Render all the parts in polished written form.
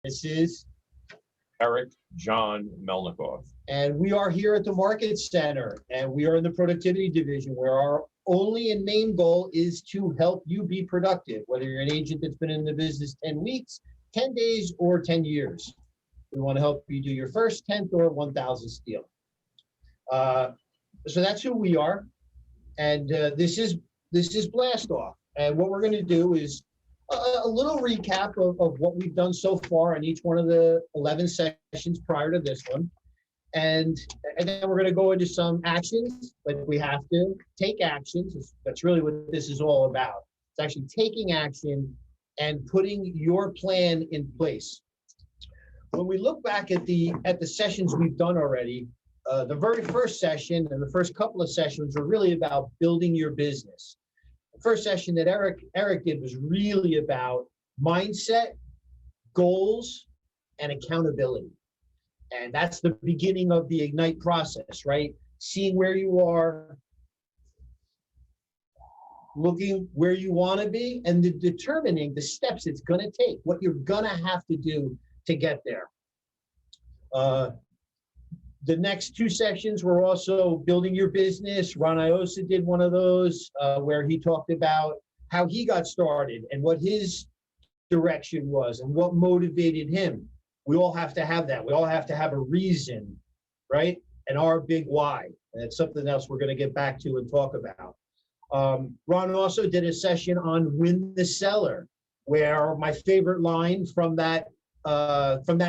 This is Eric John Melnikoff. And we are here at the Market Center, and we are in the productivity division, where our only and main goal is to help you be productive, whether you're an agent that's been in the business 10 weeks, 10 days, or 10 years. We want to help you do your first, 10th, or 1,000th deal. So that's who we are. And this is Blast Off. And what we're going to do is a little recap of what we've done so far on each one of the 11 sessions prior to this one. And then we're going to go into some actions, but we have to take actions. That's really what this is all about. It's actually taking action and putting your plan in place. When we look back at the sessions we've done already, the very first session and the first couple of sessions are really about building your business. The first session that Eric did was really about mindset, goals, and accountability. And that's the beginning of the Ignite process, right? Seeing where you are, looking where you want to be, and determining the steps it's going to take, what you're going to have to do to get there. The next two sessions were also building your business. Ron Iosa did one of those where he talked about how he got started and what his direction was and what motivated him. We all have to have that. We all have to have a reason, right? And our big why. And it's something else we're going to get back to and talk about. Ron also did a session on win the seller, where my favorite line from that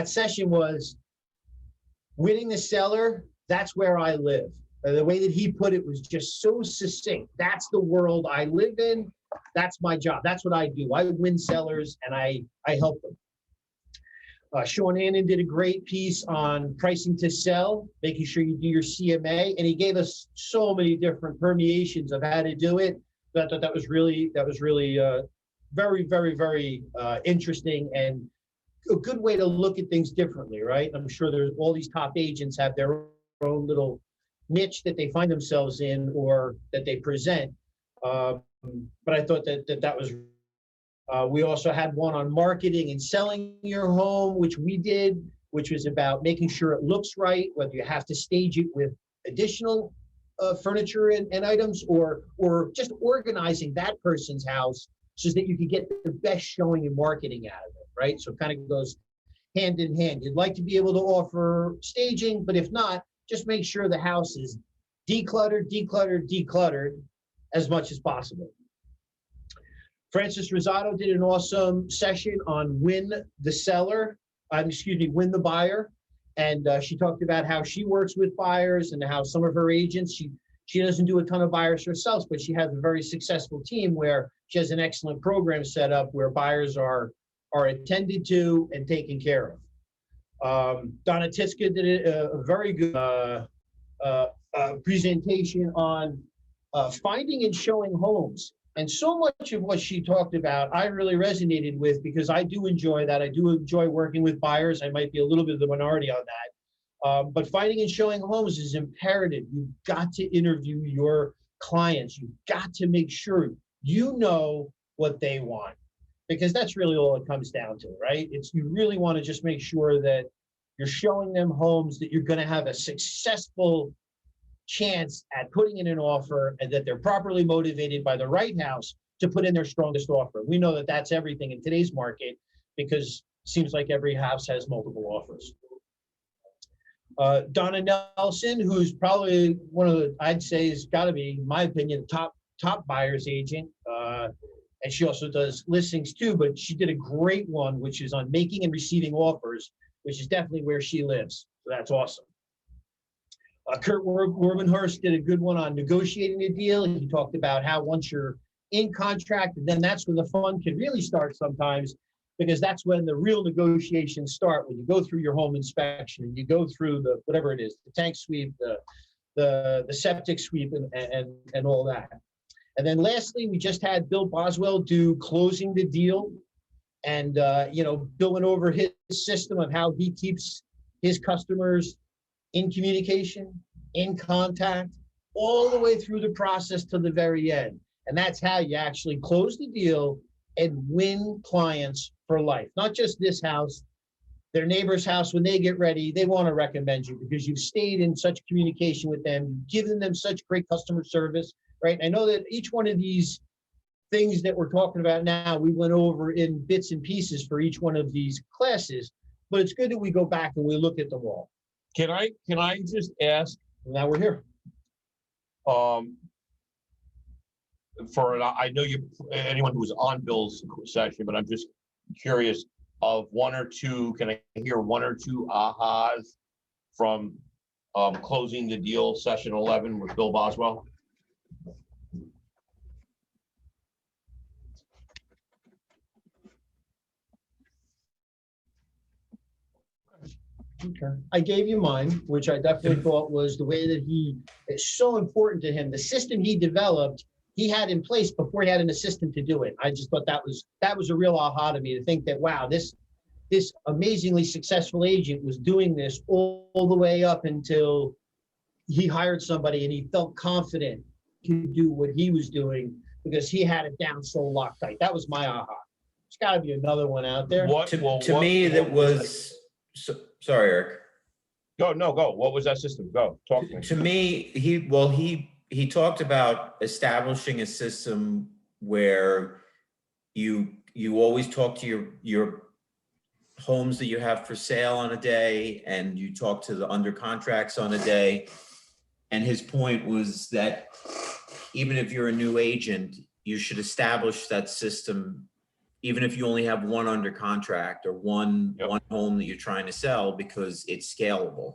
session was, winning the seller, that's where I live. The way that he put it was just so succinct. That's the world I live in. That's my job. That's what I do. I win sellers and I help them. Sean Annan did a great piece on pricing to sell, making sure you do your CMA, and he gave us so many different permeations of how to do it. I thought that was really very, very, very interesting and a good way to look at things differently, right? I'm sure there's all these top agents have their own little niche that they find themselves in or that they present. But I thought that was. We also had one on marketing and selling your home, which we did, which was about making sure it looks right, whether you have to stage it with additional furniture and items, or just organizing that person's house so that you can get the best showing and marketing out of it, right? So it kind of goes hand in hand. You'd like to be able to offer staging, but if not, just make sure the house is decluttered as much as possible. Frances Rosado did an awesome session on win the buyer. And she talked about how she works with buyers and how some of her agents, she doesn't do a ton of buyers herself, but she has a very successful team where she has an excellent program set up where buyers are attended to and taken care of. Donna Tiska did a very good presentation on finding and showing homes. And so much of what she talked about, I really resonated with because I do enjoy that. I do enjoy working with buyers. I might be a little bit of the minority on that. But finding and showing homes is imperative. You've got to interview your clients. You've got to make sure you know what they want, because that's really all it comes down to, right? You really want to just make sure that you're showing them homes that you're going to have a successful chance at putting in an offer, and that they're properly motivated by the right house to put in their strongest offer. We know that that's everything in today's market, because it seems like every house has multiple offers. Donna Nelson, who's probably one of the, I'd say has got to be, in my opinion, top buyer's agent. And she also does listings too, but she did a great one, which is on making and receiving offers, which is definitely where she lives. So that's awesome. Kurt Werbenhurst did a good one on negotiating a deal. He talked about how once you're in contract, and then that's when the fun can really start sometimes, because that's when the real negotiations start, when you go through your home inspection and you go through the, whatever it is, the tank sweep, the septic sweep, and all that. And then lastly, we just had Bill Boswell do closing the deal, and Bill went over his system of how he keeps his customers in communication, in contact, all the way through the process to the very end. And that's how you actually close the deal and win clients for life. Not just this house, their neighbor's house, when they get ready, they want to recommend you because you've stayed in such communication with them. You've given them such great customer service, right? I know that each one of these things that we're talking about now, we went over in bits and pieces for each one of these classes, but it's good that we go back and we look at them all. Can I just ask, Now we're here. I know anyone who was on Bill's session, but I'm just curious of one or two, can I hear one or two ahas from closing the deal session 11 with Bill Boswell? Okay. I gave you mine, which I definitely thought was the way that it's so important to him. The system he developed, he had in place before he had an assistant to do it. I just thought that was a real aha to me, to think that, wow, this amazingly successful agent was doing this all the way up until he hired somebody and he felt confident to do what he was doing because he had it down so locktight. That was my aha. There's got to be another one out there. Sorry, Eric. Go. What was that system? Go, talk to me. To me, he talked about establishing a system where you always talk to your homes that you have for sale on a day, and you talk to the under contracts on a day. And his point was that even if you're a new agent, you should establish that system, even if you only have one under contract or one home that you're trying to sell, because it's scalable.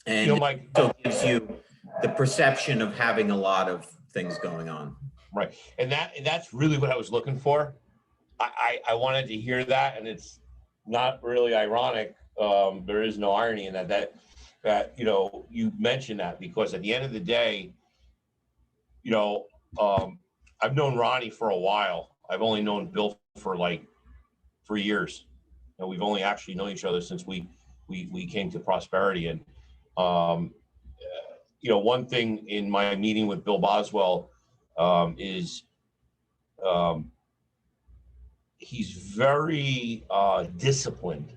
And it also gives you the perception of having a lot of things going on. Right. And that's really what I was looking for. I wanted to hear that, and it's not really ironic. There is no irony in that you mentioned that, because at the end of the day, I've known Ronnie for a while. I've only known Bill for like 3 years. And we've only actually known each other since we came to Prosperity. And one thing in my meeting with Bill Boswell is he's very disciplined,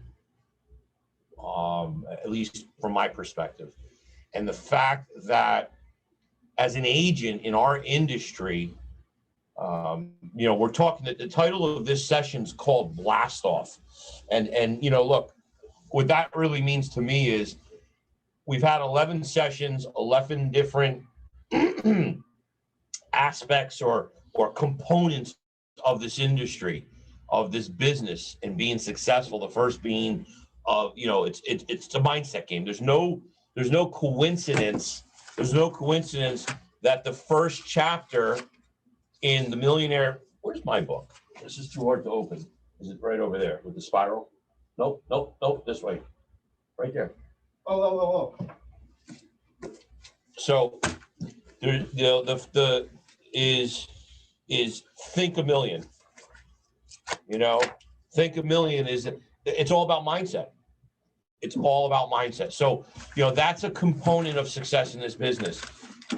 at least from my perspective. And the fact that as an agent in our industry, we're talking, the title of this session is called Blast Off. And look, what that really means to me is we've had 11 sessions, 11 different aspects or components of this industry, of this business and being successful. The first being it's a mindset game. There's no coincidence. There's no coincidence that the first chapter in the Millionaire, where's my book? This is too hard to open. Is it right over there with the spiral? Nope, this way. Right there. Oh. So the is Think a Million. Think a Million it's all about mindset. It's all about mindset. So, that's a component of success in this business.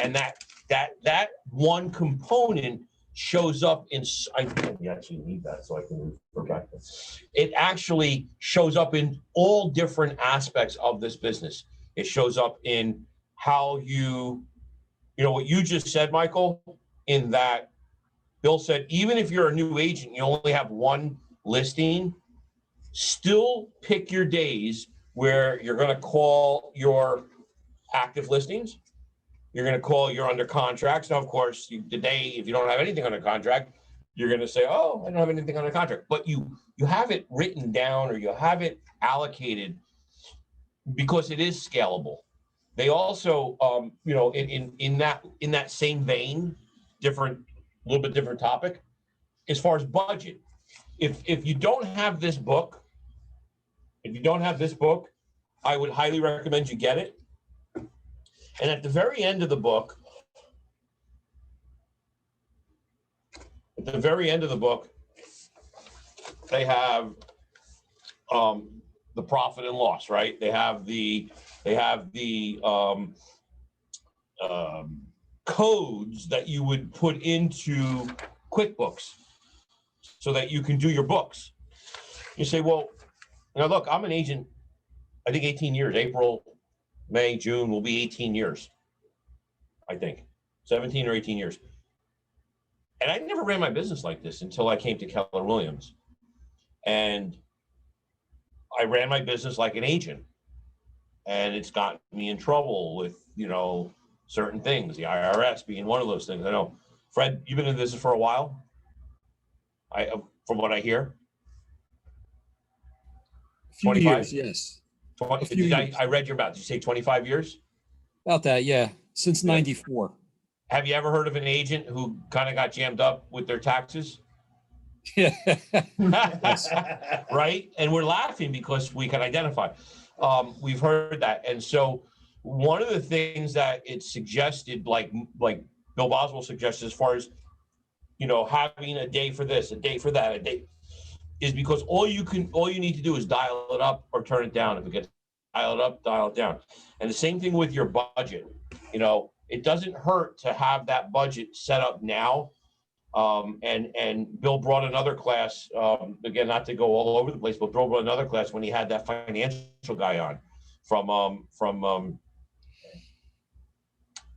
And that one component shows up in, I actually need that so I can forget this. It actually shows up in all different aspects of this business. It shows up in how what you just said, Michael, in that Bill said, even if you're a new agent, you only have one listing, still pick your days where you're going to call your active listings. You're going to call your under contracts. Now, of course, the day, if you don't have anything under contract, you're going to say, oh, I don't have anything under contract. But you have it written down, or you have it allocated, because it is scalable. They also, in that same vein, a little bit different topic, as far as budget. If you don't have this book, I would highly recommend you get it. And at the very end of the book, they have the profit and loss, right? They have the codes that you would put into QuickBooks so that you can do your books. You say, well, look, I'm an agent, I think 18 years, April, May, June will be 18 years. I think 17 or 18 years. And I never ran my business like this until I came to Keller Williams. And I ran my business like an agent. And it's gotten me in trouble with, certain things, the IRS being one of those things. I know, Fred, you've been in business for a while. From what I hear. A few 25? years, yes. 20, A few years. I read your mouth. Did you say 25 years? About that, yeah. Since Yeah. 94. Have you ever heard of an agent who kind of got jammed up with their taxes? Yeah. Right? And we're laughing because we can identify. We've heard that. And so one of the things that it's suggested, like Bill Boswell suggested, as far as, having a day for this, a day for that, a day, is because all you need to do is dial it up or turn it down. If it gets dialed up, dial it down. And the same thing with your budget. It doesn't hurt to have that budget set up now. And Bill brought another class, again, not to go all over the place, but Bill brought another class when he had that financial guy on from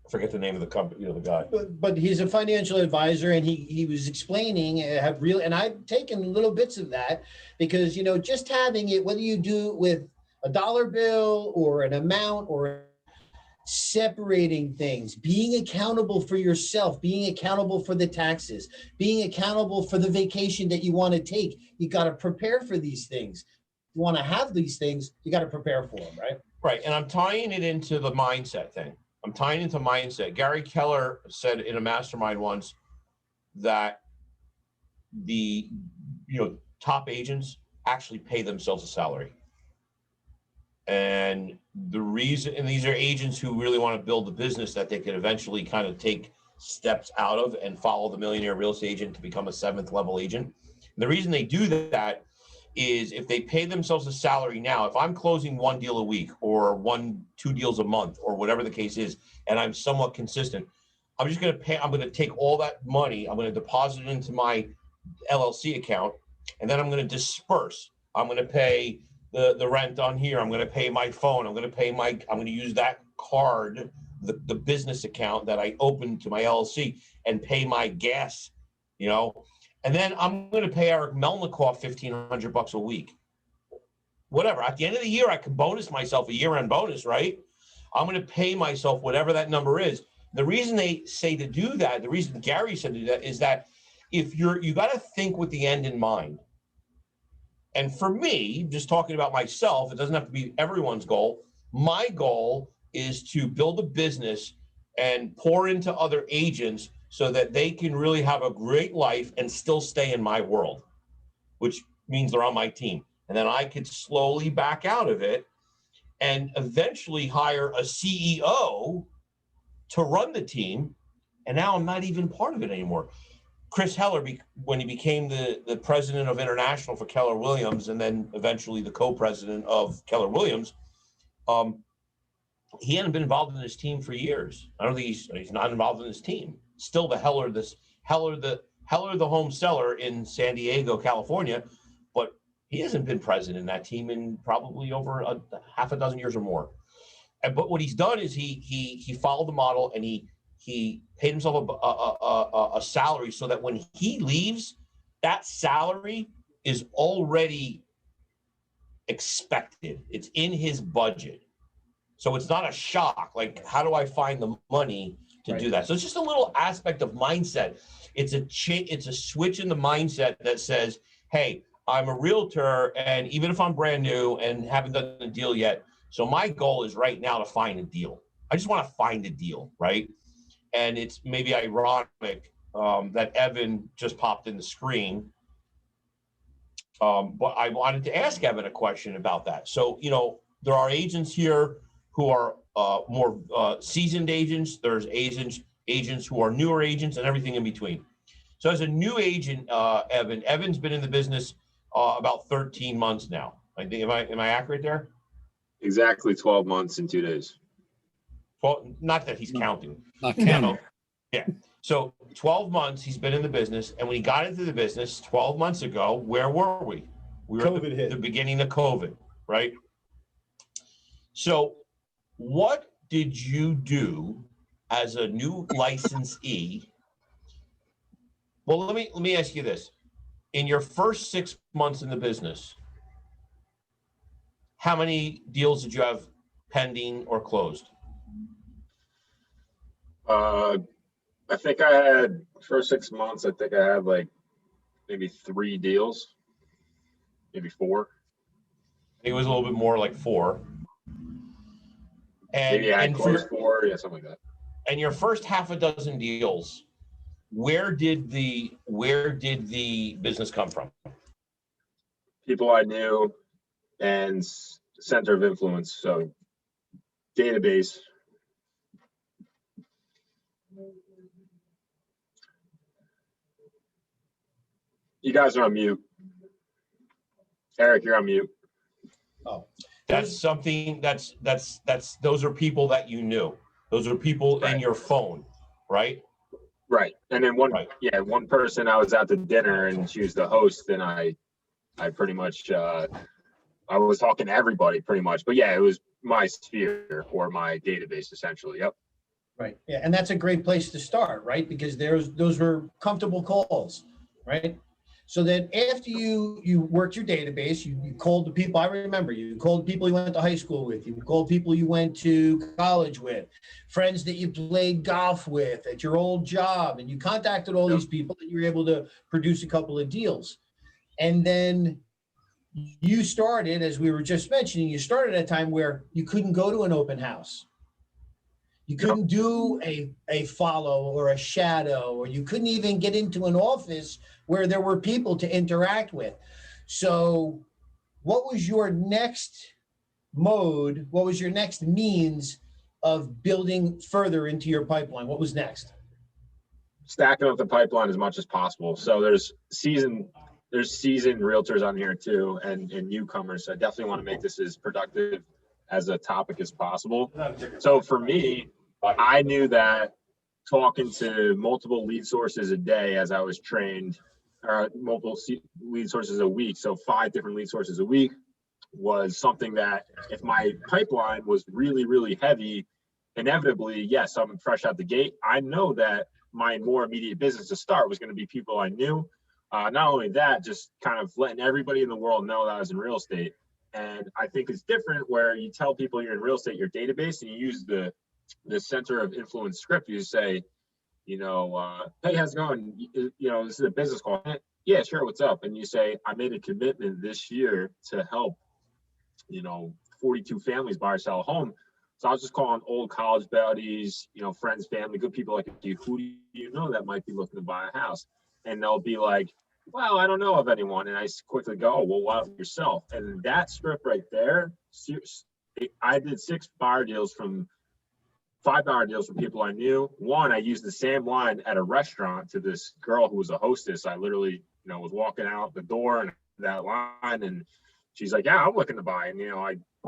I forget the name of the company, the guy. But he's a financial advisor, and he was explaining, and I've taken little bits of that because, just having it, whether you do it with a dollar bill or an amount or separating things, being accountable for yourself, being accountable for the taxes, being accountable for the vacation that you want to take. You got to prepare for these things. You want to have these things, you got to prepare for them, right? Right. And I'm tying it into the mindset thing. I'm tying into mindset. Gary Keller said in a mastermind once that the top agents actually pay themselves a salary. And the reason, and these are agents who really want to build a business that they could eventually kind of take steps out of and follow the Millionaire real estate agent to become a 7th level agent. And the reason they do that is if they pay themselves a salary now, if I'm closing 1 deal a week or 2 deals a month or whatever the case is, and I'm somewhat consistent, I'm going to take all that money, I'm going to deposit it into my LLC account, and then I'm going to disperse. I'm going to pay the rent on here. I'm going to pay my phone. I'm going to use that card, the business account that I opened to my LLC, and pay my gas, and then I'm going to pay Eric Melnikoff $1,500 a week. Whatever. At the end of the year, I can bonus myself a year-end bonus, right? I'm going to pay myself whatever that number is. The reason they say to do that, the reason Gary said to do that, is that if you got to think with the end in mind. And for me, just talking about myself, it doesn't have to be everyone's goal. My goal is to build a business and pour into other agents so that they can really have a great life and still stay in my world, which means they're on my team. And then I could slowly back out of it and eventually hire a CEO to run the team. And now I'm not even part of it anymore. Chris Heller, when he became the president of international for Keller Williams, and then eventually the co-president of Keller Williams, he hadn't been involved in his team for years. I don't think he's not involved in his team. Still the Heller the home seller in San Diego, California, but he hasn't been president in that team in probably over half a dozen years or more. But what he's done is he followed the model, and he paid himself a salary so that when he leaves, that salary is already expected. It's in his budget. So it's not a shock. Like, how do I find the money to do that? So it's just a little aspect of mindset. It's a switch in the mindset that says, hey, I'm a realtor, and even if I'm brand new and haven't done a deal yet, so my goal is right now to find a deal. I just want to find a deal, right? And it's maybe ironic that Evan just popped in the screen. But I wanted to ask Evan a question about that. So, there are agents here who are more seasoned agents. There's agents who are newer agents, and everything in between. So as a new agent, Evan's been in the business about 13 months now. I think, am I accurate there? Exactly 12 months and 2 days. Well, not that he's counting. Not counting. Yeah. So 12 months he's been in the business, and when he got into the business 12 months ago, where were we? We were at COVID hit. the beginning of COVID, right? So what did you do as a new licensee? Well, let me ask you this. In your first 6 months in the business, how many deals did you have pending or closed? I think I had first 6 months. I think I had like maybe 3 deals, maybe 4. I think it was a little bit more, like 4. Maybe I And closed 4, yeah, something like that. and your first half a dozen deals, where did the business come from? People I knew and center of influence. So database. You guys are on mute. Eric, you're on mute. Oh, That's something that's those are people that you knew. Those are people in Right. your phone, right? Right. And then Right. one person, I was at the dinner and she was the host, and I pretty much I was talking to everybody pretty much. But yeah, it was my sphere or my database essentially. Yep. right. Yeah, and that's a great place to start, right? Because those were comfortable calls, right? So then after you worked your database, you called the people. I remember you called people you went to high school with. You called people you went to college with, friends that you played golf with at your old job, and you contacted all Yep. these people, and you were able to produce a couple of deals. And then you started, as we were just mentioning, you started at a time where you couldn't go to an open house. You couldn't do a follow or a shadow, or you couldn't even get into an office where there were people to interact with. So what was your next mode? What was your next means of building further into your pipeline? What was next? Stacking up the pipeline as much as possible. So there's seasoned realtors on here too, and newcomers. So I definitely want to make this as productive as a topic as possible. So for me, I knew that talking to multiple lead sources a day as I was trained, or multiple lead sources a week, so 5 different lead sources a week, was something that if my pipeline was really, really heavy, inevitably, yes, I'm fresh out the gate. I know that my more immediate business to start was going to be people I knew. Not only that, just kind of letting everybody in the world know that I was in real estate. And I think it's different where you tell people you're in real estate, your database, and you use the center of influence script. You say, hey, how's it going? This is a business call. Yeah, sure. What's up? And you say, I made a commitment this year to help, 42 families buy or sell a home. So I was just calling old college buddies, friends, family, good people like you. Who do you know that might be looking to buy a house? And they'll be like, well, I don't know of anyone. And I quickly go, oh, well, why don't yourself? And that script right there, I did 5 buyer deals from people I knew. One, I used the same line at a restaurant to this girl who was a hostess. I literally, was walking out the door and that line, and she's like, yeah, I'm looking to buy. And,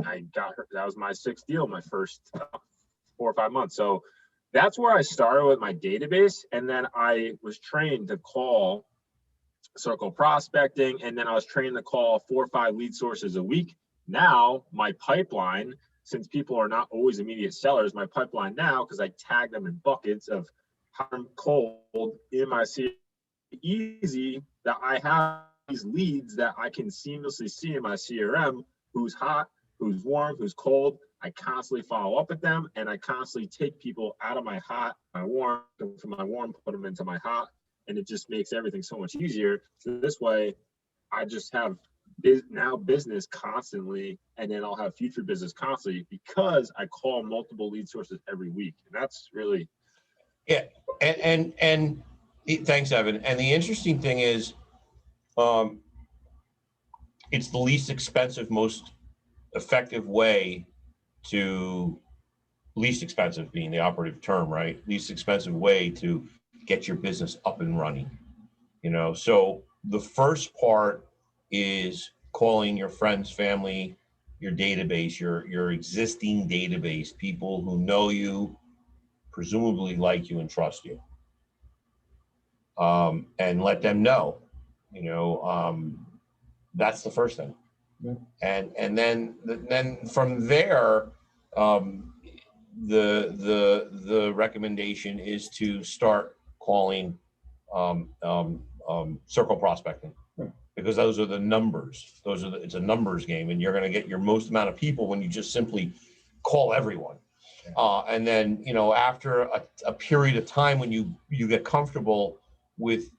I got her. That was my 6th deal, my first 4 or 5 months. So that's where I started with my database. And then I was trained to call circle prospecting. And then I was trained to call 4 or 5 lead sources a week. Now my pipeline, since people are not always immediate sellers, my pipeline now, because I tag them in buckets of hot and cold in my CRM, easy that I have these leads that I can seamlessly see in my CRM, who's hot, who's warm, who's cold. I constantly follow up with them, and I constantly take people out of my hot, my warm, from my warm, put them into my hot, and it just makes everything so much easier. So this way, I just have now business constantly, and then I'll have future business constantly because I call multiple lead sources every week. And that's really, Yeah, and thanks, Evan. And the interesting thing is, it's the least expensive, most effective way to, least expensive being the operative term, right? Least expensive way to get your business up and running. So the first part is calling your friends, family, your database, your existing database, people who know you, presumably like you and trust you, and let them know, That's the first thing. Yeah. And then from there, the recommendation is to start calling circle prospecting, because those are the numbers. It's a numbers game, and you're going to get your most amount of people when you just simply call everyone. And then, after a period of time when you get comfortable with,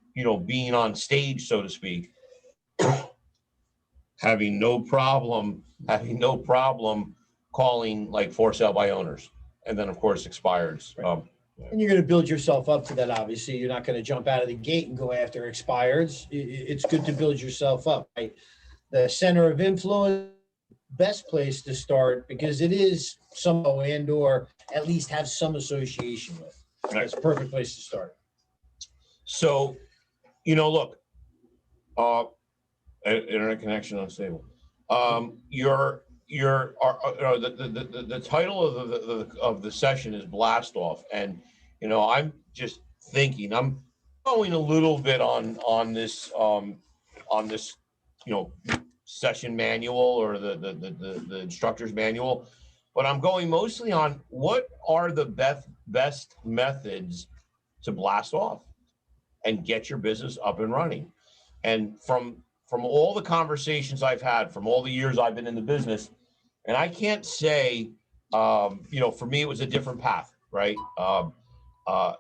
being on stage, so to speak, having no problem calling like for sale by owners, and then of course expireds. Right. And you're going to build yourself up to that. Obviously, you're not going to jump out of the gate and go after expireds. It's good to build yourself up. Right? The center of influence, best place to start, because it is some and or at least have some association with. That's a perfect place to start. So, look, internet connection unstable. The title of the session is Blast Off, and I'm just thinking, I'm going a little bit on this session manual, or the instructor's manual, but I'm going mostly on what are the best methods to blast off and get your business up and running. And from all the conversations I've had, from all the years I've been in the business, and I can't say, for me, it was a different path, right? But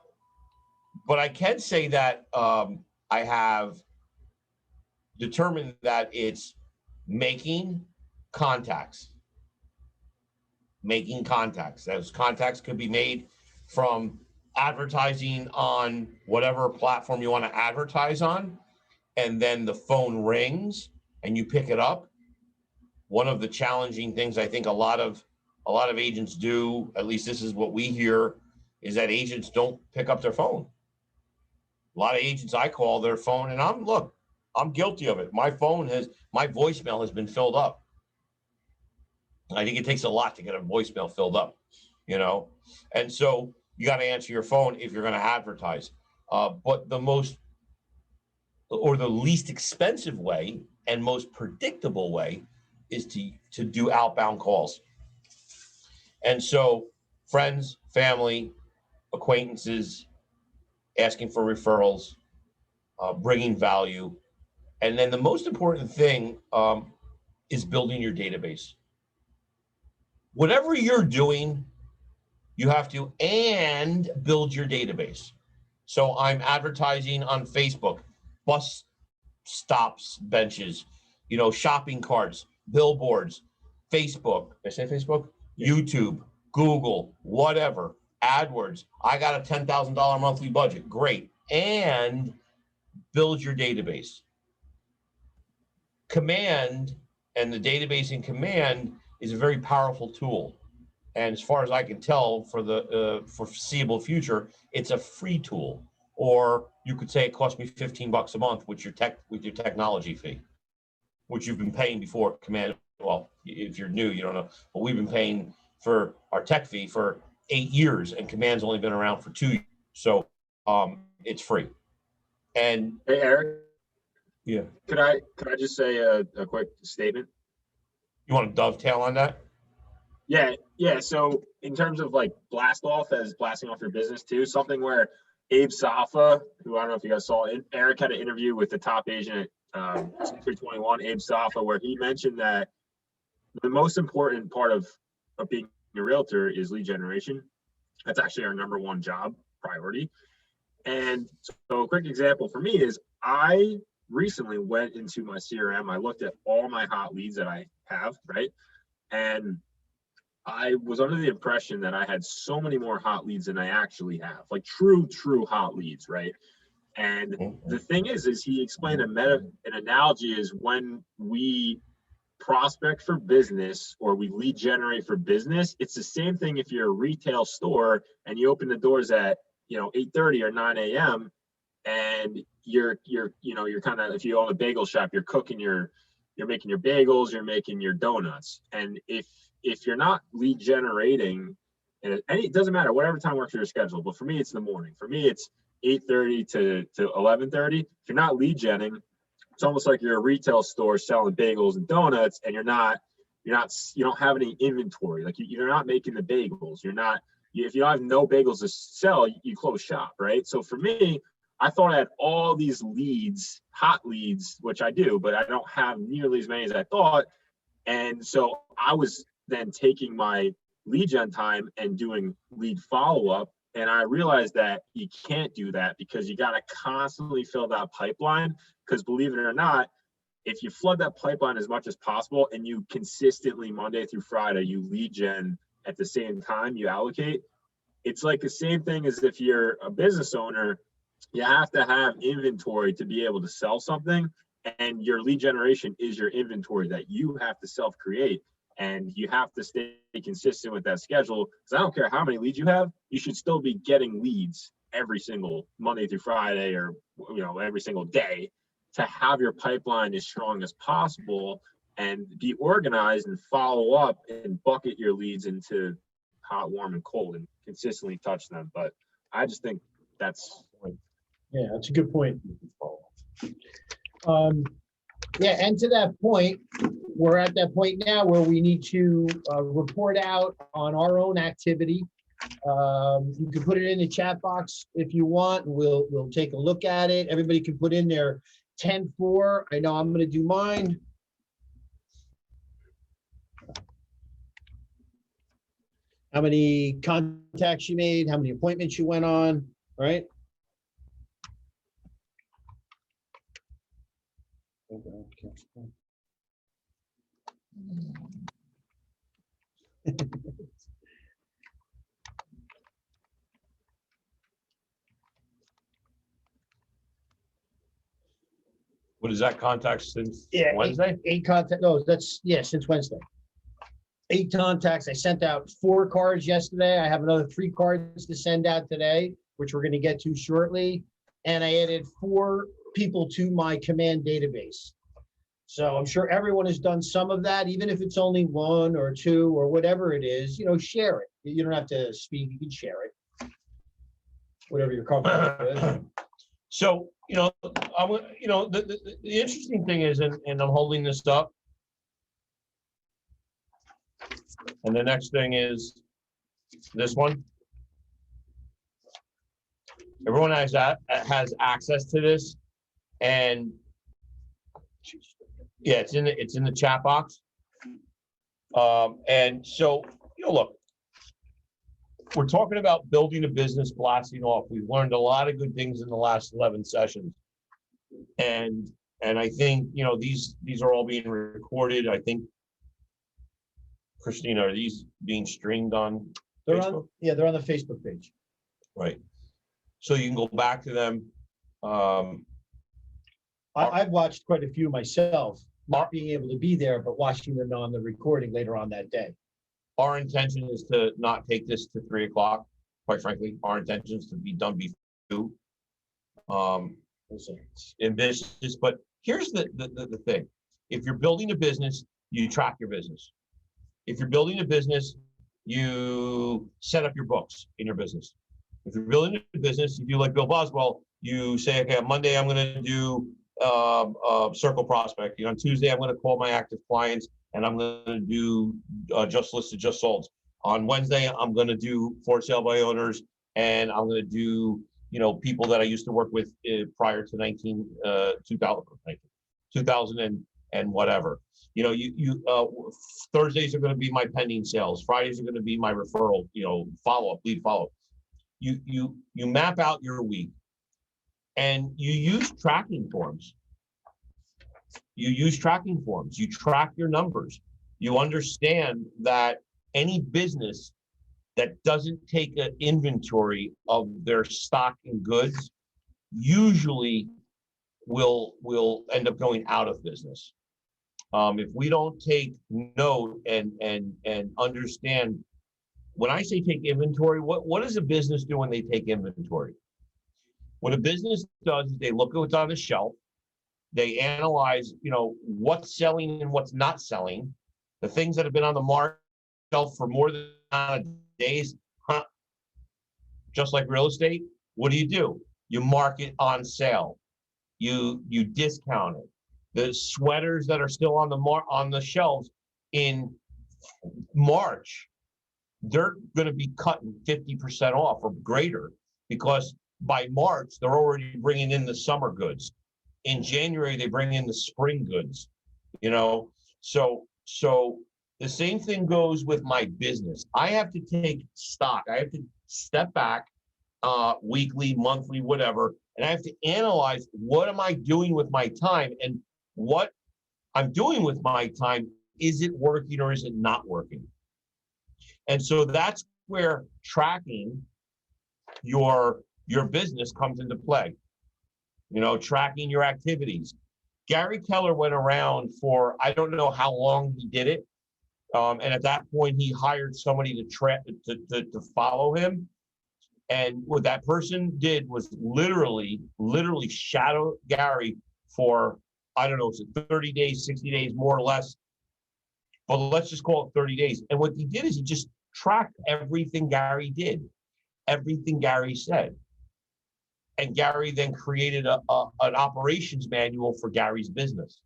I can say that I have determined that it's making contacts. Those contacts could be made from advertising on whatever platform you want to advertise on, and then the phone rings and you pick it up. One of the challenging things I think a lot of agents do, at least this is what we hear, is that agents don't pick up their phone. A lot of agents I call their phone, and I'm guilty of it. My voicemail has been filled up. I think it takes a lot to get a voicemail filled up, and so you got to answer your phone if you're going to advertise. But the least expensive way and most predictable way is to do outbound calls. And so friends, family, acquaintances, asking for referrals, bringing value. And then the most important thing is building your database. Whatever you're doing, you have to build your database. So I'm advertising on Facebook, bus stops, benches, shopping carts, billboards, Facebook. Did I say Facebook? Yeah. YouTube, Google, whatever, AdWords. I got a $10,000 monthly budget. Great. And build your database. Command, and the database in Command is a very powerful tool. And as far as I can tell, for the foreseeable future, it's a free tool. Or you could say it cost me $15 a month with your technology fee, which you've been paying before Command. Well, if you're new, you don't know, but we've been paying for our tech fee for 8 years, and Command's only been around for 2 years. So it's free. And hey, Eric. Yeah. Could I just say a quick statement? You want to dovetail on that? Yeah. So in terms of like blast off as blasting off your business too, something where Abe Safa, who I don't know if you guys saw, Eric had an interview with the top agent at 321, Abe Safa, where he mentioned that the most important part of being a realtor is lead generation. That's actually our number one job priority. And so a quick example for me is I recently went into my CRM. I looked at all my hot leads that I have, right? And I was under the impression that I had so many more hot leads than I actually have, like true hot leads, right? And the thing is he explained an analogy is when we prospect for business or we lead generate for business, it's the same thing if you're a retail store and you open the doors at 8:30 or 9 a.m. and you're kind of, if you own a bagel shop, you're making your bagels, you're making your donuts. And if you're not lead generating, and it doesn't matter, whatever time works for your schedule, but for me, it's the morning. For me, it's 8:30 to 11:30. If you're not lead genning, it's almost like you're a retail store selling bagels and donuts, and you don't have any inventory. Like you're not making the bagels. If you don't have no bagels to sell, you close shop, right? So for me, I thought I had all these leads, hot leads, which I do, but I don't have nearly as many as I thought. And so I was then taking my lead gen time and doing lead follow-up. And I realized that you can't do that because you got to constantly fill that pipeline. Because believe it or not, if you flood that pipeline as much as possible and you consistently Monday through Friday, you lead gen at the same time you allocate, it's like the same thing as if you're a business owner, you have to have inventory to be able to sell something. And your lead generation is your inventory that you have to self-create. And you have to stay consistent with that schedule. Because I don't care how many leads you have, you should still be getting leads every single Monday through Friday, or every single day, to have your pipeline as strong as possible and be organized and follow up and bucket your leads into hot, warm, and cold and consistently touch them. But I just think that's a good point. Yeah, and to that point, we're at that point now where we need to report out on our own activity. You can put it in the chat box if you want, and we'll take a look at it. Everybody can put in their 10-4. I know I'm going to do mine. How many contacts you made, how many appointments you went on, right? What is that contact since Yeah, Wednesday? Eight contacts. No, since Wednesday. 8 contacts. I sent out 4 cards yesterday. I have another 3 cards to send out today, which we're going to get to shortly. And I added 4 people to my command database. So I'm sure everyone has done some of that, even if it's only 1 or 2 or whatever it is, share it. You don't have to speak, you can share it. Whatever you're comfortable with. So, the interesting thing is, and I'm holding this up. And the next thing is this one. Everyone has access to this, and yeah, it's in the chat box. And so, look, we're talking about building a business, blasting off. We've learned a lot of good things in the last 11 sessions, and I think these are all being recorded. I think, Christina, are these being streamed on Facebook? They're on the Facebook page. Right. So you can go back to them. I've watched quite a few myself, not being able to be there, but watching them on the recording later on that day. Our intention is to not take this to 3 o'clock. Quite frankly, our intention is to be done before 2. Ambitious, but here's the thing. If you're building a business, you track your business. If you're building a business, you set up your books in your business. If you're building a business, you do like Bill Boswell, you say, okay, on Monday, I'm going to do circle prospecting. On Tuesday, I'm going to call my active clients, and I'm going to do just listed, just sold. On Wednesday, I'm going to do for sale by owners, and I'm going to do, people that I used to work with prior to 2000 and whatever. Thursdays are going to be my pending sales. Fridays are going to be my referral, follow-up, lead follow-up. You map out your week, and you use tracking forms. You track your numbers. You understand that any business that doesn't take an inventory of their stock and goods usually will end up going out of business. If we don't take note and understand, when I say take inventory, what does a business do when they take inventory? What a business does is they look at what's on the shelf, they analyze, what's selling and what's not selling, the things that have been on the market shelf for more than days, just like real estate. What do? You mark it on sale. You discount it. The sweaters that are still on the shelves in March, they're going to be cutting 50% off or greater, because by March they're already bringing in the summer goods. In January they bring in the spring goods. So the same thing goes with my business. I have to take stock. I have to step back, weekly, monthly, whatever, and I have to analyze, what am I doing with my time, and what I'm doing with my time, is it working or is it not working? And so that's where tracking your business comes into play. Tracking your activities. Gary Keller went around for, I don't know how long he did it. And at that point, he hired somebody to follow him. And what that person did was literally shadow Gary for, I don't know, is it 30 days, 60 days, more or less? But let's just call it 30 days. And what he did is he just tracked everything Gary did, everything Gary said. And Gary then created an operations manual for Gary's business.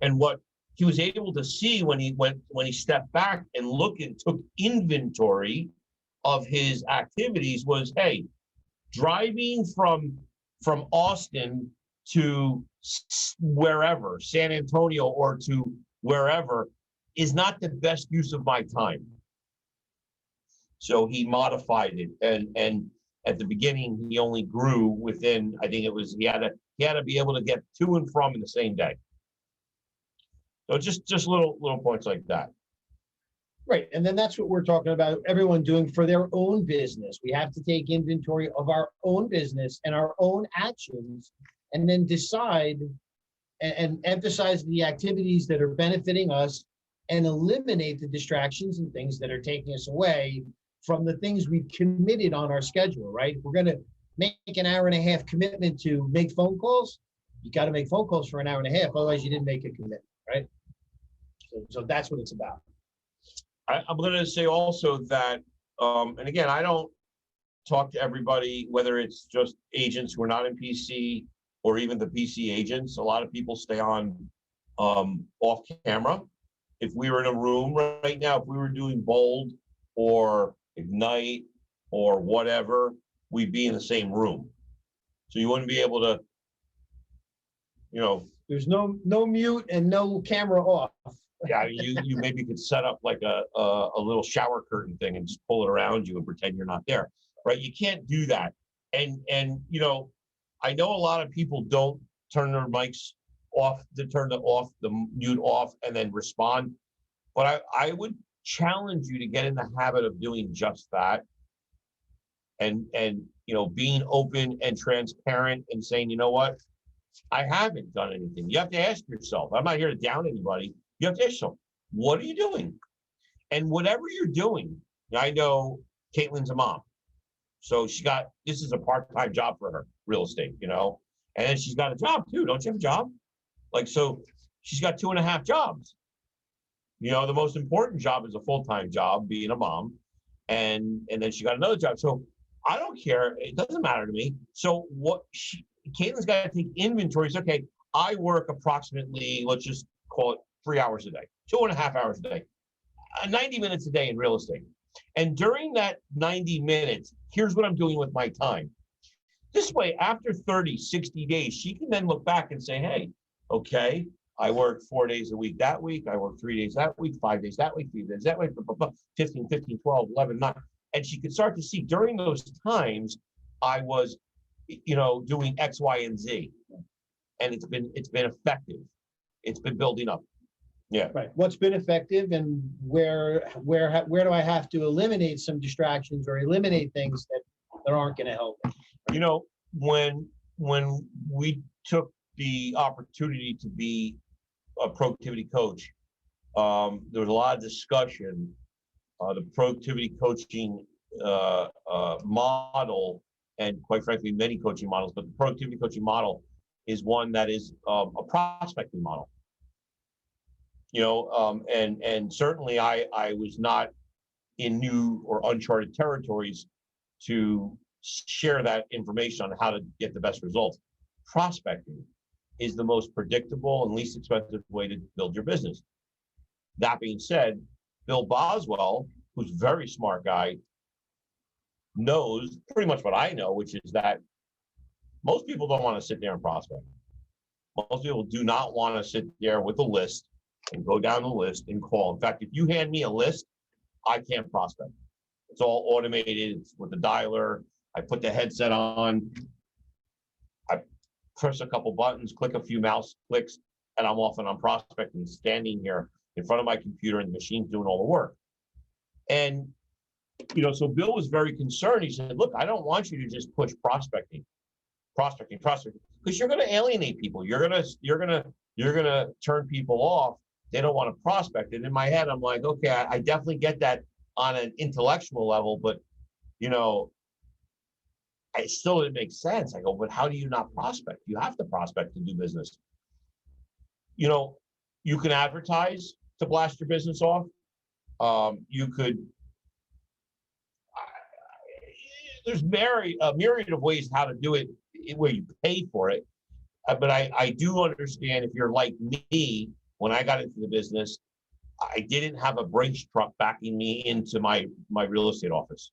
And what he was able to see when he stepped back and looked and took inventory of his activities was, hey, driving from Austin to wherever, San Antonio or to wherever, is not the best use of my time. So he modified it, and at the beginning he only grew within, I think it was, he had to be able to get to and from in the same day. So just little points like that. Right. And then that's what we're talking about, everyone doing for their own business. We have to take inventory of our own business and our own actions, and then decide and emphasize the activities that are benefiting us, and eliminate the distractions and things that are taking us away from the things we've committed on our schedule, right? If we're going to make an hour and a half commitment to make phone calls, you got to make phone calls for an hour and a half. Otherwise you didn't make a commitment, right? So that's what it's about. I'm going to say also that, and again, I don't talk to everybody, whether it's just agents who are not in PC or even the PC agents. A lot of people stay on off camera. If we were in a room right now, if we were doing Bold or Ignite or whatever, we'd be in the same room. So you wouldn't be able to, There's no mute and no camera off. yeah, you maybe could set up like a little shower curtain thing and just pull it around you and pretend you're not there, right? You can't do that. And I know a lot of people don't turn their mics off, the mute off, and then respond. But I would challenge you to get in the habit of doing just that. And being open and transparent and saying, you know what, I haven't done anything. You have to ask yourself. I'm not here to down anybody. You have to ask yourself, what are you doing? And whatever you're doing, I know Caitlin's a mom. So this is a part-time job for her, real estate, and then she's got a job too. Don't you have a job? So she's got 2.5 jobs. The most important job is a full-time job, being a mom. And then she got another job. So I don't care. It doesn't matter to me. So Caitlin's got to take inventories. Okay, I work approximately, let's just call it 3 hours a day, 2.5 hours a day, 90 minutes a day in real estate. And during that 90 minutes, here's what I'm doing with my time. This way, after 30, 60 days, she can then look back and say, hey, okay, I worked 4 days a week that week. I worked 3 days that week, 5 days that week, 3 days that week, 15, 12, 11, 9. And she could start to see during those times, I was, doing X, Y, and Z. And it's been effective. It's been building up. Yeah. Right. What's been effective, and where do I have to eliminate some distractions or eliminate things that aren't going to help? When we took the opportunity to be a productivity coach, there was a lot of discussion. The productivity coaching model, and quite frankly, many coaching models, but the productivity coaching model is one that is a prospecting model. And certainly I was not in new or uncharted territories to share that information on how to get the best results. Prospecting, is the most predictable and least expensive way to build your business. That being said, Bill Boswell, who's a very smart guy, knows pretty much what I know, which is that most people don't want to sit there and prospect. Most people do not want to sit there with a list and go down the list and call. In fact, if you hand me a list, I can't prospect. It's all automated. It's with the dialer. I put the headset on. I press a couple buttons, click a few mouse clicks, and I'm off and I'm prospecting, standing here in front of my computer, and the machine's doing all the work. And, you know, so Bill was very concerned. He said, look, I don't want you to just push prospecting, because you're going to alienate people. You're going to turn people off. They don't want to prospect. And in my head, I'm like, okay, I definitely get that on an intellectual level, but, you know, I still didn't make sense. I go, but how do you not prospect? You have to prospect to do business. You know, you can advertise to blast your business off. You could, there's a myriad of ways how to do it where you pay for it. But I do understand, if you're like me, when I got into the business, I didn't have a Brinks truck backing me into my real estate office.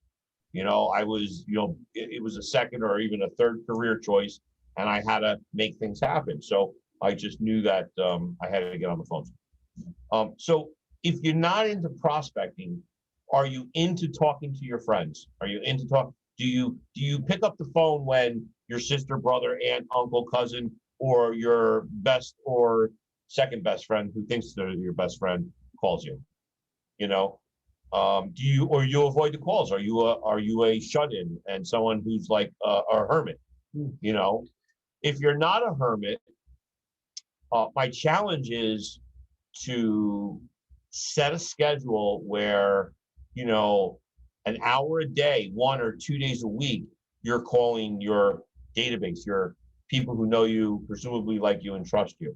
You know, I was, you know, it was a second or even a third career choice, and I had to make things happen. So I just knew that I had to get on the phone. So if you're not into prospecting, are you into talking to your friends? Are you into talk? Do you pick up the phone when your sister, brother, aunt, uncle, cousin, or your best or second best friend who thinks they're your best friend calls you? You know, do you avoid the calls? Are you a shut-in and someone who's like a hermit? You know, if you're not a hermit, my challenge is to set a schedule where, you know, an hour a day, 1 or 2 days a week, you're calling your database, your people who know you, presumably like you and trust you.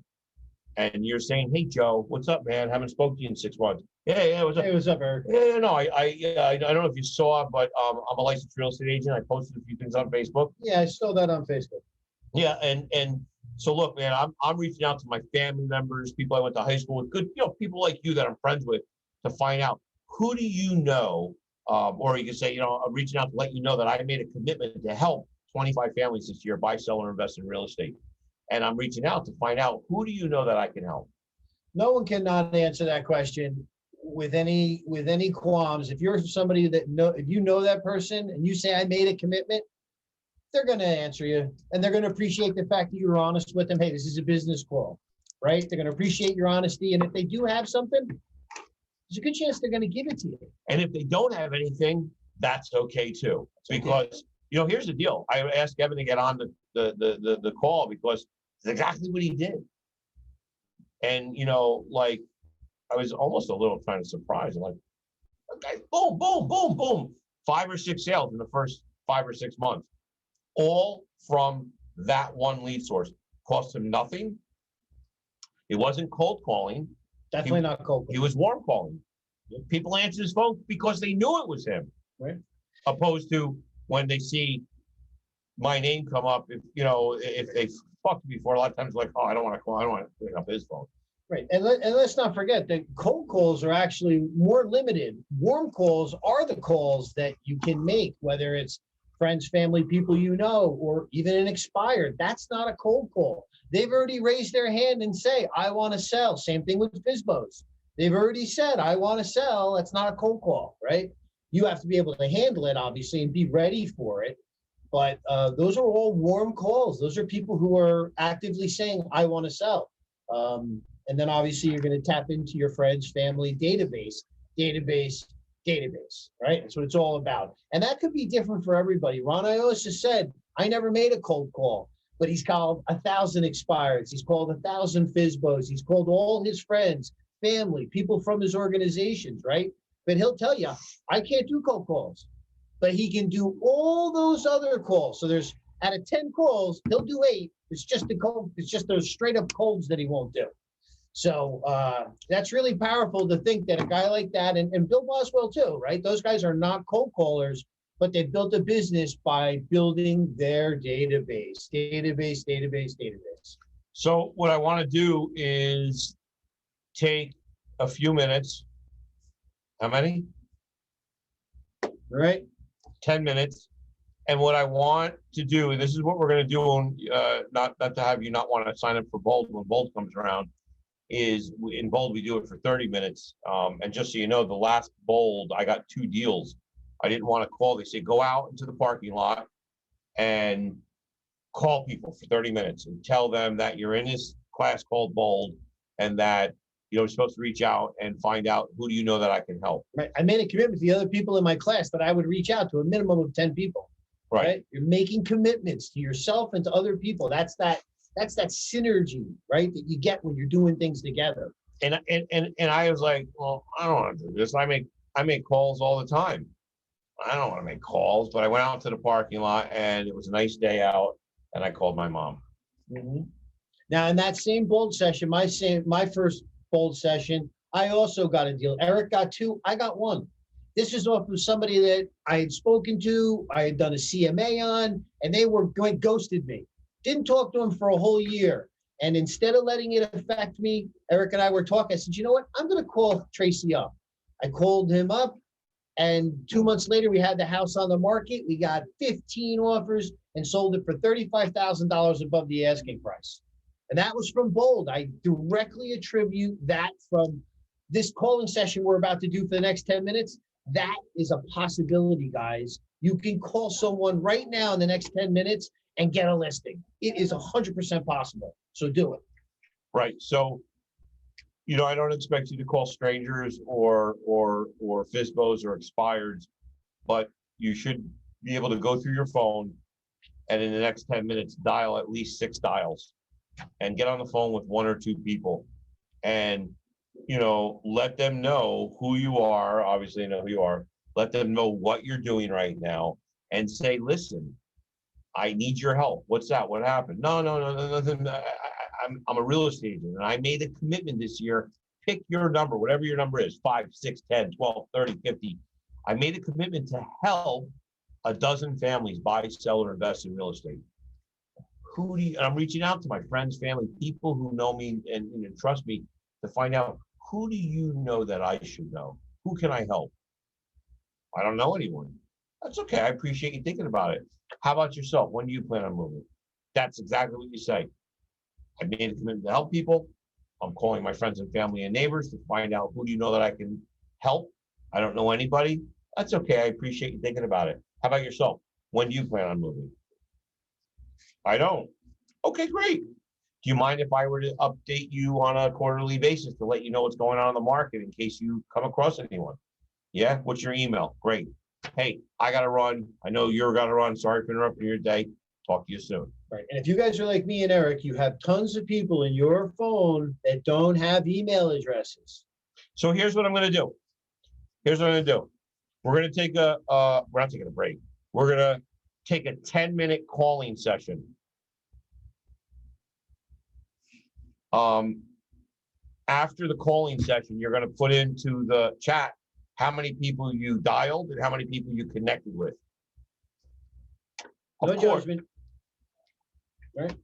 And you're saying, hey, Joe, what's up, man? Haven't spoken to you in 6 months. Yeah, what's up? Hey, what's up, Eric? Yeah, no, I don't know if you saw, but I'm a licensed real estate agent. I posted a few things on Facebook. Yeah, I saw that on Facebook. Yeah, and so look, man, I'm reaching out to my family members, people I went to high school with, good, you know, people like you that I'm friends with, to find out, who do you know, or you can say, you know, I'm reaching out to let you know that I made a commitment to help 25 families this year buy, sell, or invest in real estate. And I'm reaching out to find out, who do you know that I can help? No one cannot answer that question with any qualms. If you're somebody that if you know that person and you say, I made a commitment, they're going to answer you, and they're going to appreciate the fact that you were honest with them. Hey, this is a business call, right? They're going to appreciate your honesty. And if they do have something, there's a good chance they're going to give it to you. And if they don't have anything, that's okay too. Because, you know, here's the deal. I asked Evan to get on the call because it's exactly what he did. And, you know, like, I was almost a little kind of surprised. I'm like, okay, boom, boom, boom, boom. 5 or 6 sales in the first 5 or 6 months, all from that one lead source. Cost him nothing. It wasn't cold calling. Definitely not cold. He was warm calling. People answered his phone because they knew it was him. Right. Opposed to when they see my name come up, if you know, if they fucked me before, a lot of times like, oh, I don't want to call, I don't want to pick up his phone. Right. And let's not forget that cold calls are actually more limited. Warm calls are the calls that you can make, whether it's friends, family, people you know, or even an expired. That's not a cold call. They've already raised their hand and say, I want to sell. Same thing with FSBOs. They've already said, I want to sell. That's not a cold call, right? You have to be able to handle it, obviously, and be ready for it. But those are all warm calls. Those are people who are actively saying, I want to sell. And then obviously you're going to tap into your friends, family, database, right? That's what it's all about. And that could be different for everybody. Ron Iosa said, I never made a cold call, but he's called 1,000 expireds. He's called 1,000 FSBOs. He's called all his friends, family, people from his organizations, right? But he'll tell you, I can't do cold calls, but he can do all those other calls. So there's, out of 10 calls, he'll do 8. It's just those straight up colds that he won't do. So that's really powerful to think that a guy like that, and Bill Boswell too, right? Those guys are not cold callers, but they built a business by building their database. So what I want to do is take a few minutes. How many? All right? 10 minutes. And what I want to do, and this is what we're going to do on, not to have you not want to sign up for Bold when Bold comes around, is in Bold, we do it for 30 minutes. And just so you know, the last Bold, I got 2 deals. I didn't want to call. They say, go out into the parking lot and call people for 30 minutes and tell them that you're in this class called Bold and that you're supposed to reach out and find out who do you know that I can help. Right. I made a commitment to the other people in my class that I would reach out to a minimum of 10 people. Right. You're making commitments to yourself and to other people. That's that synergy, right? That you get when you're doing things together. And I was like, well, I don't want to do this. I make calls all the time. I don't want to make calls, but I went out to the parking lot and it was a nice day out and I called my mom. Mm-hmm. Now, in that same Bold session, my first Bold session, I also got a deal. Eric got 2, I got 1. This is off of somebody that I had spoken to, I had done a CMA on, and they ghosted me. Didn't talk to them for a whole year. And instead of letting it affect me, Eric and I were talking. I said, you know what? I'm going to call Tracy up. I called him up, and 2 months later, we had the house on the market. We got 15 offers and sold it for $35,000 above the asking price. And that was from Bold. I directly attribute that from this calling session we're about to do for the next 10 minutes. That is a possibility, guys. You can call someone right now in the next 10 minutes and get a listing. It is 100% possible. So do it. Right. So, I don't expect you to call strangers or FISBOs or expireds, but you should be able to go through your phone and in the next 10 minutes, dial at least 6 dials and get on the phone with 1 or 2 people and, let them know who you are. Obviously, they know who you are. Let them know what you're doing right now and say, listen, I need your help. What's that? What happened? No, nothing. I'm a real estate agent and I made a commitment this year. Pick your number, whatever your number is, 5, 6, 10, 12, 30, 50. I made a commitment to help a dozen families buy, sell, or invest in real estate. And I'm reaching out to my friends, family, people who know me and trust me to find out, who do you know that I should know? Who can I help? I don't know anyone. That's okay. I appreciate you thinking about it. How about yourself? When do you plan on moving? That's exactly what you say. I made a commitment to help people. I'm calling my friends and family and neighbors to find out who do you know that I can help. I don't know anybody. That's okay. I appreciate you thinking about it. How about yourself? When do you plan on moving? I don't. Okay, great. Do you mind if I were to update you on a quarterly basis to let you know what's going on in the market in case you come across anyone? Yeah, what's your email? Great. Hey, I got to run. I know you're going to run. Sorry for interrupting your day. Talk to you soon. Right. And if you guys are like me and Eric, you have tons of people in your phone that don't have email addresses. So here's what I'm going to do. We're going to take we're not taking a break. We're going to take a 10-minute calling session. After the calling session, you're going to put into the chat how many people you dialed and how many people you connected with. No judgment. Right?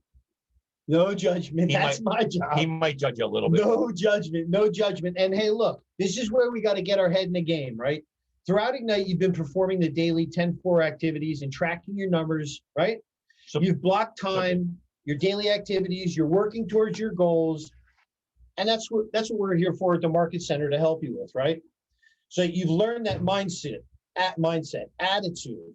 No judgment. That's my job. He might judge you a little bit. No judgment. And hey, look, this is where we got to get our head in the game, right? Throughout Ignite, you've been performing the daily 10-4 activities and tracking your numbers, right? So you've blocked time, your daily activities, you're working towards your goals. And that's what we're here for at the Market Center to help you with, right? So you've learned that mindset, attitude,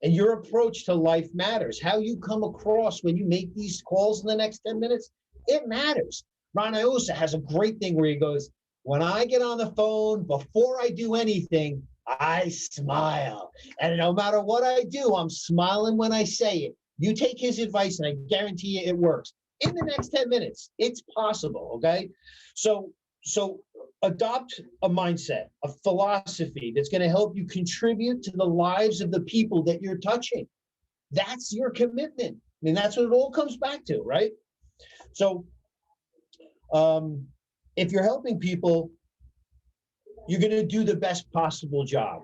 and your approach to life matters. How you come across when you make these calls in the next 10 minutes, it matters. Ron Iosa has a great thing where he goes, when I get on the phone, before I do anything, I smile. And no matter what I do, I'm smiling when I say it. You take his advice and I guarantee you it works. In the next 10 minutes, it's possible, okay? So adopt a mindset, a philosophy that's going to help you contribute to the lives of the people that you're touching. That's your commitment. I mean, that's what it all comes back to, right? So if you're helping people, you're going to do the best possible job.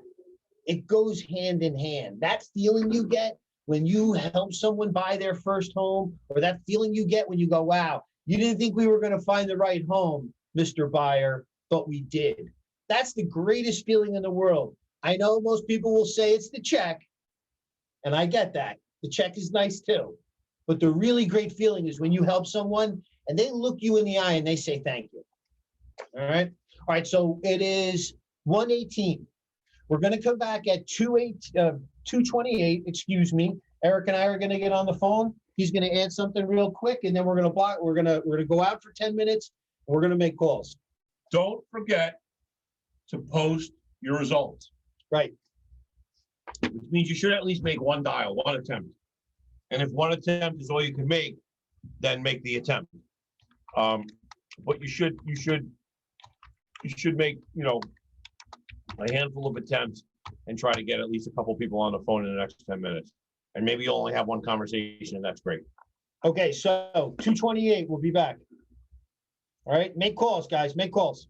It goes hand in hand. That feeling you get when you help someone buy their first home, or that feeling you get when you go, wow, You didn't think we were going to find the right home, Mr. Buyer, but we did. That's the greatest feeling in the world. I know most people will say it's the check, and I get that. The check is nice too. But the really great feeling is when you help someone and they look you in the eye and they say thank you. All right. All right. So it is 1:18. We're going to come back at 2:28, excuse me. Eric and I are going to get on the phone. He's going to add something real quick, and then we're going to block. We're going to go out for 10 minutes. And we're going to make calls. Don't forget to post your results, Right. which means you should at least make one dial, one attempt. And if one attempt is all you can make, then make the attempt. But you should make, a handful of attempts and try to get at least a couple people on the phone in the next 10 minutes. And maybe you'll only have one conversation, and that's great. Okay. So 2:28, we'll be back. All right. Make calls, guys. Make calls.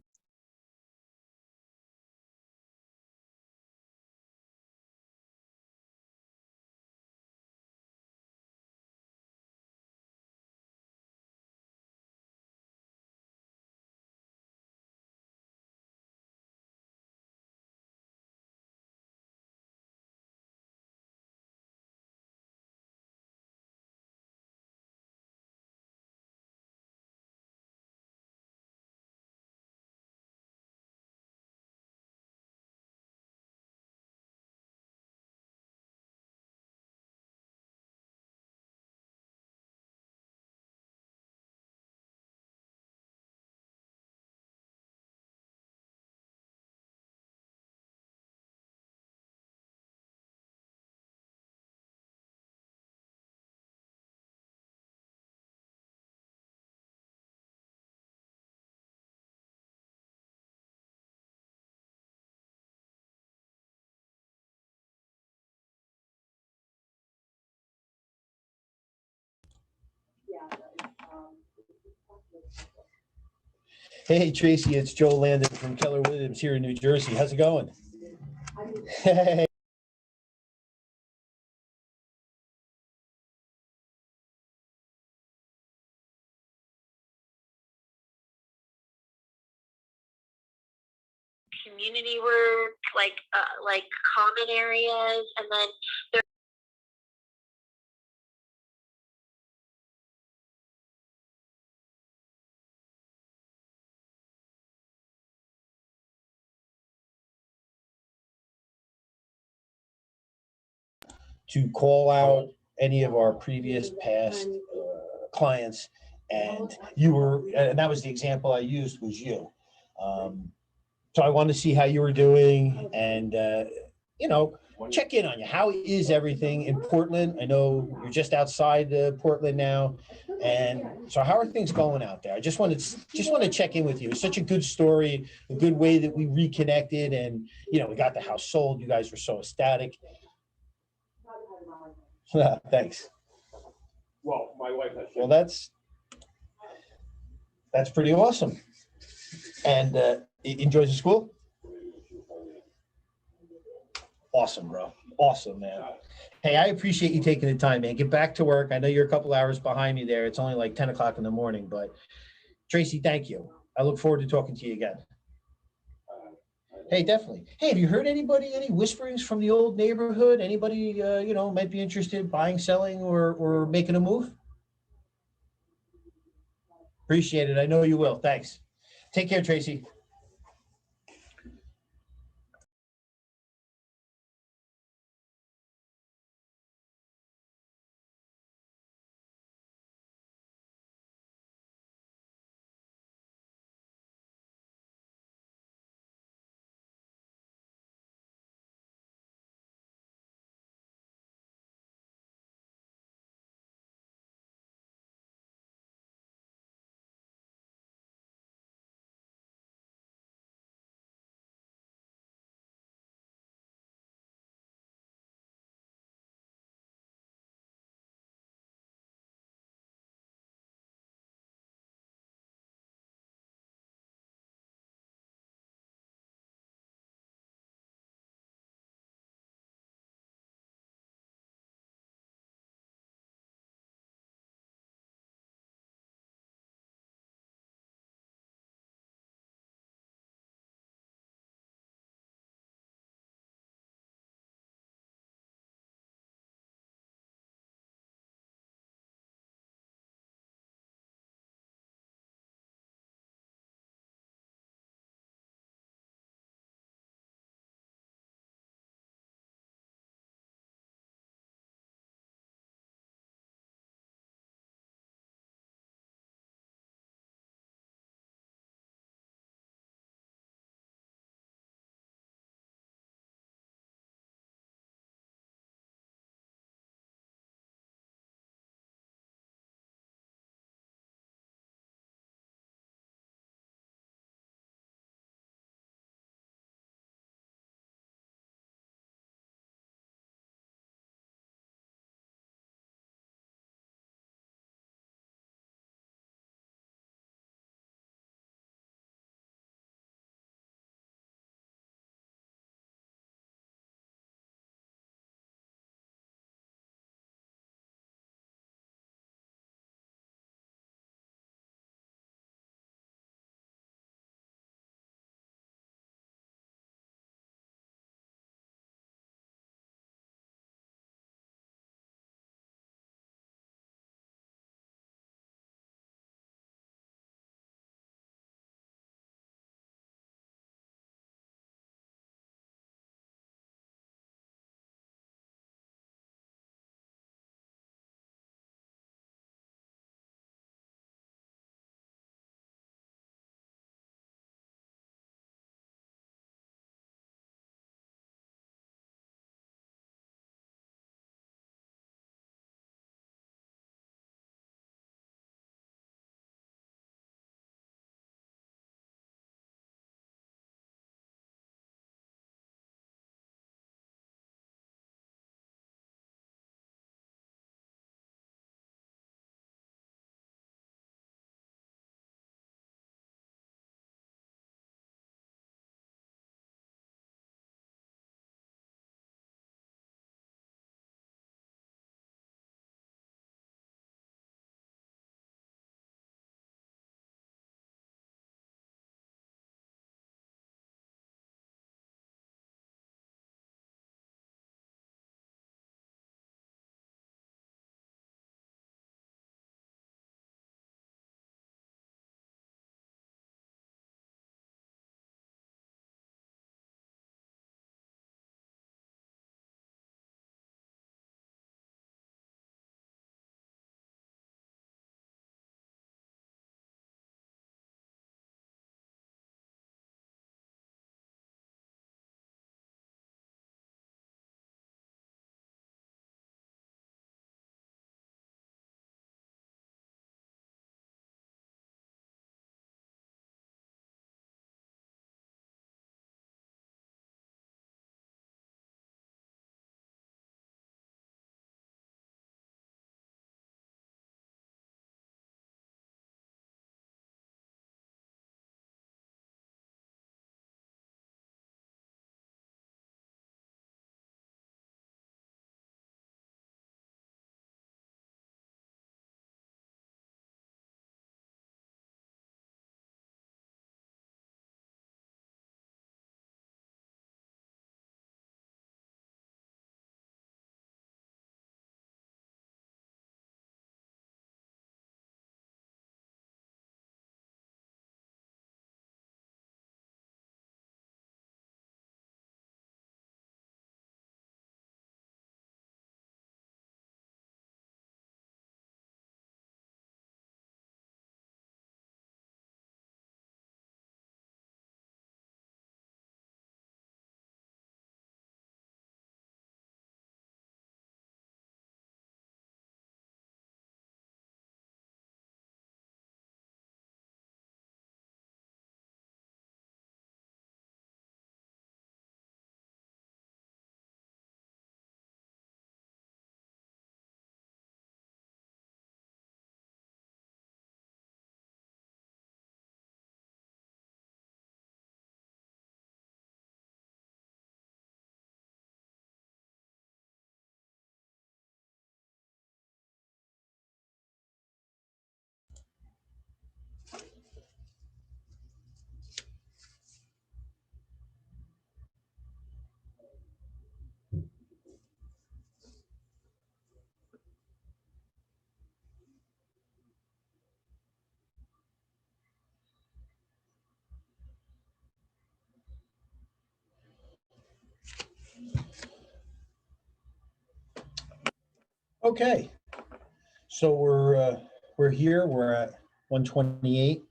Hey, Tracy, it's Joe Landon from Keller Williams here in New Jersey. How's it going? Hey. Community work, like common areas, and then there. To call out any of our previous past clients, and that was the example I used, was you. So I wanted to see how you were doing, and check in on you. How is everything in Portland? I know you're just outside Portland now, and so how are things going out there? I just want to check in with you. It's such a good story, a good way that we reconnected, and we got the house sold. You guys were so ecstatic. Thanks. Well, my wife has. Well, that's pretty awesome. And enjoys the school? Awesome, bro. Awesome, man. Hey, I appreciate you taking the time, man. Get back to work. I know you're a couple hours behind me there. It's only like 10 o'clock in the morning, but Tracy, thank you. I look forward to talking to you again. Hey, definitely. Hey, have you heard any whisperings from the old neighborhood? Anybody, might be interested in buying, selling, or making a move? Appreciate it. I know you will. Thanks. Take care, Tracy. Okay, so we're here. We're at 128.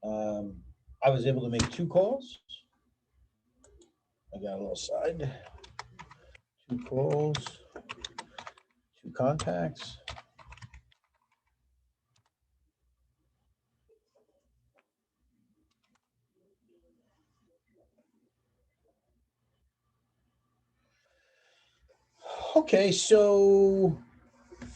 I was able to make 2 calls. I got a little side. 2 calls, 2 contacts. Okay, so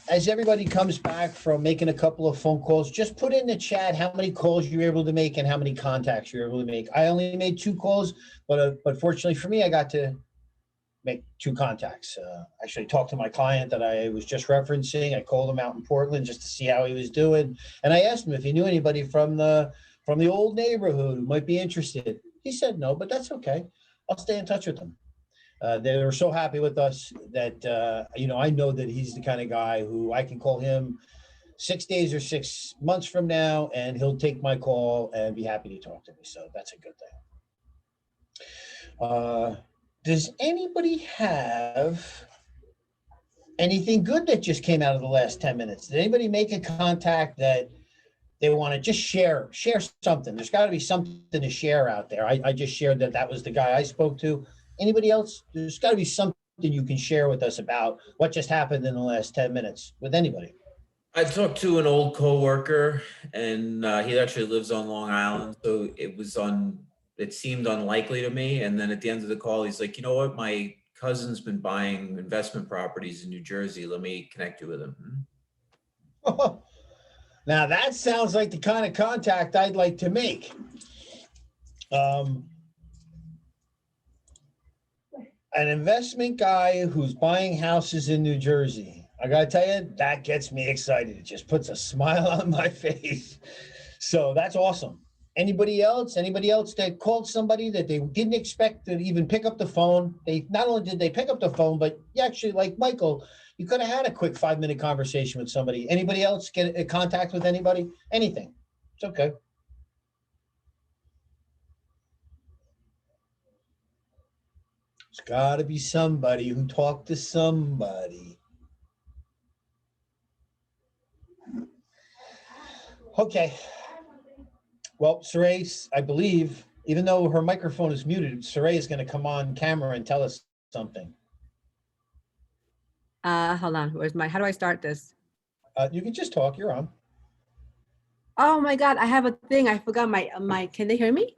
as everybody comes back from making a couple of phone calls, just put in the chat how many calls you were able to make and how many contacts you were able to make. I only made 2 calls, but fortunately for me, I got to make 2 contacts. Actually talked to my client that I was just referencing. I called him out in Portland just to see how he was doing. And I asked him if he knew anybody from the old neighborhood who might be interested. He said no, but that's okay. I'll stay in touch with him. They were so happy with us that, I know that he's the kind of guy who I can call him 6 days or 6 months from now, and he'll take my call and be happy to talk to me. So that's a good thing. Does anybody have anything good that just came out of the last 10 minutes? Did anybody make a contact that they want to just share something? There's got to be something to share out there. I just shared that was the guy I spoke to. Anybody else? There's got to be something you can share with us about what just happened in the last 10 minutes with anybody. I talked to an old coworker, and he actually lives on Long Island, so it seemed unlikely to me. And then at the end of the call, he's like, you know what? My cousin's been buying investment properties in New Jersey. Let me connect you with him. Now that sounds like the kind of contact I'd like to make. An investment guy who's buying houses in New Jersey. I gotta tell you, that gets me excited. It just puts a smile on my face. So that's awesome. Anybody else that called somebody that they didn't expect to even pick up the phone? They not only did they pick up the phone, but you actually, like Michael, you could have had a quick 5-minute conversation with somebody. Anybody else get in contact with anybody? Anything. It's okay. It's got to be somebody who talked to somebody. Okay. Well, Saray, I believe, even though her microphone is muted, Saray is going to come on camera and tell us something. Hold on. How do I start this? You can just talk. You're on. Oh my God, I have a thing. I forgot my, can they hear me?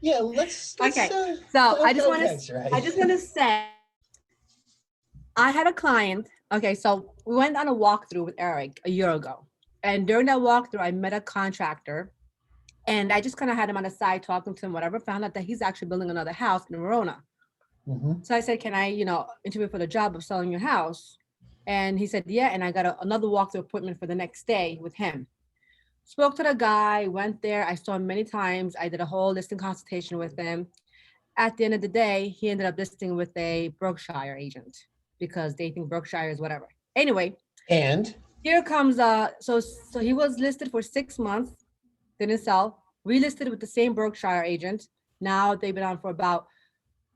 Yeah, let's okay. So I just want to say, I had a client. Okay, so we went on a walkthrough with Eric a year ago. And during that walkthrough, I met a contractor, and I just kind of had him on the side talking to him, whatever, found out that he's actually building another house in Verona. Mm-hmm. So I said, can I, interview for the job of selling your house? And he said, yeah. And I got another walkthrough appointment for the next day with him. Spoke to the guy, went there. I saw him many times. I did a whole listing consultation with him. At the end of the day, he ended up listing with a Berkshire agent because they think Berkshire is whatever. Anyway. And here comes, so he was listed for 6 months, didn't sell, relisted with the same Berkshire agent. Now they've been on for about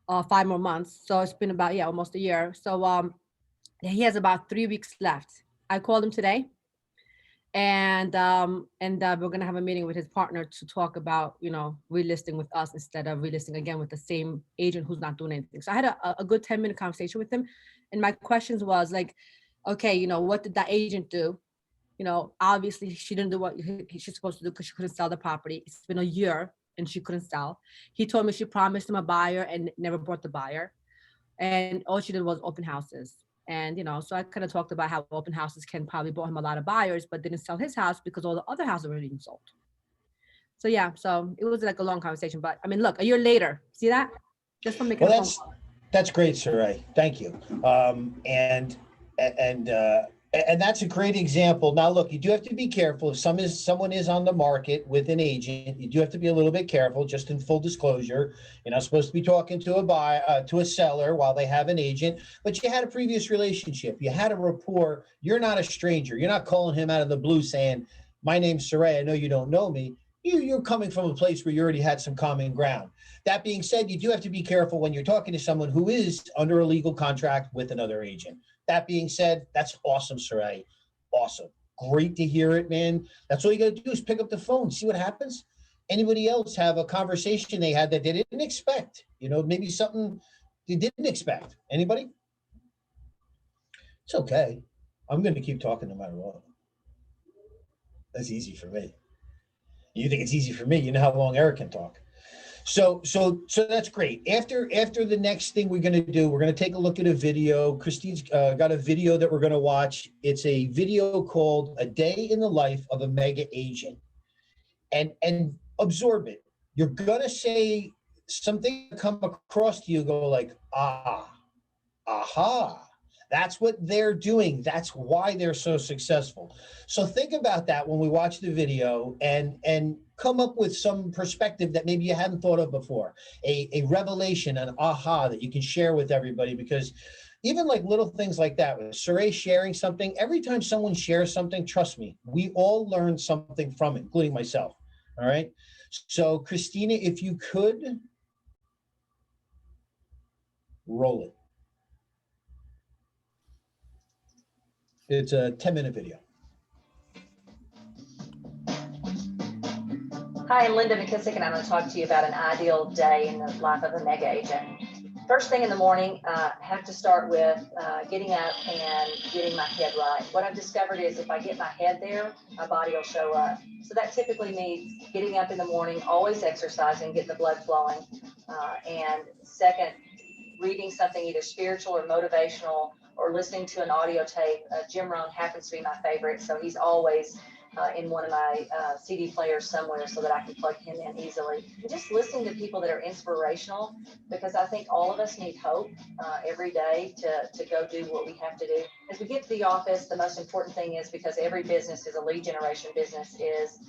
5 more months. So it's been about, almost a year. So he has about 3 weeks left. I called him today. And we're going to have a meeting with his partner to talk about, relisting with us instead of relisting again with the same agent who's not doing anything. So I had a good 10-minute conversation with him. And my questions was like, okay, what did that agent do? Obviously she didn't do what she's supposed to do because she couldn't sell the property. It's been a year and she couldn't sell. He told me she promised him a buyer and never brought the buyer. And all she did was open houses. And, so I kind of talked about how open houses can probably brought him a lot of buyers, but didn't sell his house because all the other houses were being sold. So, so it was like a long conversation, but I mean, look, a year later, see that? Just from making a phone call. That's great, Saray. Thank you. And that's a great example. Now, look, you do have to be careful. If someone is on the market with an agent, you do have to be a little bit careful, just in full disclosure. You're not supposed to be talking to a seller while they have an agent, but you had a previous relationship. You had a rapport. You're not a stranger. You're not calling him out of the blue saying, my name's Saray. I know you don't know me. You're coming from a place where you already had some common ground. That being said, you do have to be careful when you're talking to someone who is under a legal contract with another agent. that being said, that's awesome, Sarai. Awesome. Great to hear it, man. That's all you got to do is pick up the phone, see what happens. Anybody else have a conversation they had that they didn't expect? You know, maybe something they didn't expect. Anybody? It's okay. I'm going to keep talking no matter what. That's easy for me. You think it's easy for me? You know how long Eric can talk. So that's great. After the next thing we're going to do, we're going to take a look at a video. Christine's got a video that we're going to watch. It's a video called "A Day in the Life of a Mega Agent," and absorb it. You're going to say something come across to you, go like, aha. That's what they're doing. That's why they're so successful. So think about that when we watch the video and come up with some perspective that maybe you hadn't thought of before. A revelation, an aha that you can share with everybody, because even like little things like that, with Sarai sharing something, every time someone shares something, trust me, we all learn something from it, including myself. All right. So Christina, if you could roll it. It's a 10-minute video. Hi, I'm Linda McKissick, and I'm going to talk to you about an ideal day in the life of a mega agent. First thing in the morning, have to start with getting up and getting my head right. What I've discovered is if I get my head there, my body will show up. So that typically means getting up in the morning, always exercising, getting the blood flowing. And second, reading something either spiritual or motivational, or listening to an audio tape. Jim Rohn happens to be my favorite, so he's always in one of my CD players somewhere so that I can plug him in easily. And just listening to people that are inspirational, because I think all of us need hope every day to go do what we have to do. As we get to the office, the most important thing is, because every business is a lead generation business, is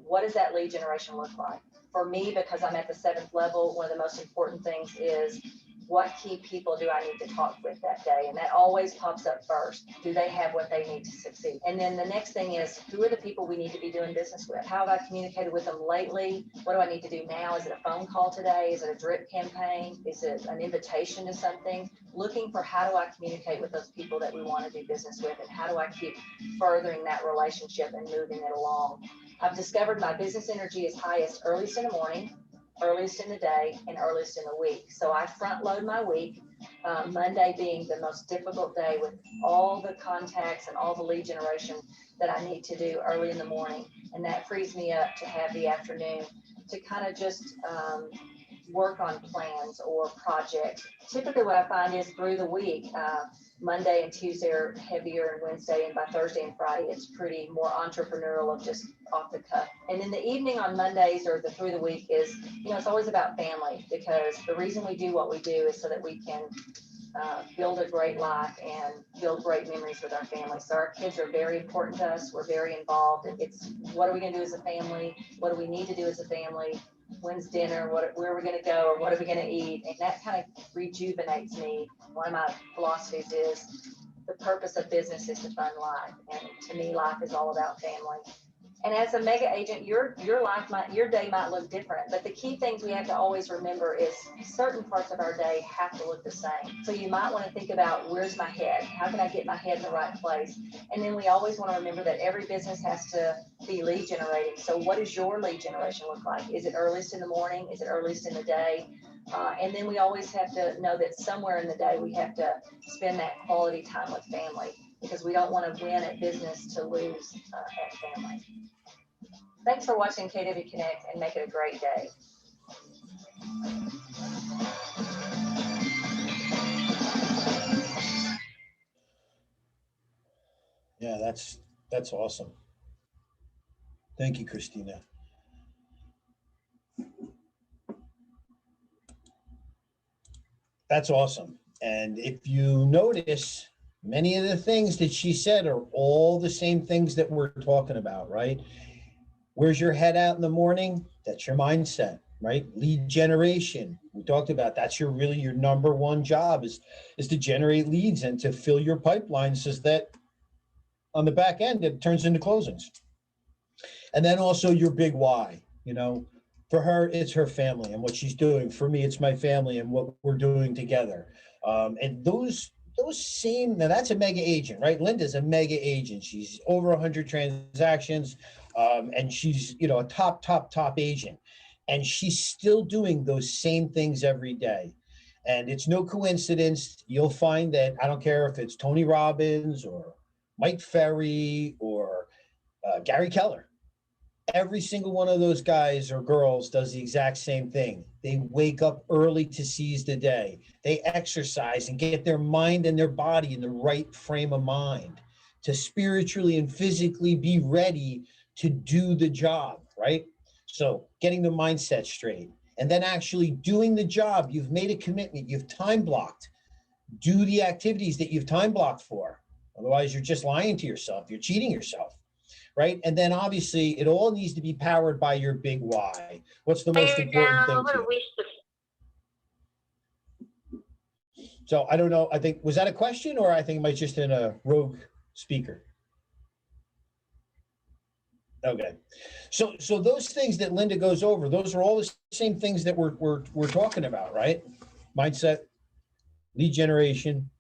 what does that lead generation look like? For me, because I'm at the 7th level, one of the most important things is, what key people do I need to talk with that day? And that always pops up first. Do they have what they need to succeed? And then the next thing is, who are the people we need to be doing business with? How have I communicated with them lately? What do I need to do now? Is it a phone call today? Is it a drip campaign? Is it an invitation to something? Looking for, how do I communicate with those people that we want to do business with? And how do I keep furthering that relationship and moving it along? I've discovered my business energy is highest earliest in the morning, earliest in the day, and earliest in the week. So I front load my week, Monday being the most difficult day, with all the contacts and all the lead generation that I need to do early in the morning. And that frees me up to have the afternoon to kind of just work on plans or projects. Typically what I find is through the week, Monday and Tuesday are heavier, and Wednesday, and by Thursday and Friday, it's pretty more entrepreneurial, of just off the cuff. And in the evening on Mondays or through the week is, it's always about family, because the reason we do what we do is so that we can build a great life and build great memories with our family. So our kids are very important to us. We're very involved. It's, what are we going to do as a family? What do we need to do as a family? When's dinner? Where are we going to go? Or what are we going to eat? And that kind of rejuvenates me. One of my philosophies is, the purpose of business is to fund life. And to me, life is all about family. And as a mega agent, your day might look different, but the key things we have to always remember is certain parts of our day have to look the same. So you might want to think about, where's my head? How can I get my head in the right place? And then we always want to remember that every business has to be lead generating. So what does your lead generation look like? Is it earliest in the morning? Is it earliest in the day? And then we always have to know that somewhere in the day we have to spend that quality time with family, because we don't want to win at business to lose at family. Thanks for watching KW Connect, and make it a great day. Yeah, that's awesome. Thank you, Christina. That's awesome. And if you notice, many of the things that she said are all the same things that we're talking about, right? Where's your head out in the morning? That's your mindset, right? Lead generation. We talked about that's your number one job is to generate leads and to fill your pipeline, so that on the back end, it turns into closings. And then also your big why, for her, it's her family and what she's doing. For me, it's my family and what we're doing together. And those those same, now that's a mega agent, right? Linda's a mega agent. She's over 100 transactions, and she's, you know, a top agent. And she's still doing those same things every day. And it's no coincidence. You'll find that, I don't care if it's Tony Robbins or Mike Ferry or Gary Keller. Every single one of those guys or girls does the exact same thing. They wake up early to seize the day. They exercise and get their mind and their body in the right frame of mind to spiritually and physically be ready to do the job, right? So getting the mindset straight and then actually doing the job. You've made a commitment. You've time blocked. Do the activities that you've time blocked for. Otherwise, you're just lying to yourself. You're cheating yourself. Right. And then obviously it all needs to be powered by your big why. What's the most important thing to you? So I don't know. I think, was that a question or I think it might just in a rogue speaker? Okay. So those things that Linda goes over, those are all the same things that we're talking about, right? Mindset, lead generation.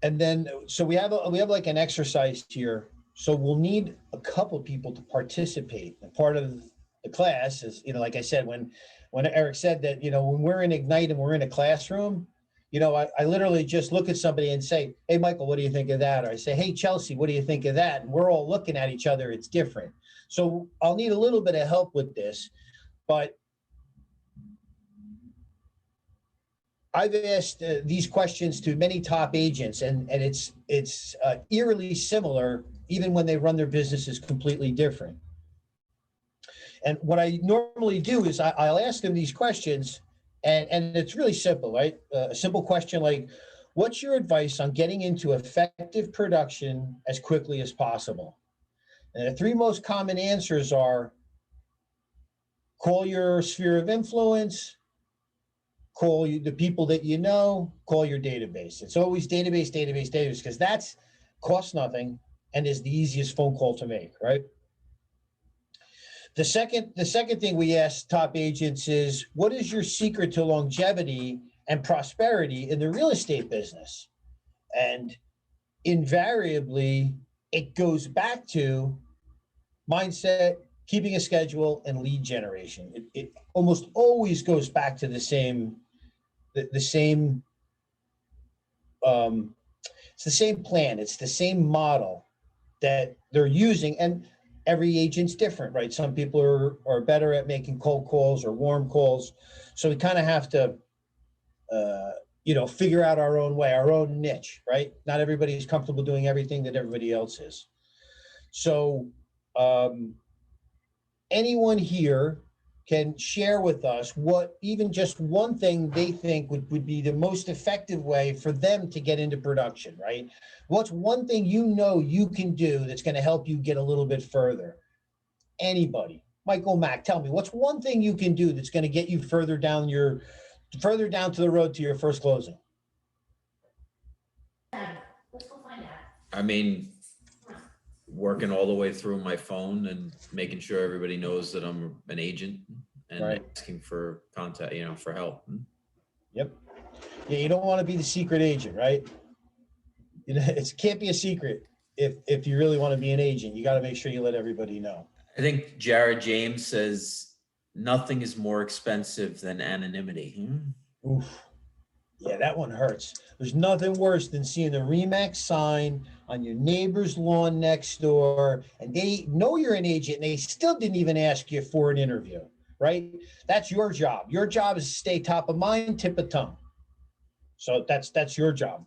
And then, so we have like an exercise here. So we'll need a couple people to participate. And part of the class is, you know, like I said, when Eric said that, you know, when we're in Ignite and we're in a classroom, you know, I literally just look at somebody and say, hey, Michael, what do you think of that? Or I say, hey, Chelsea, what do you think of that? And we're all looking at each other. It's different. So I'll need a little bit of help with this, but I've asked these questions to many top agents, and it's eerily similar, even when they run their businesses completely different. And what I normally do is I'll ask them these questions, and it's really simple, right? A simple question like, what's your advice on getting into effective production as quickly as possible? And the three most common answers are call your sphere of influence, call the people that you know, call your database. It's always database, because that's costs nothing and is the easiest phone call to make, right? The second thing we ask top agents is, what is your secret to longevity and prosperity in the real estate business? And invariably, it goes back to mindset, keeping a schedule, and lead generation. It almost always goes back to the same it's the same plan. It's the same model that they're using, and every agent's different, right? Some people are better at making cold calls or warm calls. So we kind of have to, you know, figure out our own way, our own niche, right? Not everybody's comfortable doing everything that everybody else is. So anyone here can share with us what even just one thing they think would be the most effective way for them to get into production, right? What's one thing you know you can do that's going to help you get a little bit further? Anybody? Michael Mack, tell me, what's one thing you can do that's going to get you further down to the road to your first closing? I mean, working all the way through my phone and making sure everybody knows that I'm an agent and Right. asking for contact, you know, for help. Yep. Yeah, you don't want to be the secret agent, right? You know, it can't be a secret if you really want to be an agent. You got to make sure you let everybody know. I think Jared James says nothing is more expensive than anonymity. Oof. Yeah, that one hurts. There's nothing worse than seeing the Remax sign on your neighbor's lawn next door, and they know you're an agent, and they still didn't even ask you for an interview, right? That's your job. Your job is to stay top of mind, tip of tongue. So that's your job.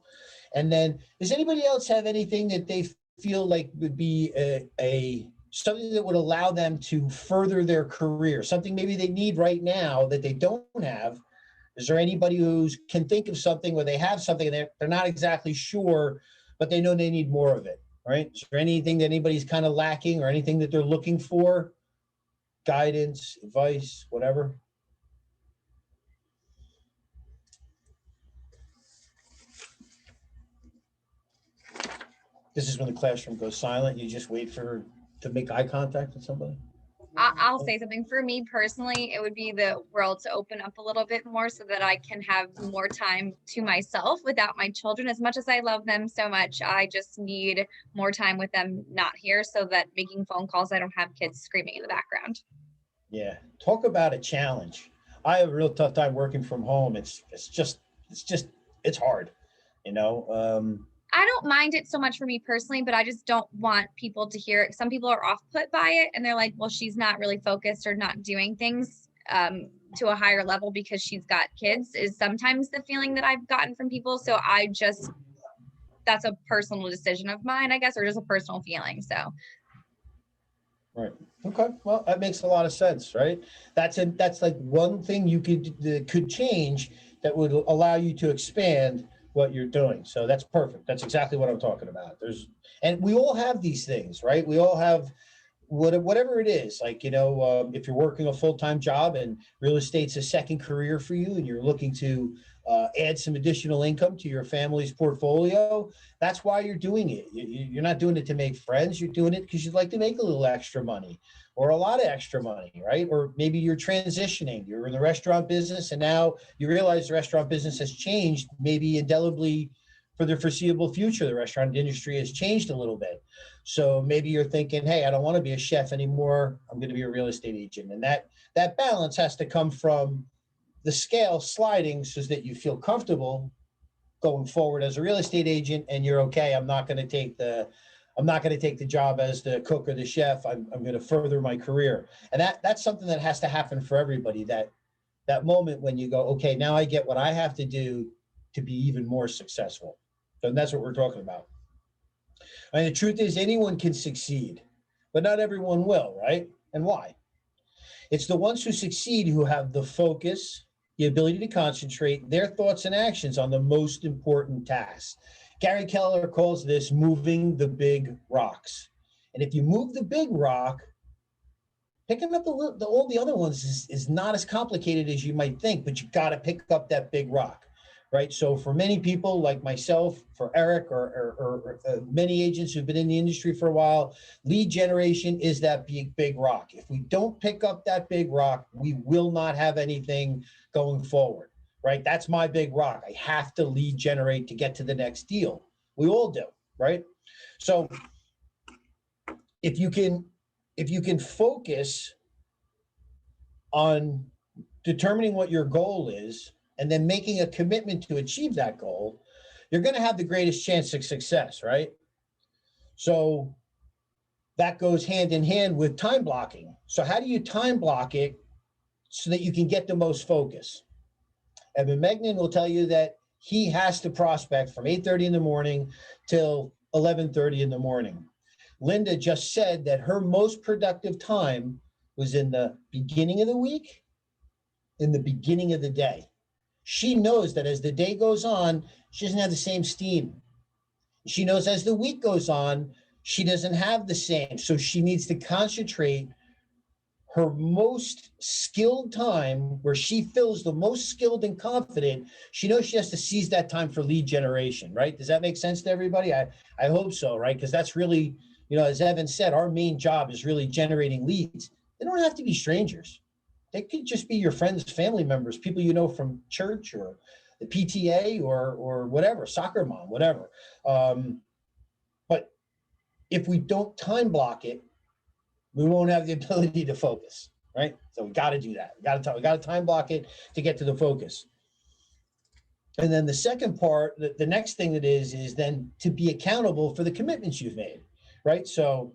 And then, does anybody else have anything that they feel like would be a something that would allow them to further their career? Something maybe they need right now that they don't have. Is there anybody who can think of something where they have something and they're not exactly sure, but they know they need more of it, right? Is there anything that anybody's kind of lacking or anything that they're looking for? Guidance, advice, whatever? This is when the classroom goes silent. You just wait to make eye contact with somebody. I'll say something. For me personally, it would be the world to open up a little bit more so that I can have more time to myself without my children. As much as I love them so much, I just need more time with them not here so that making phone calls, I don't have kids screaming in the background. Yeah, talk about a challenge. I have a real tough time working from home. It's hard, you know. I don't mind it so much for me personally, but I just don't want people to hear it. Some people are off put by it and they're like, well, she's not really focused or not doing things to a higher level because she's got kids, is sometimes the feeling that I've gotten from people. So that's a personal decision of mine, I guess, or just a personal feeling. So. Right. Okay. Well, that makes a lot of sense, right? That's like one thing that could change that would allow you to expand what you're doing. So that's perfect. That's exactly what I'm talking about. And we all have these things, right? We all have whatever it is, like, you know, if you're working a full-time job and real estate's a second career for you and you're looking to add some additional income to your family's portfolio, that's why you're doing it. You're not doing it to make friends. You're doing it because you'd like to make a little extra money or a lot of extra money, right? Or maybe you're transitioning. You're in the restaurant business and now you realize the restaurant business has changed, maybe indelibly for the foreseeable future. The restaurant industry has changed a little bit. So maybe you're thinking, hey, I don't want to be a chef anymore. I'm going to be a real estate agent. And that balance has to come from the scale sliding so that you feel comfortable going forward as a real estate agent and you're okay. I'm not going to take the job as the cook or the chef. I'm going to further my career. And that's something that has to happen for everybody, that moment when you go, okay, now I get what I have to do to be even more successful. And that's what we're talking about. I mean, the truth is anyone can succeed, but not everyone will, right? And why? It's the ones who succeed who have the focus, the ability to concentrate their thoughts and actions on the most important tasks. Gary Keller calls this moving the big rocks. And if you move the big rock, picking up all the other ones is not as complicated as you might think, but you got to pick up that big rock. Right. So for many people like myself, for Eric, or many agents who've been in the industry for a while, lead generation is that big rock. If we don't pick up that big rock, we will not have anything going forward. Right. That's my big rock. I have to lead generate to get to the next deal. We all do. Right. So if you can focus on determining what your goal is, and then making a commitment to achieve that goal, you're going to have the greatest chance of success, right? So that goes hand in hand with time blocking. So how do you time block it so that you can get the most focus? Evan Megnan will tell you that he has to prospect from 8:30 in the morning till 11:30 in the morning. Linda just said that her most productive time was in the beginning of the week, in the beginning of the day. She knows that as the day goes on, she doesn't have the same steam. She knows as the week goes on, she doesn't have the same. So she needs to concentrate her most skilled time where she feels the most skilled and confident. She knows she has to seize that time for lead generation, right? Does that make sense to everybody? I hope so, right? Because that's really, as Evan said, our main job is really generating leads. They don't have to be strangers. They could just be your friends, family members, people you know from church or the PTA or whatever, soccer mom, whatever. But if we don't time block it, we won't have the ability to focus, right? So we got to do that. We got to time block it to get to the focus. And then the second part, the next thing that is then to be accountable for the commitments you've made, right? So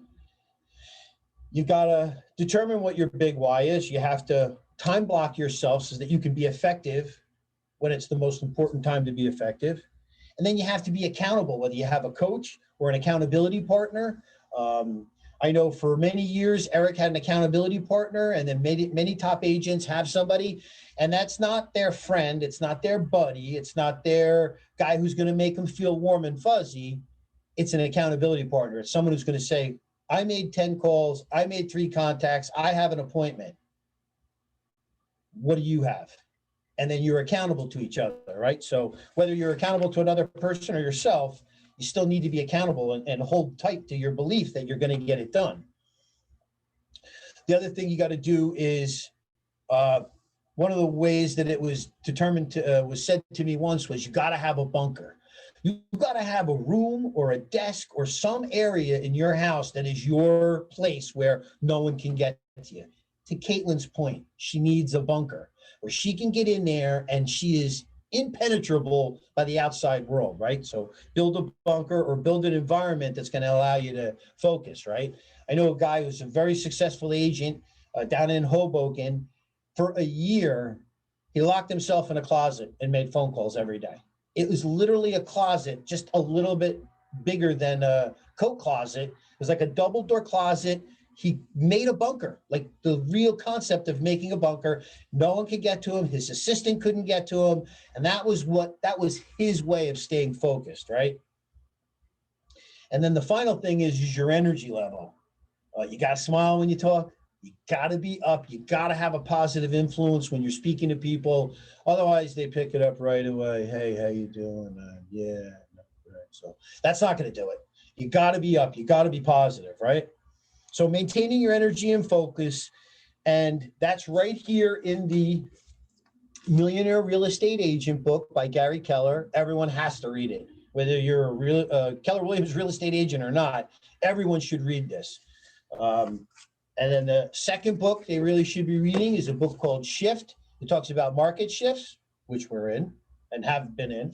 you got to determine what your big why is. You have to time block yourself so that you can be effective when it's the most important time to be effective. And then you have to be accountable, whether you have a coach or an accountability partner. I know for many years, Eric had an accountability partner, and then many top agents have somebody, and that's not their friend. It's not their buddy. It's not their guy who's going to make them feel warm and fuzzy. It's an accountability partner. It's someone who's going to say, I made 10 calls. I made 3 contacts. I have an appointment. What do you have? And then you're accountable to each other, right? So whether you're accountable to another person or yourself, you still need to be accountable and hold tight to your belief that you're going to get it done. The other thing you got to do is, one of the ways that it was determined to, was said to me once was you got to have a bunker. You got to have a room or a desk or some area in your house that is your place where no one can get to you. To Caitlin's point, she needs a bunker where she can get in there and she is impenetrable by the outside world, right? So build a bunker or build an environment that's going to allow you to focus, right? I know a guy who's a very successful agent down in Hoboken. For a year, he locked himself in a closet and made phone calls every day. It was literally a closet, just a little bit bigger than a coat closet. It was like a double door closet. He made a bunker, like the real concept of making a bunker. No one could get to him. His assistant couldn't get to him. And that was his way of staying focused, right? And then the final thing is your energy level. You got to smile when you talk. You got to be up. You got to have a positive influence when you're speaking to people. Otherwise, they pick it up right away. Hey, how you doing? Yeah. Right. So that's not going to do it. You got to be up. You got to be positive, right? So maintaining your energy and focus. And that's right here in the Millionaire Real Estate Agent book by Gary Keller. Everyone has to read it. Whether you're a Keller Williams real estate agent or not, everyone should read this. And then the second book they really should be reading is a book called Shift. It talks about market shifts, which we're in and have been in.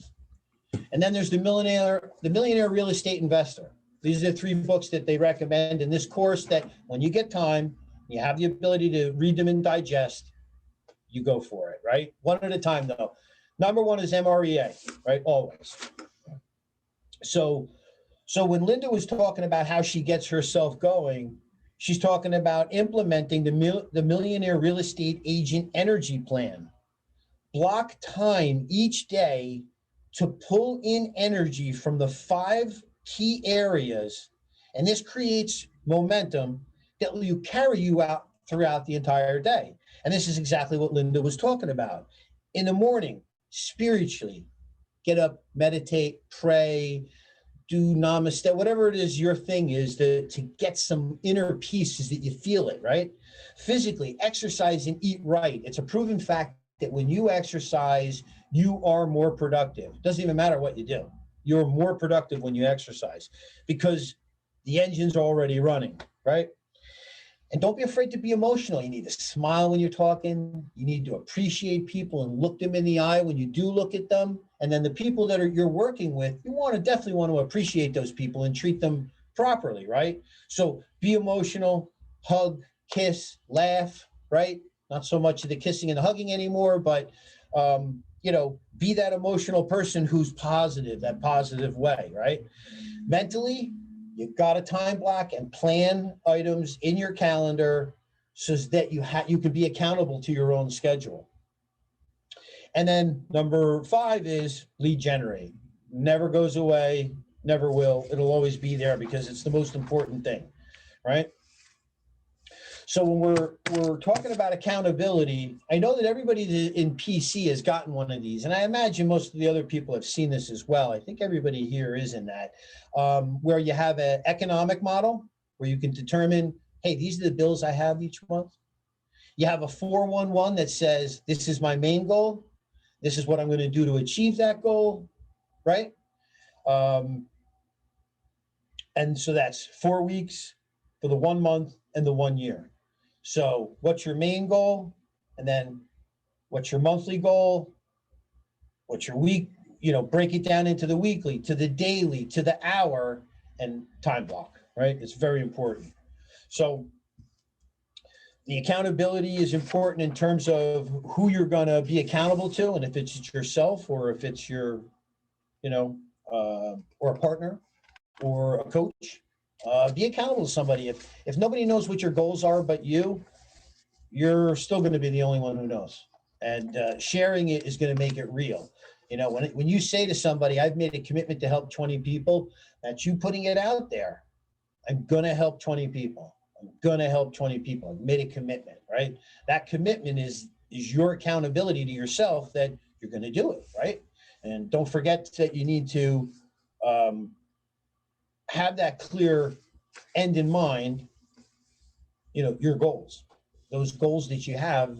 And then there's the Millionaire Real Estate Investor. These are the 3 books that they recommend in this course that when you get time, you have the ability to read them and digest, you go for it, right? One at a time though. Number 1 is MREA, right? Always. So when Linda was talking about how she gets herself going, she's talking about implementing the Millionaire Real Estate Agent Energy Plan. Block time each day to pull in energy from the 5 key areas, and this creates momentum that will carry you out throughout the entire day. And this is exactly what Linda was talking about. In the morning, spiritually, get up, meditate, pray, do namaste, whatever it is your thing is to get some inner peace is that you feel it, right? Physically, exercise and eat right. It's a proven fact that when you exercise, you are more productive. It doesn't even matter what you do. You're more productive when you exercise because the engine's already running, right? And don't be afraid to be emotional. You need to smile when you're talking. You need to appreciate people and look them in the eye when you do look at them. And then the people that you're working with, you definitely want to appreciate those people and treat them properly, right? So be emotional, hug, kiss, laugh, right? Not so much of the kissing and the hugging anymore, but be that emotional person who's positive, that positive way, right? Mentally, you've got a time block and plan items in your calendar so that you can be accountable to your own schedule. And then number 5 is lead generate. Never goes away, never will. It'll always be there because it's the most important thing, right? So when we're talking about accountability, I know that everybody in PC has gotten one of these, and I imagine most of the other people have seen this as well. I think everybody here is in that, where you have an economic model where you can determine, hey, these are the bills I have each month. You have a 411 that says, this is my main goal. This is what I'm going to do to achieve that goal, right? And so that's 4 weeks for the 1 month and the 1 year. So what's your main goal? And then what's your monthly goal? What's your week? Break it down into the weekly, to the daily, to the hour, and time block, right? It's very important. So the accountability is important in terms of who you're going to be accountable to, and if it's yourself or if it's your, or a partner or a coach. Be accountable to somebody. If nobody knows what your goals are but you're still going to be the only one who knows. And sharing it is going to make it real. When you say to somebody, I've made a commitment to help 20 people, that's you putting it out there. I'm going to help 20 people. I'm going to help 20 people. I've made a commitment, right? That commitment is your accountability to yourself that you're going to do it, right? And don't forget that you need to have that clear end in mind your goals. Those goals that you have,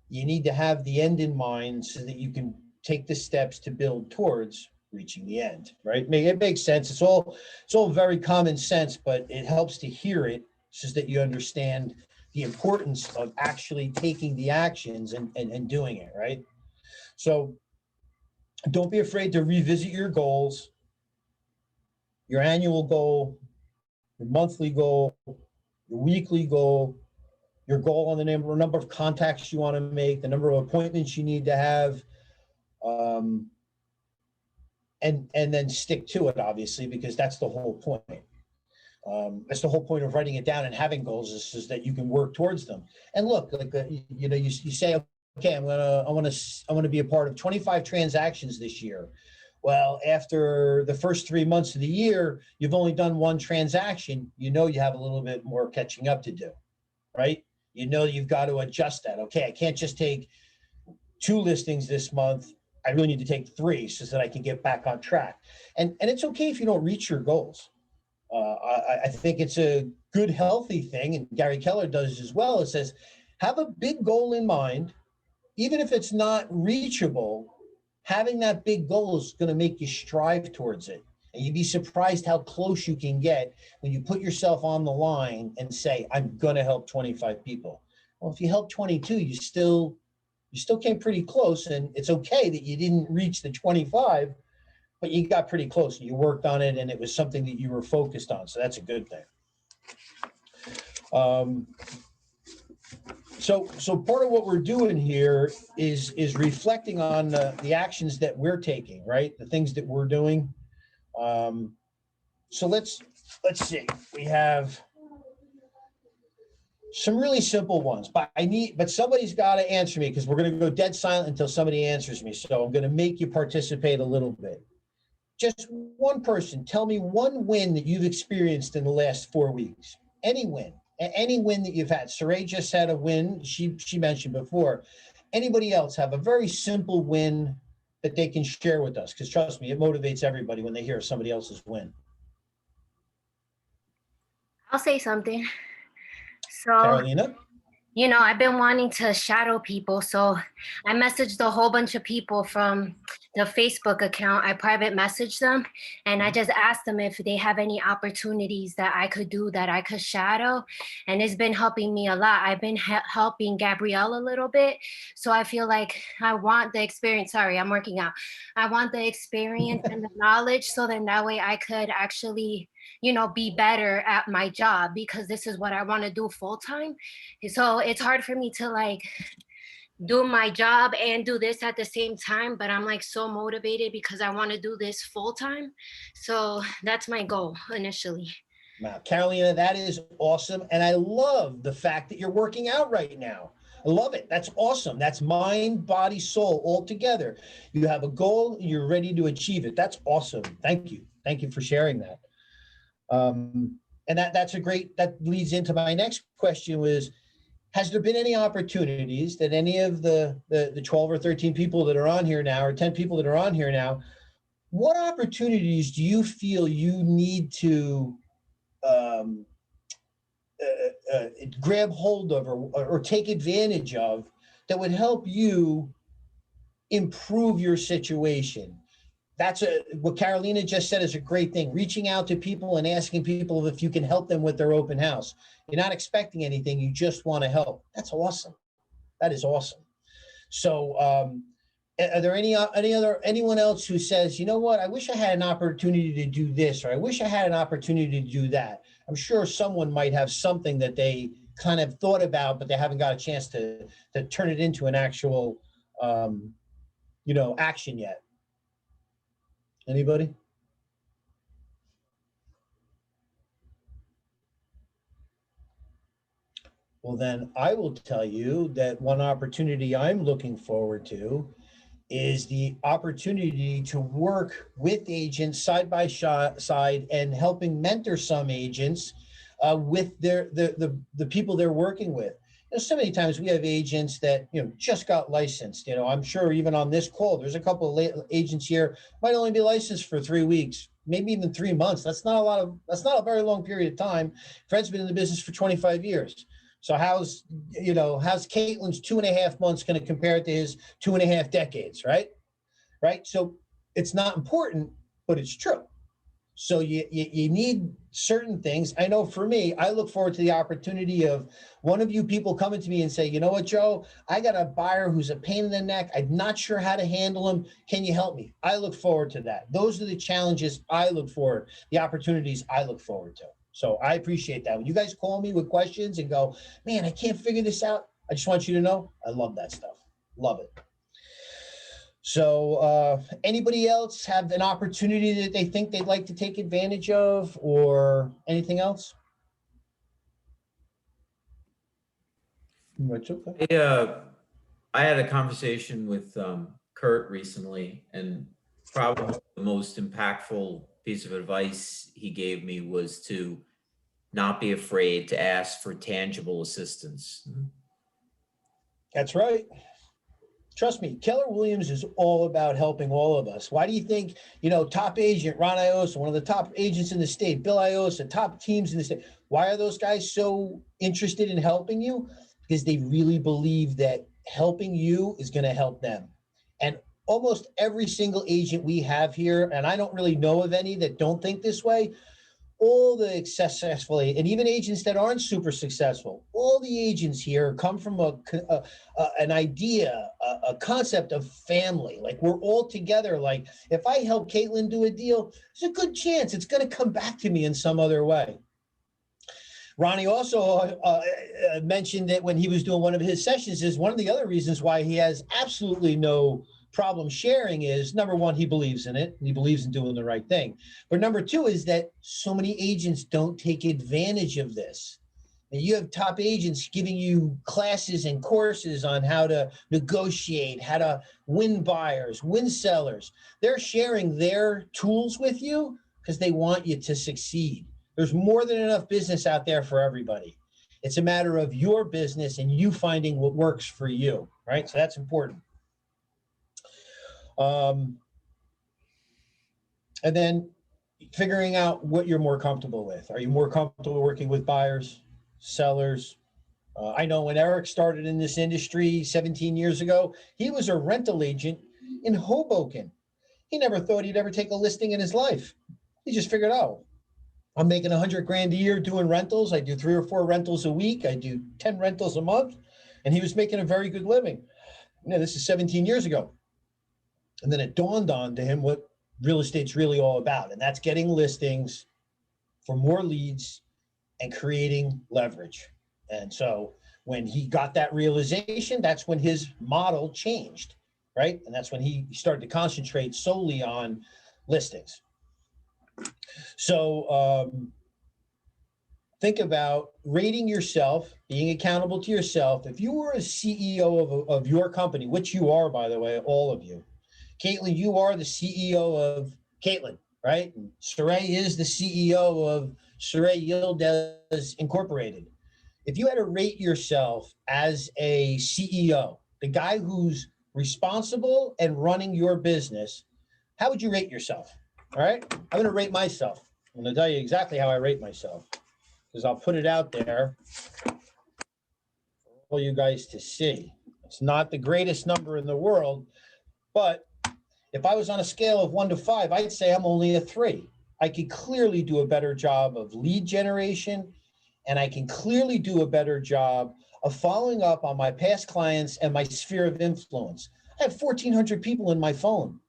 you need to have the end in mind so that you can take the steps to build towards reaching the end, right? It makes sense. It's all very common sense, but it helps to hear it so that you understand the importance of actually taking the actions and doing it, right? So don't be afraid to revisit your goals, your annual goal, your monthly goal, your weekly goal, your goal on the number of contacts you want to make, the number of appointments you need to have, and then stick to it, obviously, because that's the whole point. That's the whole point of writing it down and having goals is that you can work towards them. And look, like you say, okay, I want to be a part of 25 transactions this year. Well, after the first 3 months of the year, you've only done one transaction. You have a little bit more catching up to do, right? You've got to adjust that. Okay, I can't just take 2 listings this month. I really need to take 3 so that I can get back on track. And it's okay if you don't reach your goals. I think it's a good, healthy thing, and Gary Keller does as well. It says, have a big goal in mind, even if it's not reachable. Having that big goal is going to make you strive towards it. And you'd be surprised how close you can get when you put yourself on the line and say, I'm going to help 25 people. Well, if you help 22, you still came pretty close, and it's okay that you didn't reach the 25, but you got pretty close. You worked on it, and it was something that you were focused on. So that's a good thing. So part of what we're doing here is reflecting on the actions that we're taking, right? The things that we're doing. So let's see. We have some really simple ones, but somebody's got to answer me, because we're going to go dead silent until somebody answers me. So I'm going to make you participate a little bit. Just one person, tell me one win that you've experienced in the last 4 weeks. Any win that you've had. Saray just had a win. She mentioned before. Anybody else have a very simple win that they can share with us? Because trust me, it motivates everybody when they hear somebody else's win. I'll say something. So, Carolina? I've been wanting to shadow people. So I messaged a whole bunch of people from the Facebook account. I private messaged them, and I just asked them if they have any opportunities that I could do, that I could shadow. And it's been helping me a lot. I've been helping Gabrielle a little bit. So I feel like I want the experience. Sorry, I'm working out. I want the experience and the knowledge, so then that way I could actually be better at my job, because this is what I want to do full time. So it's hard for me to do my job and do this at the same time, but I'm so motivated because I want to do this full time. So that's my goal initially. Wow, Carolina, that is awesome. And I love the fact that you're working out right now. I love it. That's awesome. That's mind, body, soul all together. You have a goal, you're ready to achieve it. That's awesome. Thank you. Thank you for sharing that. And that leads into my next question was, has there been any opportunities that any of the 12 or 13 people that are on here now, or 10 people that are on here now, what opportunities do you feel you need to grab hold of or take advantage of that would help you improve your situation? That's what Carolina just said is a great thing. Reaching out to people and asking people if you can help them with their open house. You're not expecting anything. You just want to help. That's awesome. That is awesome. So are there anyone else who says, you know what, I wish I had an opportunity to do this, or I wish I had an opportunity to do that? I'm sure someone might have something that they kind of thought about, but they haven't got a chance to turn it into an actual, action yet. Anybody? Well, then I will tell you that one opportunity I'm looking forward to is the opportunity to work with agents side by side and helping mentor some agents with the people they're working with. So many times we have agents that just got licensed. I'm sure even on this call, there's a couple of agents here might only be licensed for 3 weeks, maybe even 3 months. That's not a very long period of time. Fred's been in the business for 25 years. So how's Caitlin's 2.5 months going to compare to his 2.5 decades, right? Right. So it's not important, but it's true. So you need certain things. I know for me, I look forward to the opportunity of one of you people coming to me and say, you know what, Joe, I got a buyer who's a pain in the neck. I'm not sure how to handle him. Can you help me? I look forward to that. Those are the challenges I look forward, the opportunities I look forward to. So I appreciate that. When you guys call me with questions and go, man, I can't figure this out, I just want you to know I love that stuff. Love it. So anybody else have an opportunity that they think they'd like to take advantage of or anything else? It's okay. I had a conversation with Kurt recently, and probably the most impactful piece of advice he gave me was to not be afraid to ask for tangible assistance. That's right. Trust me, Keller Williams is all about helping all of us. Why do you think, top agent Ron Iosa, one of the top agents in the state, Bill Iosa, top teams in the state, why are those guys so interested in helping you? Because they really believe that helping you is going to help them. And almost every single agent we have here, and I don't really know of any that don't think this way, all the successful, and even agents that aren't super successful, all the agents here come from an idea, a concept of family. Like we're all together. Like if I help Caitlin do a deal, there's a good chance it's going to come back to me in some other way. Ronnie also mentioned that when he was doing one of his sessions is one of the other reasons why he has absolutely no problem sharing is, number one, he believes in it and he believes in doing the right thing. But number two is that so many agents don't take advantage of this. And you have top agents giving you classes and courses on how to negotiate, how to win buyers, win sellers. They're sharing their tools with you because they want you to succeed. There's more than enough business out there for everybody. It's a matter of your business and you finding what works for you, right? So that's important. And then figuring out what you're more comfortable with. Are you more comfortable working with buyers, sellers? I know when Eric started in this industry 17 years ago, he was a rental agent in Hoboken. He never thought he'd ever take a listing in his life. He just figured out, I'm making $100,000 a year doing rentals. I do 3 or 4 rentals a week. I do 10 rentals a month. And he was making a very good living. This is 17 years ago. And then it dawned on to him what real estate's really all about. And that's getting listings for more leads and creating leverage. And so when he got that realization, that's when his model changed, right? And that's when he started to concentrate solely on listings. So think about rating yourself, being accountable to yourself. If you were a CEO of your company, which you are, by the way, all of you, Caitlin, you are the CEO of Caitlin, right? Saray is the CEO of Saray Yildiz Incorporated. If you had to rate yourself as a CEO, the guy who's responsible and running your business, how would you rate yourself? All right, I'm going to rate myself. I'm going to tell you exactly how I rate myself because I'll put it out there for all you guys to see. It's not the greatest number in the world, but if I was on a scale of 1 to 5, I'd say I'm only a 3. I could clearly do a better job of lead generation, and I can clearly do a better job of following up on my past clients and my sphere of influence. I have 1,400 people in my phone.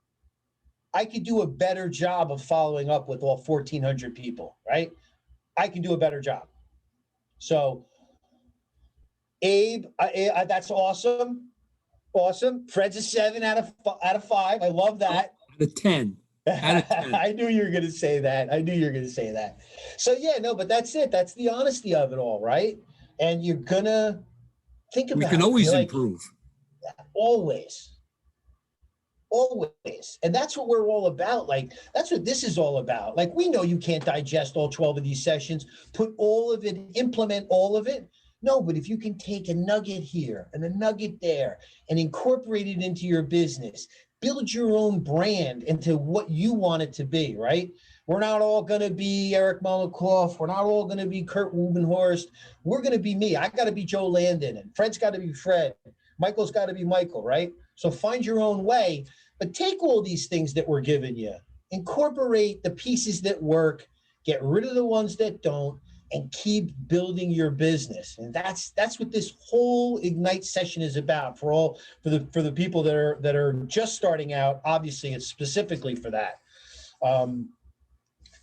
I could do a better job of following up with all 1,400 people, right? I can do a better job. So, Abe, that's awesome. Awesome. Fred's a 7 out of 5. I love that. Out of 10. Out of 10. I knew you were going to say that. So yeah, no, but that's it. That's the honesty of it all, right? And you're going to think about it. We can always improve. Always. And that's what we're all about. Like, that's what this is all about. Like, we know you can't digest all 12 of these sessions, put all of it, implement all of it. No, but if you can take a nugget here and a nugget there and incorporate it into your business, build your own brand into what you want it to be, right? We're not all going to be Eric Molikoff. We're not all going to be Kurt Wubenhorst. We're going to be me. I got to be Joe Landon, and Fred's got to be Fred. Michael's got to be Michael, right? So find your own way, but take all these things that we're giving you, incorporate the pieces that work, get rid of the ones that don't, and keep building your business. And that's what this whole Ignite session is about for the people that are just starting out. Obviously, it's specifically for that.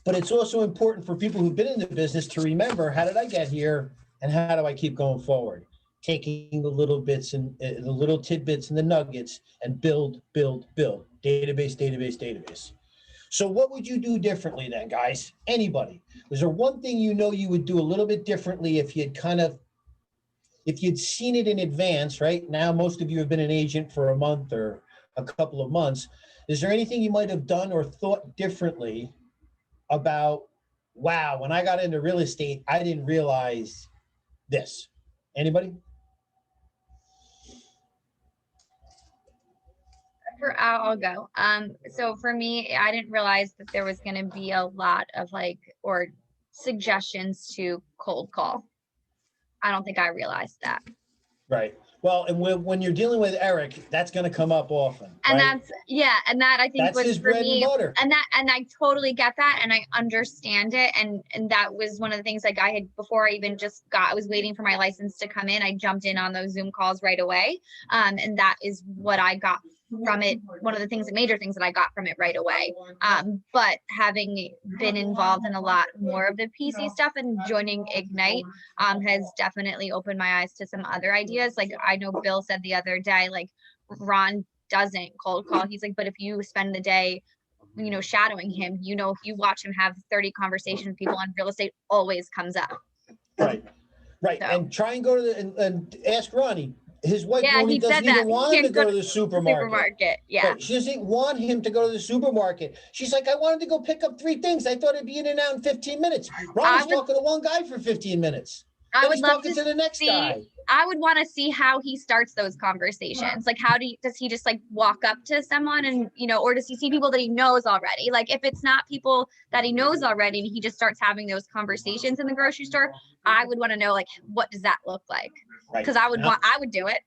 But it's also important for people who've been in the business to remember, how did I get here and how do I keep going forward? Taking the little bits and the little tidbits and the nuggets and build. Database. So what would you do differently then, guys? Anybody? Was there one thing you would do a little bit differently if you'd seen it in advance, right? Now, most of you have been an agent for a month or a couple of months. Is there anything you might have done or thought differently about, wow, when I got into real estate, I didn't realize this? Anybody? I'll go. So for me, I didn't realize that there was going to be a lot of or suggestions to cold call. I don't think I realized that. Right. Well, and when you're dealing with Eric, that's going to come up often. And right? that I think that's was his for bread me, and butter. and I totally get that, and I understand it, and that was one of the things I had before I even I was waiting for my license to come in. I jumped in on those Zoom calls right away, and that is what I got from it. One of the major things that I got from it right away. But having been involved in a lot more of the PC stuff and joining Ignite has definitely opened my eyes to some other ideas. Like I know Bill said the other day, Ron doesn't cold call. He's like, but if you spend the day, shadowing him, if you watch him have 30 conversations with people on real estate, always comes up. Right. So. And try and go to and ask Ronnie. His wife Ronnie doesn't even want him to go to the supermarket. Yeah. Right. She doesn't want him to go to the supermarket. She's like, I wanted to go pick up 3 things. I thought it'd be in and out in 15 minutes. Ronnie's talking to one guy for 15 minutes. I would love to the next guy. I would want to see how he starts those conversations. How does he just walk up to someone and, or does he see people that he knows already? If it's not people that he knows already and he just starts having those conversations in the grocery store, I would want to know, what does that look like? Because I would do it.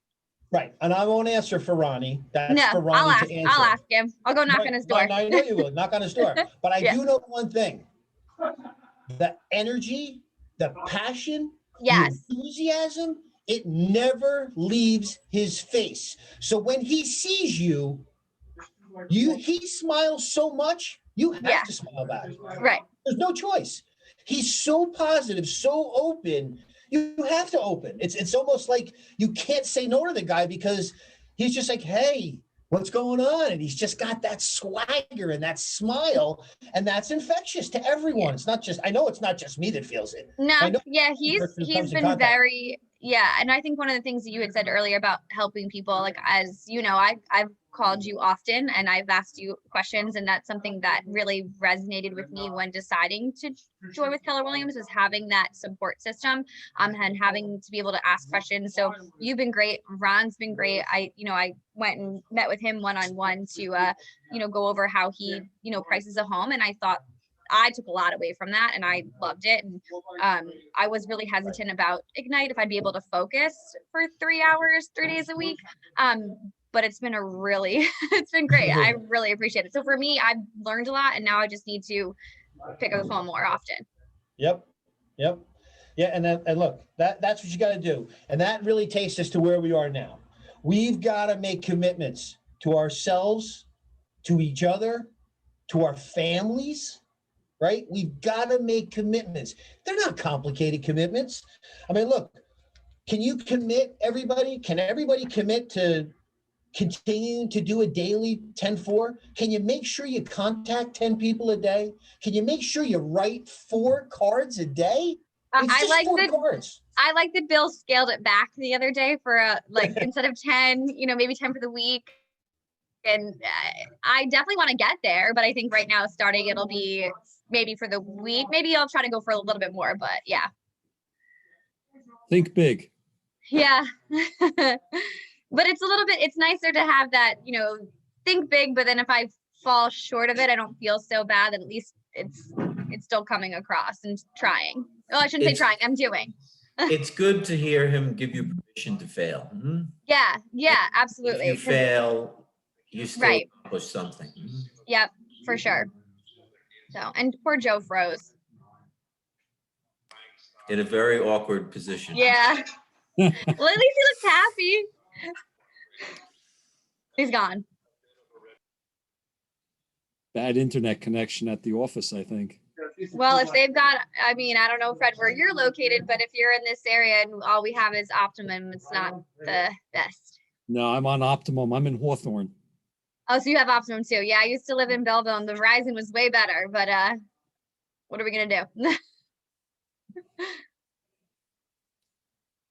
Right. And I won't answer for Ronnie. That's for Ronnie to answer. I'll ask him. I'll go knock on his door. I know you will. Knock on his door. But I do know one thing. The energy, the passion, the enthusiasm, it never leaves his face. So when he sees you, he smiles so much, you have to smile back. Right. There's no choice. He's so positive, so open. You have to open. It's almost like you can't say no to the guy because he's just like, hey, what's going on? And he's just got that swagger and that smile, and that's infectious to everyone. It's not just, I know it's not just me that feels it. No, yeah, he's been very, and I think one of the things that you had said earlier about helping people, as you know, I've called you often and I've asked you questions, and that's something that really resonated with me when deciding to join with Keller Williams, was having that support system and having to be able to ask questions. So you've been great. Ron's been great. I went and met with him one-on-one to go over how he prices a home, and I thought I took a lot away from that and I loved it. And I was really hesitant about Ignite, if I'd be able to focus for 3 hours, 3 days a week. But it's been it's been great. I really appreciate it. So for me, I've learned a lot, and now I just need to pick up the phone more often. Yep. Yeah. And look, that's what you got to do. And that really takes us to where we are now. We've got to make commitments to ourselves, to each other, to our families, right? We've got to make commitments. They're not complicated commitments. I mean, look, can you commit, everybody? Can everybody commit to continuing to do a daily 10-4? Can you make sure you contact 10 people a day? Can you make sure you write 4 cards a day? I like 4 cards. I like that Bill scaled it back the other day for instead of 10, maybe 10 for the week. And I definitely want to get there, but I think right now starting, it'll be maybe for the week. Maybe I'll try to go for a little bit more, but yeah. Think big. Yeah. But it's nicer to have that, think big, but then if I fall short of it, I don't feel so bad that at least it's still coming across and trying. Oh, I shouldn't say trying, I'm doing. It's good to hear him give you permission to fail. Yeah, If absolutely. you 'Cause- fail, you still Right. accomplish something. Yep, for sure. So, and poor Joe froze. In a very awkward position. Yeah. Well, at least he looks happy. He's gone. Bad internet connection at the office, I think. Well, if they've got, I mean, I don't know, Fred, where you're located, but if you're in this area and all we have is Optimum, it's not the best. No, I'm on Optimum. I'm in Hawthorne. Oh, so you have Optimum too. Yeah, I used to live in Belleville and the Verizon was way better, but what are we gonna do?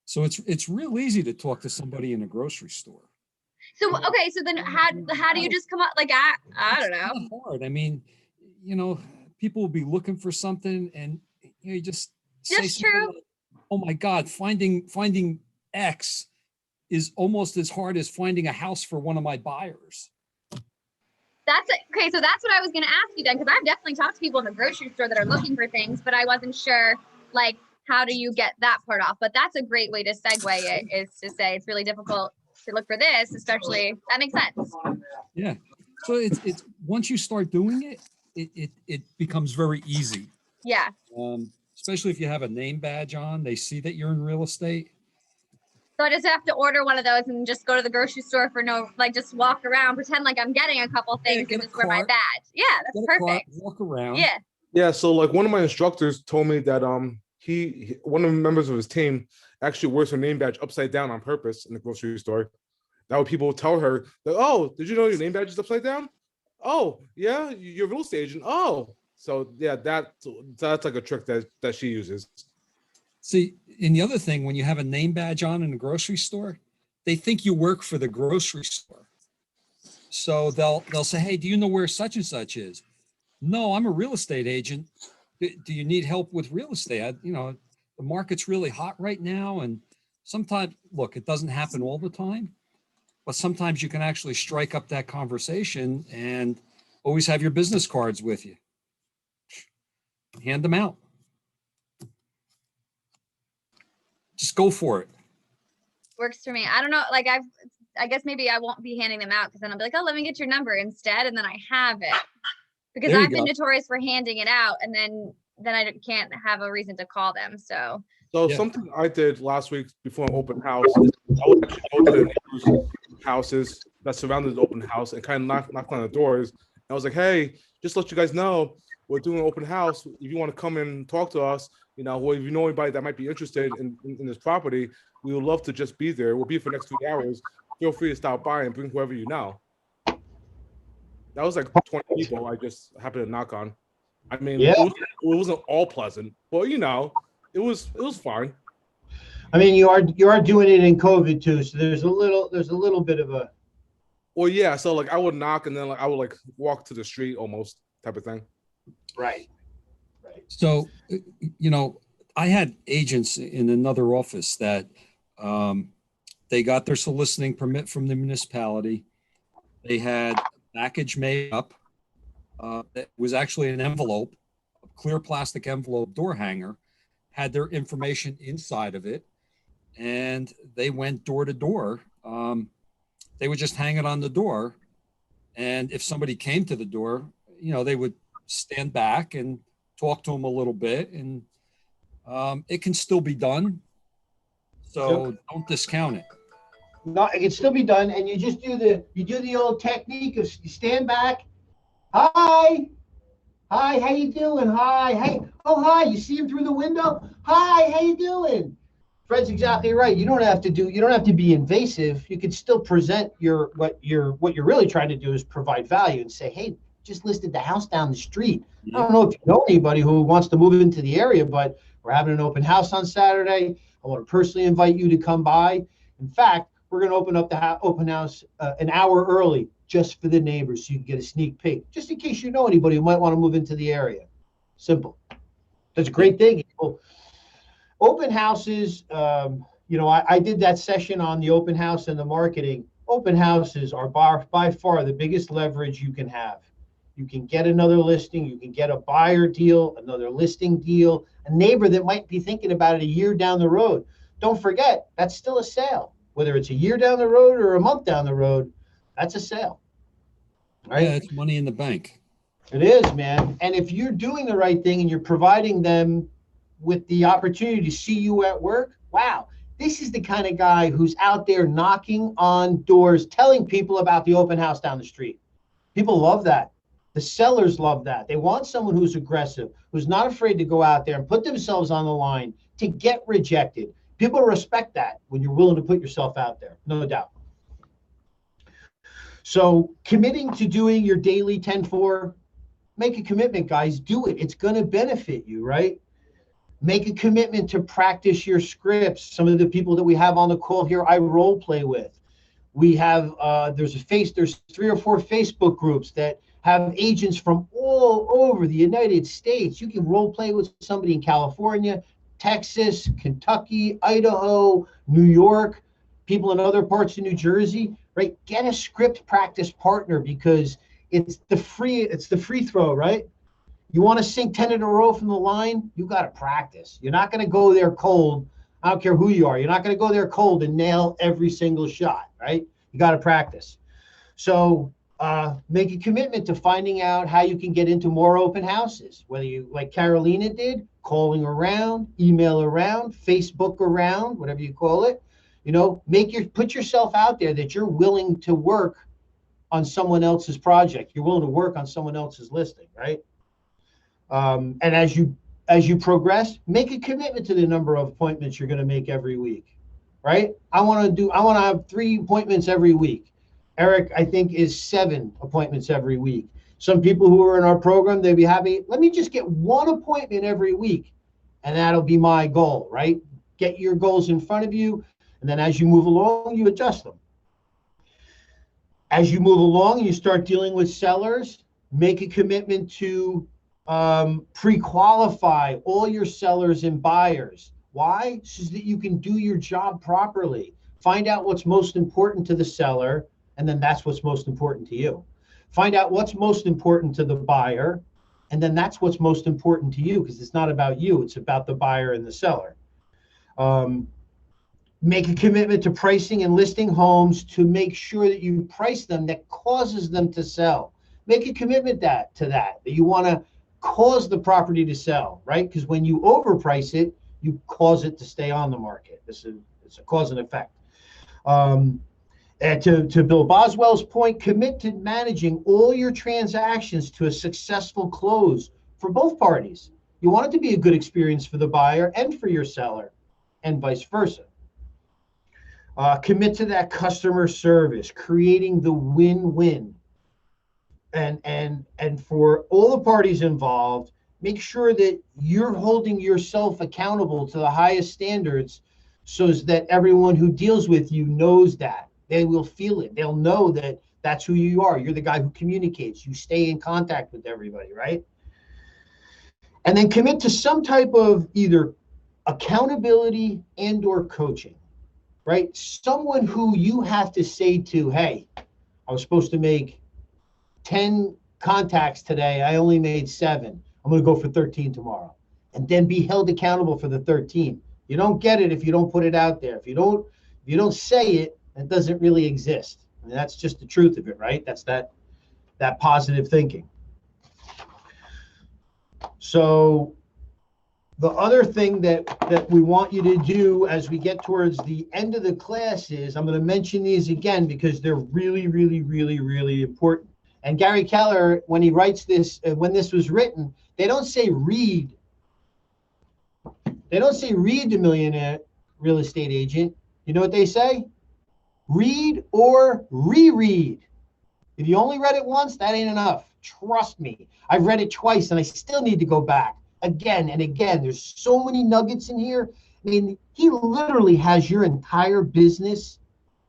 So it's real easy to talk to somebody in a grocery store. So, okay, so then how do you just come up, like, I don't know. It's not hard. I mean, people will be looking for something and you just say That's something true. like, oh my God, finding X is almost as hard as finding a house for one of my buyers. Okay, so that's what I was gonna ask you then, because I've definitely talked to people in the grocery store that are looking for things, but I wasn't sure, like, how do you get that part off? But that's a great way to segue it, is to say it's really difficult to look for this, especially, that makes sense. Yeah. So it's once you start doing it becomes very easy. Yeah. Especially if you have a name badge on, they see that you're in real estate. So I just have to order one of those and just go to the grocery store for just walk around, pretend like I'm getting a couple things get and a just wear my cart. badge. Yeah, that's Get a cart, perfect. walk around. Yeah. Yeah, so like one of my instructors told me that one of the members of his team actually wears her name badge upside down on purpose in the grocery store. That way people will tell her that, oh, did you know your name badge is upside down? Oh, yeah, you're a real estate agent. Oh, so yeah, that's like a trick that she uses. See, and the other thing, when you have a name badge on in a grocery store, they think you work for the grocery store. So they'll say, hey, do you know where such and such is? No, I'm a real estate agent. Do you need help with real estate? The market's really hot right now. And sometimes, look, it doesn't happen all the time, but sometimes you can actually strike up that conversation and always have your business cards with you. Hand them out. Just go for it. Works for me. I don't know, like I guess maybe I won't be handing them out because then I'll be like, oh, let me get your number instead. And then I have it. Because There you I've been go. notorious for handing it out and then I can't have a reason to call them. So Yeah. Something I did last week before an open house, is I would actually go to the neighbors' houses that surrounded the open house and kind of knock on the doors. And I was like, hey, just to let you guys know, we're doing an open house. If you want to come and talk to us, or if you know anybody that might be interested in this property, we would love to just be there. We'll be for the next 2 hours. Feel free to stop by and bring whoever you know. That was like 20 people I just happened to knock on. I mean, Yeah. it wasn't all pleasant, but it was fine. I mean, you are doing it in COVID too, so there's a little bit of a. Well, yeah. So like I would knock and then I would walk to the street almost type of thing. Right. So, I had agents in another office that they got their soliciting permit from the municipality. They had a package made up. It was actually an envelope, a clear plastic envelope door hanger, had their information inside of it. And they went door to door. They would just hang it on the door. And if somebody came to the door, they would stand back and talk to them a little bit. And it can still be done. So don't discount it. No, it can still be done, and you just do the old technique of you stand back. Hi, how you doing? Hi, hey, oh hi, you see him through the window? Hi, how you doing? Fred's exactly right. You don't have to be invasive. You can still present what you're really trying to do is provide value and say, hey, just listed the house down the street. I don't know if you know anybody who wants to move into the area, but we're having an open house on Saturday. I want to personally invite you to come by. In fact, we're going to open up the open house an hour early just for the neighbors so you can get a sneak peek, just in case you know anybody who might want to move into the area. Simple. That's a great thing. Open houses, I did that session on the open house and the marketing. Open houses are by far the biggest leverage you can have. You can get another listing. You can get a buyer deal, another listing deal, a neighbor that might be thinking about it a year down the road. Don't forget, that's still a sale. Whether it's a year down the road or a month down the road, that's a sale. Right? Yeah, it's money in the bank. It is, man. And if you're doing the right thing and you're providing them with the opportunity to see you at work, wow, this is the kind of guy who's out there knocking on doors, telling people about the open house down the street. People love that. The sellers love that. They want someone who's aggressive, who's not afraid to go out there and put themselves on the line to get rejected. People respect that when you're willing to put yourself out there, no doubt. So committing to doing your daily 10-4, make a commitment, guys. Do it. It's going to benefit you, right? Make a commitment to practice your scripts. Some of the people that we have on the call here, I role play with. We have, there's 3 or 4 Facebook groups that have agents from all over the United States. You can role play with somebody in California, Texas, Kentucky, Idaho, New York, people in other parts of New Jersey, right? Get a script practice partner because it's the free throw, right? You want to sink 10 in a row from the line, you got to practice. You're not going to go there cold. I don't care who you are. You're not going to go there cold and nail every single shot, right? You got to practice. So make a commitment to finding out how you can get into more open houses, whether you, like Carolina did, calling around, email around, Facebook around, whatever you call it. You know, put yourself out there that you're willing to work on someone else's project. You're willing to work on someone else's listing, right? And as you progress, make a commitment to the number of appointments you're going to make every week, right? I want to have 3 appointments every week. Eric, I think, is 7 appointments every week. Some people who are in our program, they'd be happy. Let me just get 1 appointment every week, and that'll be my goal, right? Get your goals in front of you, and then as you move along, you adjust them. As you move along and you start dealing with sellers, make a commitment to pre-qualify all your sellers and buyers. Why? So that you can do your job properly. Find out what's most important to the seller, and then that's what's most important to you. Find out what's most important to the buyer, and then that's what's most important to you, because it's not about you, it's about the buyer and the seller. Make a commitment to pricing and listing homes to make sure that you price them that causes them to sell. Make a commitment to that you want to cause the property to sell, right? Because when you overprice it, you cause it to stay on the market. It's a cause and effect. And to Bill Boswell's point, commit to managing all your transactions to a successful close for both parties. You want it to be a good experience for the buyer and for your seller, and vice versa. Commit to that customer service, creating the win-win. And for all the parties involved, make sure that you're holding yourself accountable to the highest standards so that everyone who deals with you knows that. They will feel it. They'll know that that's who you are. You're the guy who communicates. You stay in contact with everybody, right? And then commit to some type of either accountability and or coaching, right? Someone who you have to say to, hey, I was supposed to make 10 contacts today. I only made 7. I'm going to go for 13 tomorrow. And then be held accountable for the 13. You don't get it if you don't put it out there. If you don't say it, it doesn't really exist. I mean, that's just the truth of it, right? That's that positive thinking. So the other thing that we want you to do as we get towards the end of the class is, I'm going to mention these again because they're really, really, really, really important. And Gary Keller, when he writes this, when this was written, they don't say read. They don't say read the Millionaire Real Estate Agent. You know what they say? Read or reread. If you only read it once, that ain't enough. Trust me. I've read it twice and I still need to go back again and again. There's so many nuggets in here. I mean, he literally has your entire business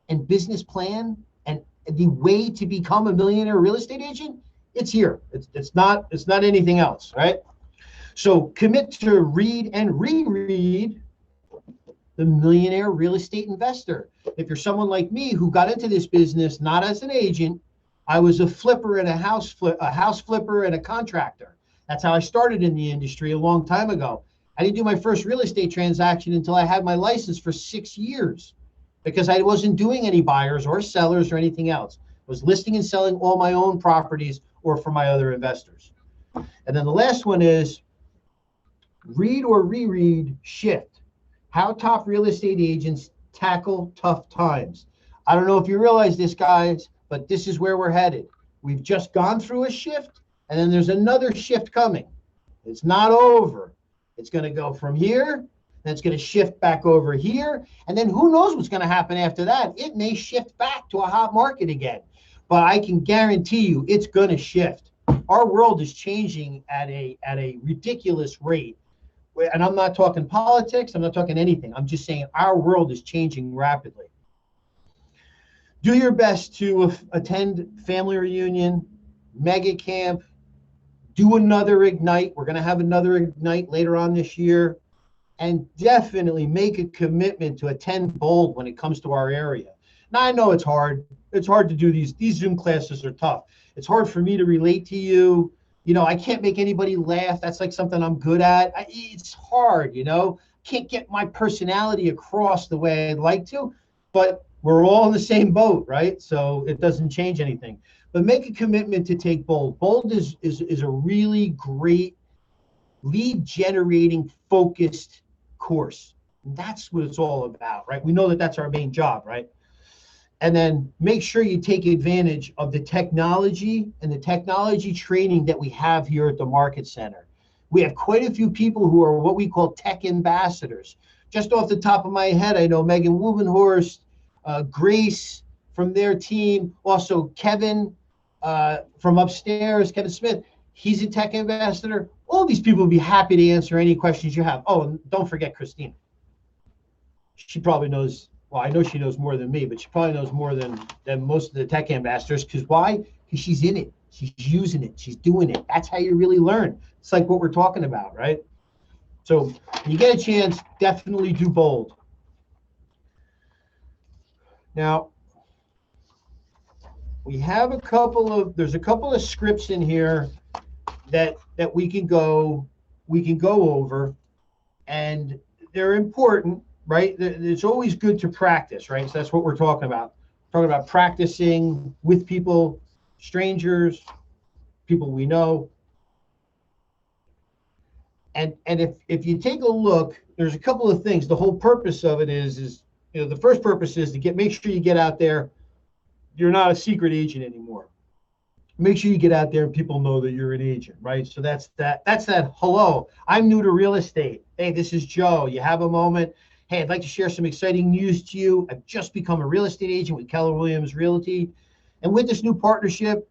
and business plan and the way to become a millionaire real estate agent. It's here. It's not anything else, right? So commit to read and reread The Millionaire Real Estate Investor. If you're someone like me who got into this business not as an agent, I was a flipper and a house flipper and a contractor. That's how I started in the industry a long time ago. I didn't do my first real estate transaction until I had my license for 6 years because I wasn't doing any buyers or sellers or anything else. I was listing and selling all my own properties or for my other investors. And then the last one is read or reread Shift, How Top Real Estate Agents Tackle Tough Times. I don't know if you realize this, guys, but this is where we're headed. We've just gone through a shift, and then there's another shift coming. It's not over. It's going to go from here, then it's going to shift back over here, and then who knows what's going to happen after that. It may shift back to a hot market again, but I can guarantee you it's going to shift. Our world is changing at a ridiculous rate. And I'm not talking politics, I'm not talking anything. I'm just saying our world is changing rapidly. Do your best to attend family reunion, mega camp, do another Ignite. We're going to have another Ignite later on this year. And definitely make a commitment to attend Bold when it comes to our area. Now, I know it's hard. It's hard to do these. These Zoom classes are tough. It's hard for me to relate to you. You know, I can't make anybody laugh. That's like something I'm good at. It's hard, you know. Can't get my personality across the way I'd like to, but we're all in the same boat, right? So it doesn't change anything. But make a commitment to take Bold. Bold is a really great lead generating focused course. And that's what it's all about, right? We know that that's our main job, right? And then make sure you take advantage of the technology and the technology training that we have here at the Market Center. We have quite a few people who are what we call tech ambassadors. Just off the top of my head, I know Megan Wubenhorst, Grace from their team, also Kevin from upstairs, Kevin Smith, he's a tech ambassador. All these people will be happy to answer any questions you have. Oh, and don't forget Christina. She probably knows. Well, I know she knows more than me, but she probably knows more than most of the tech ambassadors. Because why? Because she's in it. She's using it. She's doing it. That's how you really learn. It's like what we're talking about, right? So when you get a chance, definitely do Bold. Now, we have there's a couple of scripts in here that we can go over, and they're important. Right? It's always good to practice, right? So that's what we're talking about. We're talking about practicing with people, strangers, people we know. And if you take a look, there's a couple of things. The whole purpose of it is you know, the first purpose is to make sure you get out there. You're not a secret agent anymore. Make sure you get out there and people know that you're an agent, right? So that's that. Hello, I'm new to real estate. Hey, this is Joe. You have a moment? Hey, I'd like to share some exciting news to you. I've just become a real estate agent with Keller Williams Realty. And with this new partnership,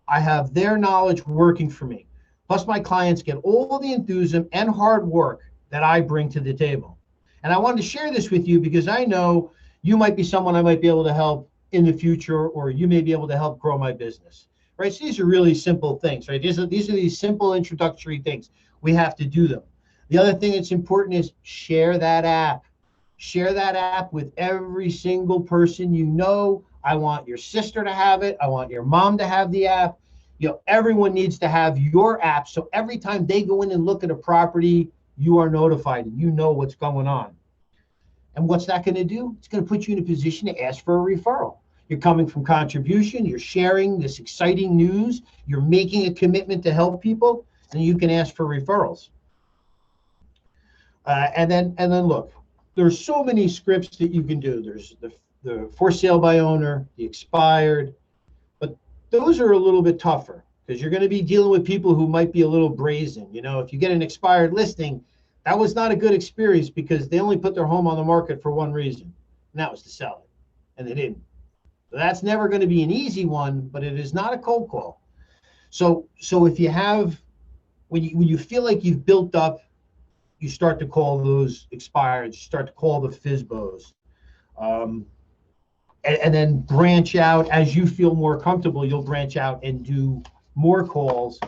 I have their knowledge working for me. Plus, my clients get all the enthusiasm and hard work that I bring to the table. And I wanted to share this with you because I know you might be someone I might be able to help in the future, or you may be able to help grow my business. Right? So these are really simple things, right? These are these simple introductory things. We have to do them. The other thing that's important is share that app. Share that app with every single person you know. I want your sister to have it. I want your mom to have the app. You know, everyone needs to have your app. So every time they go in and look at a property, you are notified and you know what's going on. And what's that going to do? It's going to put you in a position to ask for a referral. You're coming from contribution. You're sharing this exciting news. You're making a commitment to help people, and you can ask for referrals. And then look. There's so many scripts that you can do. There's the for sale by owner, the expired, but those are a little bit tougher because you're going to be dealing with people who might be a little brazen. You know, if you get an expired listing, that was not a good experience because they only put their home on the market for one reason, and that was to sell it, and they didn't. So that's never going to be an easy one, but it is not a cold call. So if you have, when you feel like you've built up, you start to call those expireds, you start to call the FSBOs, and then branch out as you feel more comfortable. You'll branch out and do more calls.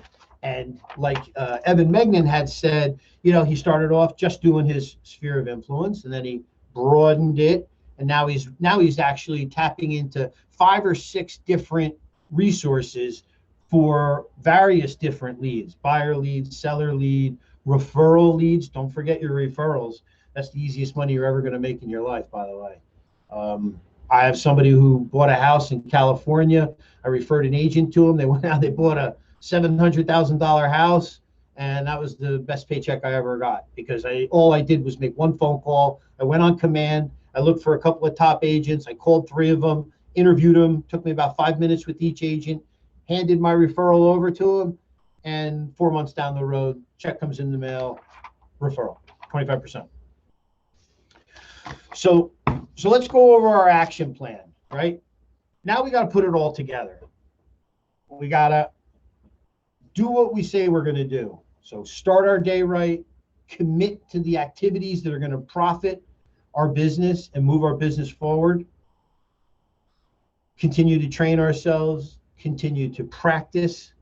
And like Evan Megnan had said, you know, he started off just doing his sphere of influence, and then he broadened it, and now he's actually tapping into 5 or 6 different resources for various different leads, buyer leads, seller lead, referral leads. Don't forget your referrals. That's the easiest money you're ever going to make in your life, by the way. I have somebody who bought a house in California. I referred an agent to them. They went out, they bought a $700,000 house, and that was the best paycheck I ever got, because all I did was make one phone call. I went on command. I looked for a couple of top agents. I called 3 of them, interviewed them. Took me about 5 minutes with each agent, handed my referral over to them, and 4 months down the road, check comes in the mail, referral, 25%. So let's go over our action plan, right? Now we got to put it all together. We got to do what we say we're going to do. So start our day right, commit to the activities that are going to profit our business and move our business forward. Continue to train ourselves, continue to practice,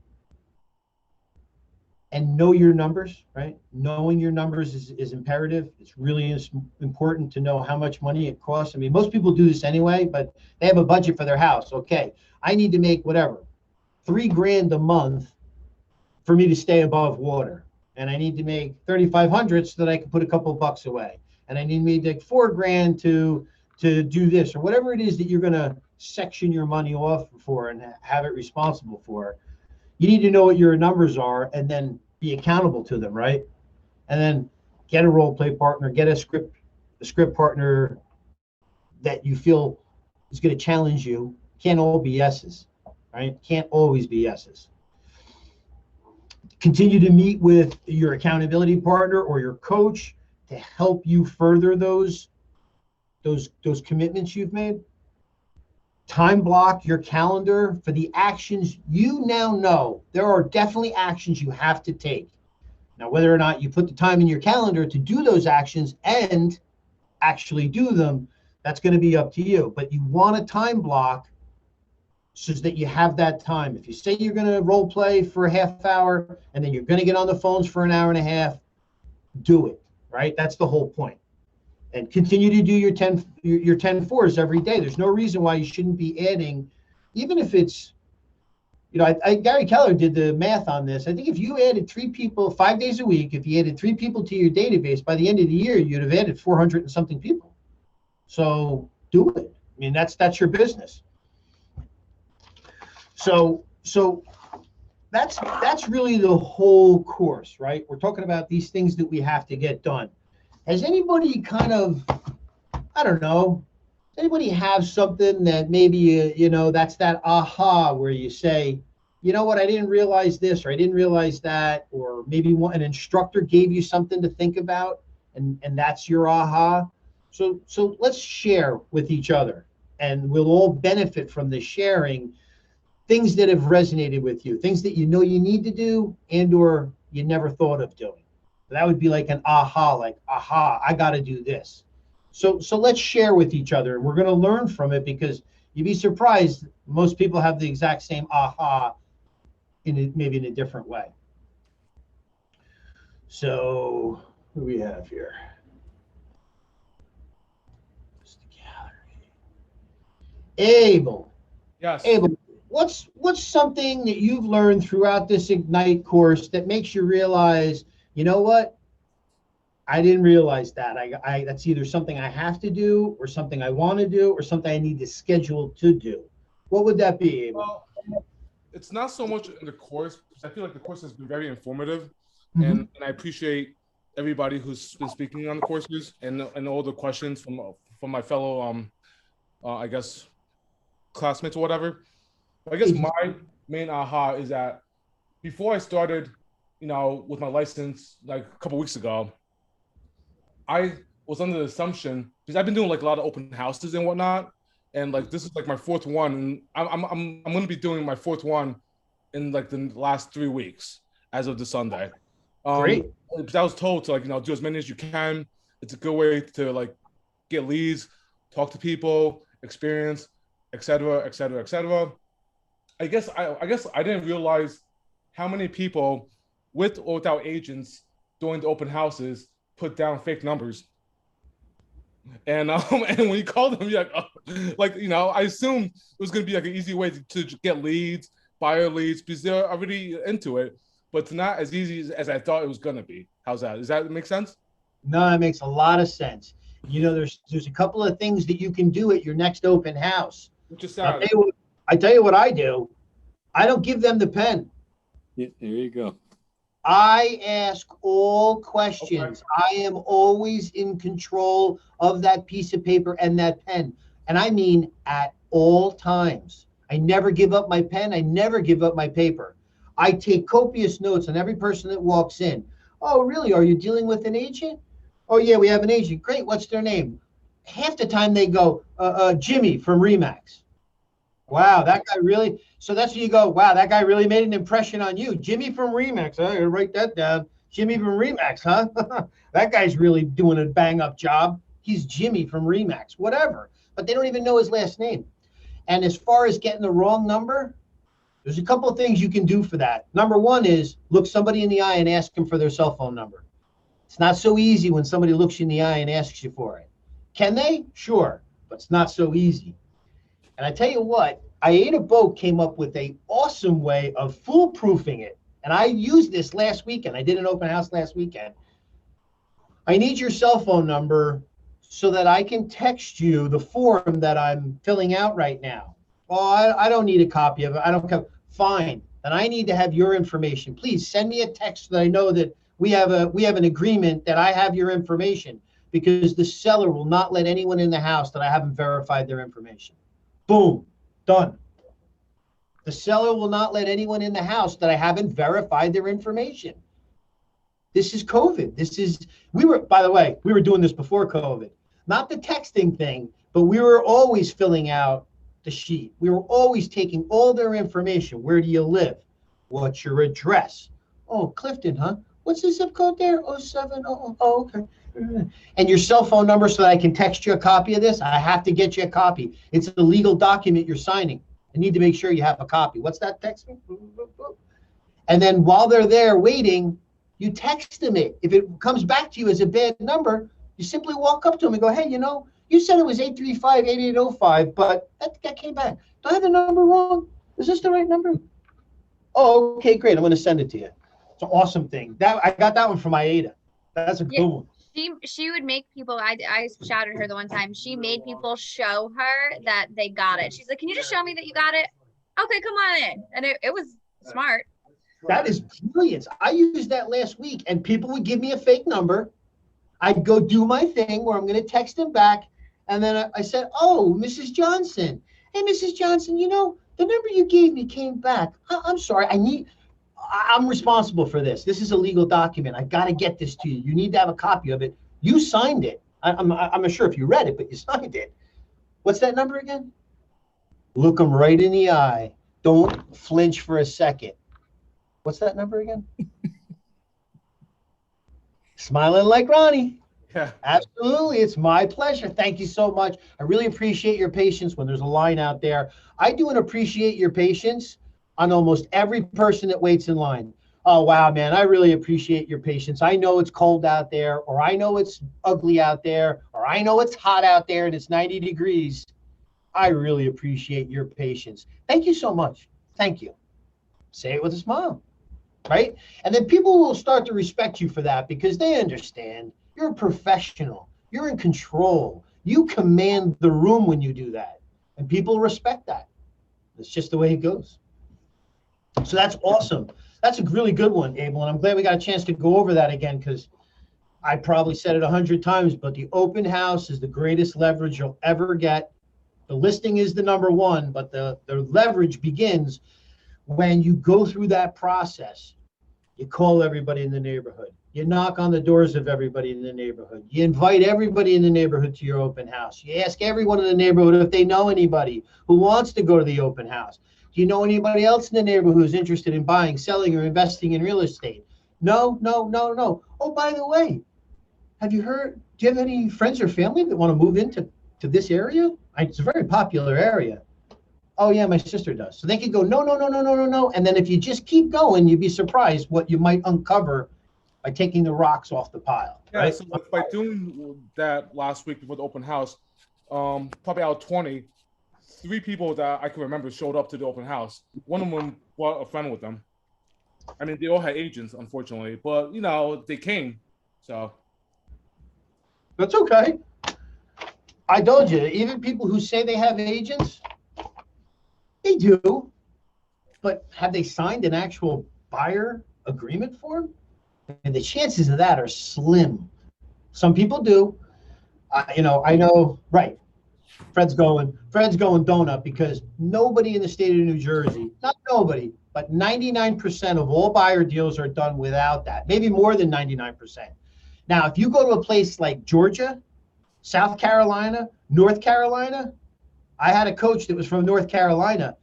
and know your numbers, right? Knowing your numbers is imperative. It's really important to know how much money it costs. I mean, most people do this anyway, but they have a budget for their house. Okay, I need to make whatever, $3,000 a month for me to stay above water. And I need to make 3,500 so that I can put a couple of bucks away. And I need to make $4,000 to do this, or whatever it is that you're gonna section your money off for and have it responsible for. You need to know what your numbers are and then be accountable to them, right? And then get a role play partner, get a script partner that you feel is going to challenge you. Can't all be yeses, right? Can't always be yeses. Continue to meet with your accountability partner or your coach to help you further those commitments you've made. Time block your calendar for the actions you now know. There are definitely actions you have to take. Now, whether or not you put the time in your calendar to do those actions and actually do them, that's going to be up to you. But you want a time block so that you have that time. If you say you're going to role play for a half hour and then you're going to get on the phones for an hour and a half, do it, right? That's the whole point. And continue to do your 10-4s every day. There's no reason why you shouldn't be adding, even if it's, Gary Keller did the math on this. I think if you added 3 people 5 days a week, if you added 3 people to your database, by the end of the year, you'd have added 400 and something people. So do it. I mean, that's your business. So that's really the whole course, right? We're talking about these things that we have to get done. Has anybody kind of, I don't know, does anybody have something that maybe, that's that aha where you say, you know what, I didn't realize this, or I didn't realize that, or maybe an instructor gave you something to think about, and that's your aha. So let's share with each other, and we'll all benefit from the sharing, things that have resonated with you, things that you know you need to do and or you never thought of doing. That would be like an aha, I got to do this. So let's share with each other, and we're going to learn from it, because you'd be surprised, most people have the exact same aha maybe in a different way. So who do we have here? Abel. Yes. Abel, what's something that you've learned throughout this Ignite course that makes you realize, you know what? I didn't realize that. That's either something I have to do, or something I want to do, or something I need to schedule to do. What would that be, Abel? Well, it's not so much in the course. I feel like the course has been very informative, Mm-hmm. and I appreciate everybody who's been speaking on the courses and all the questions from my fellow, I guess, classmates or whatever. But I guess my main aha is that before I started, with my license like a couple weeks ago, I was under the assumption, because I've been doing like a lot of open houses and whatnot, and like this is like my 4th one, and I'm going to be doing my 4th one in like the last 3 weeks as of this Sunday. Great. Because I was told to do as many as you can. It's a good way to like get leads, talk to people, experience, etc., etc., etc. I guess I didn't realize how many people with or without agents doing the open houses put down fake numbers. And when you call them, you're like, oh, Like, I assumed it was going to be like an easy way to get leads, buyer leads, because they're already into it. But it's not as easy as I thought it was going to be. How's that? Does that make sense? No, it makes a lot of sense. There's a couple of things that you can do at your next open house. Which is I'll sad. tell you what I do. I don't give them the pen. Yeah, there you go. I ask all questions. I am always in control of that piece of paper and that pen. And I mean at all times. I never give up my pen. I never give up my paper. I take copious notes on every person that walks in. Oh, really? Are you dealing with an agent? Oh, yeah, we have an agent. Great. What's their name? Half the time they go, Jimmy from Remax. Wow, that guy really. So that's when you go, wow, that guy really made an impression on you. Jimmy from Remax. I gotta write that down. Jimmy from Remax, huh? That guy's really doing a bang up job. He's Jimmy from Remax, whatever. But they don't even know his last name. And as far as getting the wrong number, there's a couple of things you can do for that. Number one is look somebody in the eye and ask them for their cell phone number. It's not so easy when somebody looks you in the eye and asks you for it. Can they? Sure, but it's not so easy. And I tell you what, Aida Boat came up with an awesome way of foolproofing it. And I used this last weekend. I did an open house last weekend. I need your cell phone number so that I can text you the form that I'm filling out right now. Oh, I don't need a copy of it. I don't care. Fine. Then I need to have your information. Please send me a text so that I know that we have an agreement that I have your information, because the seller will not let anyone in the house that I haven't verified their information. Boom. Done. The seller will not let anyone in the house that I haven't verified their information. This is COVID. By the way, we were doing this before COVID. Not the texting thing, but we were always filling out the sheet. We were always taking all their information. Where do you live? What's your address? Oh, Clifton, huh? What's the zip code there? 070. Oh, okay. And your cell phone number so that I can text you a copy of this. I have to get you a copy. It's a legal document you're signing. I need to make sure you have a copy. What's that text? And then while they're there waiting, you text them it. If it comes back to you as a bad number, you simply walk up to them and go, hey, you said it was 835-8805, but that came back. Do I have the number wrong? Is this the right number? Oh, okay, great. I'm going to send it to you. It's an awesome thing. I got that one from Aida. That's a good one. She would make people, I shouted her the one time, she made people show her that they got it. She's like, can you just show me that you got it? Okay, come on in. And it was smart. That is brilliant. I used that last week, and people would give me a fake number. I'd go do my thing where I'm going to text them back. And then I said, oh, Mrs. Johnson. Hey, Mrs. Johnson, the number you gave me came back. I'm sorry. I'm responsible for this. This is a legal document. I got to get this to you. You need to have a copy of it. You signed it. I'm not sure if you read it, but you signed it. What's that number again? Look them right in the eye. Don't flinch for a second. What's that number again? Smiling like Ronnie. Yeah. Absolutely. It's my pleasure. Thank you so much. I really appreciate your patience when there's a line out there. I do appreciate your patience on almost every person that waits in line. Oh, wow, man, I really appreciate your patience. I know it's cold out there, or I know it's ugly out there, or I know it's hot out there and it's 90 degrees. I really appreciate your patience. Thank you so much. Thank you. Say it with a smile, right? And then people will start to respect you for that because they understand you're a professional. You're in control. You command the room when you do that. And people respect that. It's just the way it goes. So that's awesome. That's a really good one, Abel. And I'm glad we got a chance to go over that again, because I probably said it 100 times, but the open house is the greatest leverage you'll ever get. The listing is the number one, but the leverage begins when you go through that process. You call everybody in the neighborhood. You knock on the doors of everybody in the neighborhood. You invite everybody in the neighborhood to your open house. You ask everyone in the neighborhood if they know anybody who wants to go to the open house. Do you know anybody else in the neighborhood who's interested in buying, selling, or investing in real estate? No. Oh, by the way, have you heard, do you have any friends or family that want to move into this area? It's a very popular area. Oh, yeah, my sister does. So they could go, no. And then if you just keep going, you'd be surprised what you might uncover by taking the rocks off the pile. Yeah, right? so by doing that last week before the open house, probably out of 20, 3 people that I can remember showed up to the open house. One of them brought a friend with them. I mean, they all had agents, unfortunately, but you know, they came. So That's okay. I told you, even people who say they have agents, they do, but have they signed an actual buyer agreement form? And the chances of that are slim. Some people do. I know, right. Fred's going donut because nobody in the state of New Jersey, not nobody, but 99% of all buyer deals are done without that, maybe more than 99%. Now, if you go to a place like Georgia, South Carolina, North Carolina, I had a coach that was from North Carolina.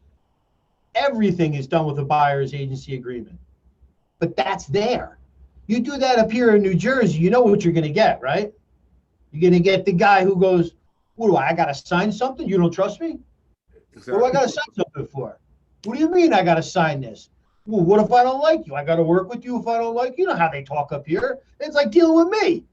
Everything is done with a buyer's agency agreement, but that's there. You do that up here in New Jersey, you know what you're going to get, right? You're going to get the guy who goes, what do I got to sign something? You don't trust me? exactly. What do I got to sign something for? What do you mean I got to sign this? Well, what if I don't like you? I got to work with you if I don't like you. You know how they talk up here. It's like dealing with me.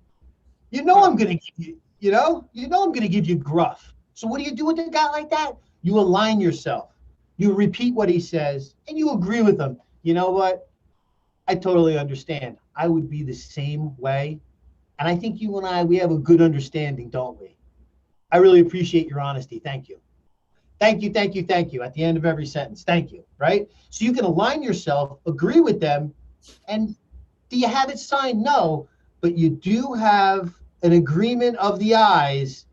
You know I'm going to give you, I'm going to give you gruff. So what do you do with a guy like that? You align yourself. You repeat what he says, and you agree with him. You know what? I totally understand. I would be the same way. And I think you and I, we have a good understanding, don't we? I really appreciate your honesty. Thank you. Thank you, thank you, thank you. At the end of every sentence, thank you, right? So you can align yourself, agree with them, and do you have it signed? No, but you do have an agreement of the eyes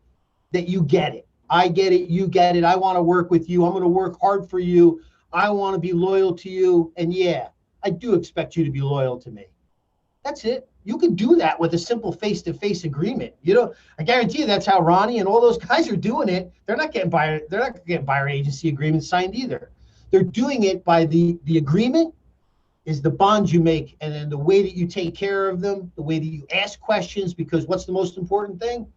that you get it. I get it, you get it. I want to work with you. I'm going to work hard for you. I want to be loyal to you. And yeah, I do expect you to be loyal to me. That's it. You can do that with a simple face-to-face agreement. I guarantee you that's how Ronnie and all those guys are doing it. They're not getting buyer agency agreements signed either. They're doing it by the agreement is the bond you make, and then the way that you take care of them, the way that you ask questions, because what's the most important thing?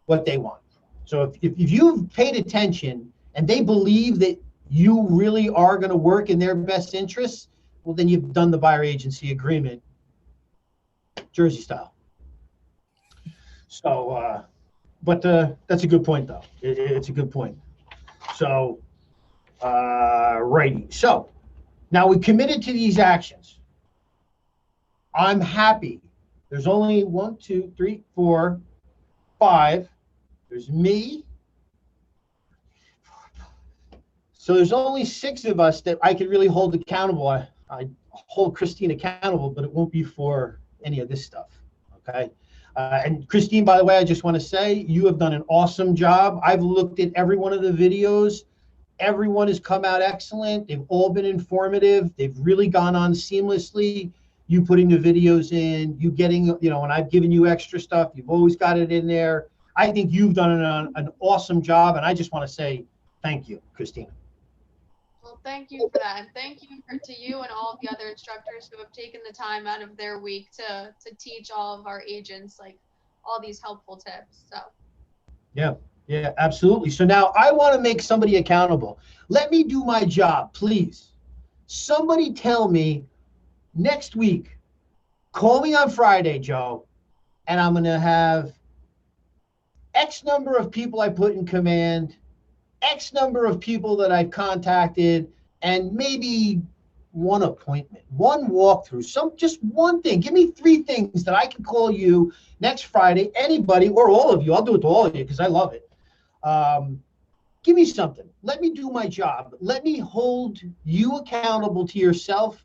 What they want. So if you've paid attention and they believe that you really are going to work in their best interests, well, then you've done the buyer agency agreement Jersey style. So, but that's a good point, though. It's a good point. So, righty. So, now we committed to these actions. I'm happy. There's only 1, 2, 3, 4, 5. There's me. So there's only 6 of us that I could really hold accountable. I hold Christine accountable, but it won't be for any of this stuff, okay? And Christine, by the way, I just want to say you have done an awesome job. I've looked at every one of the videos. Everyone has come out excellent. They've all been informative. They've really gone on seamlessly. You putting the videos in, you getting, when I've given you extra stuff, you've always got it in there. I think you've done an awesome job, and I just want to say thank you, Christina. Well, thank you for that, and thank you to you and all of the other instructors who have taken the time out of their week to teach all of our agents like all these helpful tips. So Yeah, absolutely. So now I want to make somebody accountable. Let me do my job, please. Somebody tell me next week, call me on Friday, Joe, and I'm going to have X number of people I put in command, X number of people that I've contacted, and maybe one appointment, one walkthrough, just one thing. Give me 3 things that I can call you next Friday, anybody or all of you. I'll do it to all of you because I love it. Give me something. Let me do my job. Let me hold you accountable to yourself,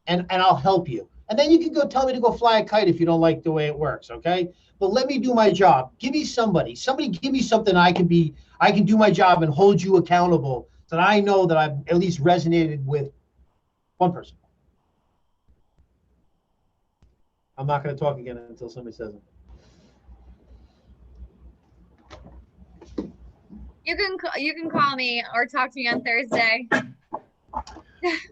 and I'll help you. And then you can go tell me to go fly a kite if you don't like the way it works, okay? But let me do my job. Give me somebody give me something I can do my job and hold you accountable so that I know that I've at least resonated with one person. I'm not going to talk again until somebody says it. You can call me or talk to me on Thursday.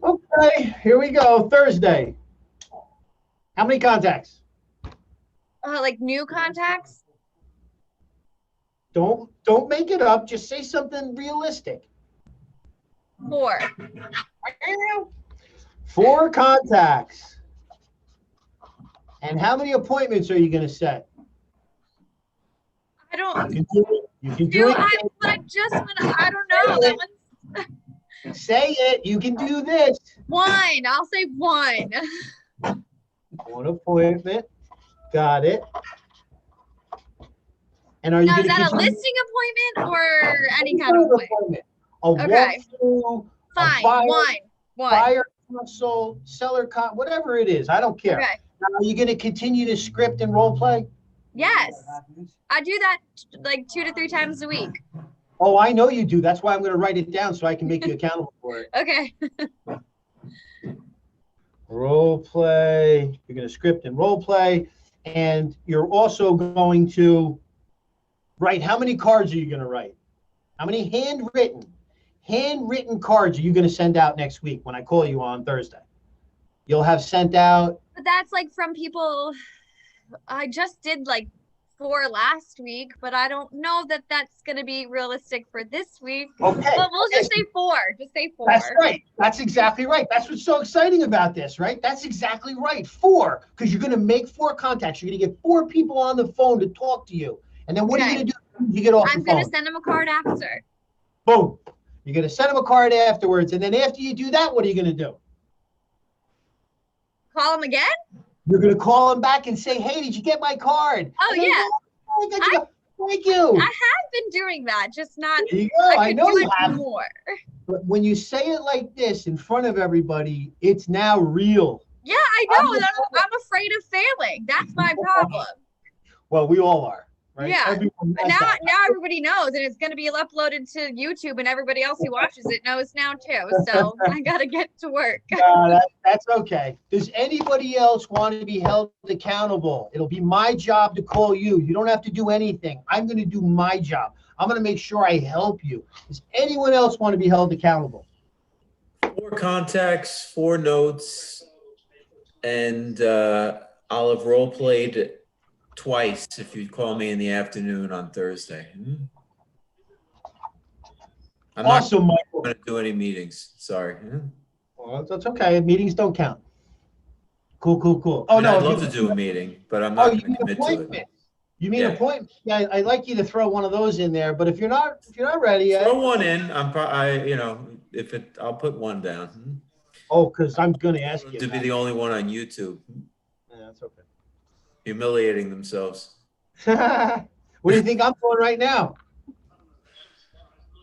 Okay, here we go. Thursday. How many contacts? Like new contacts? Don't make it up. Just say something realistic. 4. 4 contacts. And how many appointments are you going to set? I don't. You can Two, do I just want to, I don't know. That one's it. Say it. You can do this. one. I'll say one. One appointment. Got it. And are you Now, going is to that a continue? listing appointment or any kind of appointment? A Okay. walkthrough, Fine, buyer- one. buyer consult, seller whatever it is. I don't care. Okay. Now, are you going to continue to script and role play? Yes. I do that like 2 to 3 times a week. Oh, I know you do. That's why I'm going to write it down so I can make you accountable for it. Okay. Role play. You're going to script and role play. And you're also going to write, how many cards are you going to write? How many handwritten cards are you going to send out next week when I call you on Thursday? You'll have sent out. But that's like from people. I just did like 4 last week, but I don't know that that's going to be realistic for this week. Okay. But we'll just say 4. Just say 4. That's right. That's exactly right. That's what's so exciting about this, right? That's exactly right. 4, because you're going to make 4 contacts. You're going to get 4 people on the phone to talk to you. And then what are you going to do when you get off I'm the phone? going to send them a card after. Boom. You're going to send them a card afterwards. And then after you do that, what are you going to do? Call them again? You're going to call them back and say, hey, did you get my card? Oh, And then, yeah. "Oh, I got you." Thank you. I have been doing that, just not. There you go. I could know do you it have. more. But when you say it like this in front of everybody, it's now real. Yeah, I know. I'm afraid of failing. That's my problem. Well, we all are, right? Yeah. Everyone But has now that. everybody knows, and it's going to be uploaded to YouTube, and everybody else who watches it knows now too. So I got to get to work. That's okay. Does anybody else want to be held accountable? It'll be my job to call you. You don't have to do anything. I'm going to do my job. I'm going to make sure I help you. Does anyone else want to be held accountable? 4 contacts, 4 notes, and I'll have role played twice if you call me in the afternoon on Thursday. I'm Awesome, not Michael. going to do any meetings. Sorry. Well, that's okay. Meetings don't count. Cool. Oh, And no. I'd if love you- to do a meeting, but I'm Oh, not you going mean to commit to appointment? it. You mean Yeah. appointment? Yeah, I'd like you to throw one of those in there, but if you're not ready yet. Throw one in. I'll put one down. Oh, because I'm going to ask you. To be the only one on YouTube, Yeah, that's okay. humiliating themselves. What do you think I'm doing right now?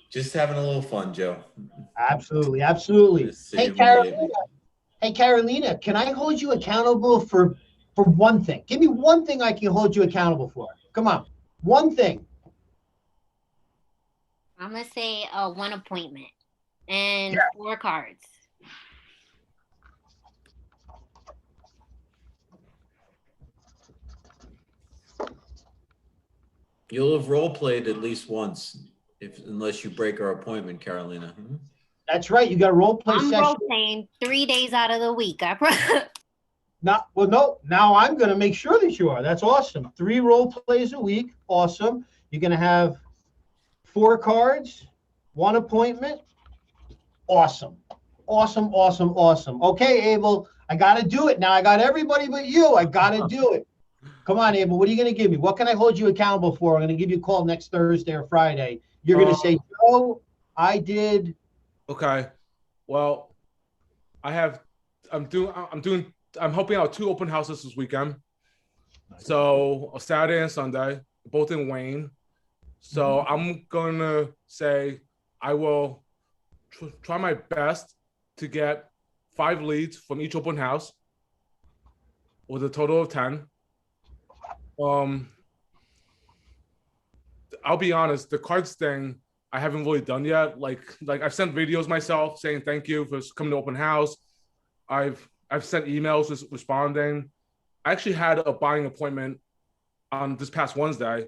Just having a little fun, Joe. Absolutely. Just to Hey, humiliate me. Carolina, can I hold you accountable for one thing? Give me one thing I can hold you accountable for. Come on. One thing. I'm gonna say 1 appointment and 4 cards. You'll have role played at least once, unless you break our appointment, Carolina. That's right. You got a role play I'm session. role playing 3 days out of the week. No. Now I'm going to make sure that you are. That's awesome. 3 role plays a week. Awesome. You're going to have 4 cards, 1 appointment. Awesome. Okay, Abel, I got to do it now. I got everybody but you. I got to do it. Come on, Abel. What are you going to give me? What can I hold you accountable for? I'm going to give you a call next Thursday or Friday. You're going to say, Joe, I did. Okay. Well, I'm helping out 2 open houses this weekend. So a Saturday and Sunday, both in Wayne. So I'm going to say I will try my best to get 5 leads from each open house with a total of 10. I'll be honest, the cards thing I haven't really done yet. Like I've sent videos myself saying thank you for coming to open house. I've sent emails responding. I actually had a buying appointment on this past Wednesday,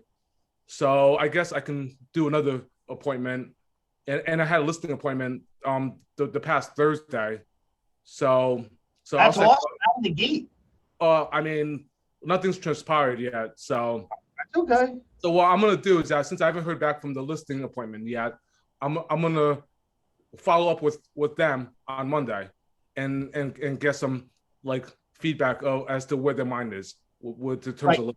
so I guess I can do another appointment. And I had a listing appointment the past Thursday. So That's I'll awesome. Out of the gate. I mean, nothing's transpired yet, so That's okay. So what I'm gonna do is that since I haven't heard back from the listing appointment yet, I'm gonna follow up with them on Monday and get some like feedback as to where their mind is with the terms of.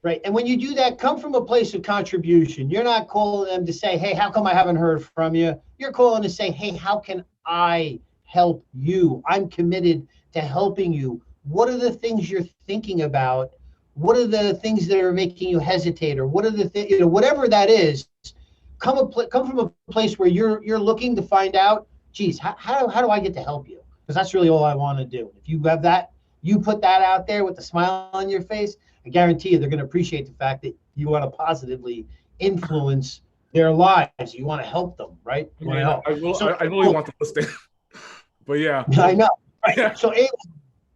Right. And when you do that, come from a place of contribution. You're not calling them to say, hey, how come I haven't heard from you? You're calling to say, hey, how can I help you? I'm committed to helping you. What are the things you're thinking about? What are the things that are making you hesitate? Or what are the things, whatever that is, come from a place where you're looking to find out, geez, how do I get to help you? Because that's really all I want to do. If you have that, you put that out there with a smile on your face, I guarantee you they're going to appreciate the fact that you want to positively influence their lives. You want to help them, right? You want to help. I really want to listen. But yeah. I know. Right. Yeah. So Abel,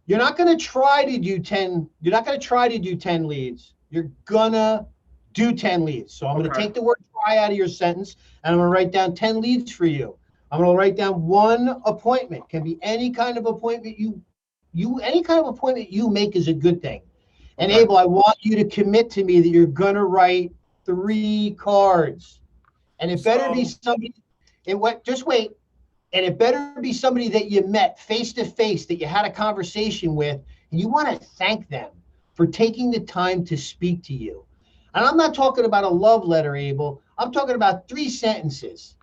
you're not going to try to do 10. You're not going to try to do 10 leads. You're going to do 10 leads. So I'm going to take the word try out of your sentence, and I'm going to write down 10 leads for you. I'm going to write down one appointment. Can be any kind of appointment any kind of appointment you make is a good thing. And Abel, I want you to commit to me that you're going to write 3 cards. And it better be somebody, just wait. And it better be somebody that you met face to face, that you had a conversation with, and you want to thank them for taking the time to speak to you. And I'm not talking about a love letter, Abel. I'm talking about 3 sentences.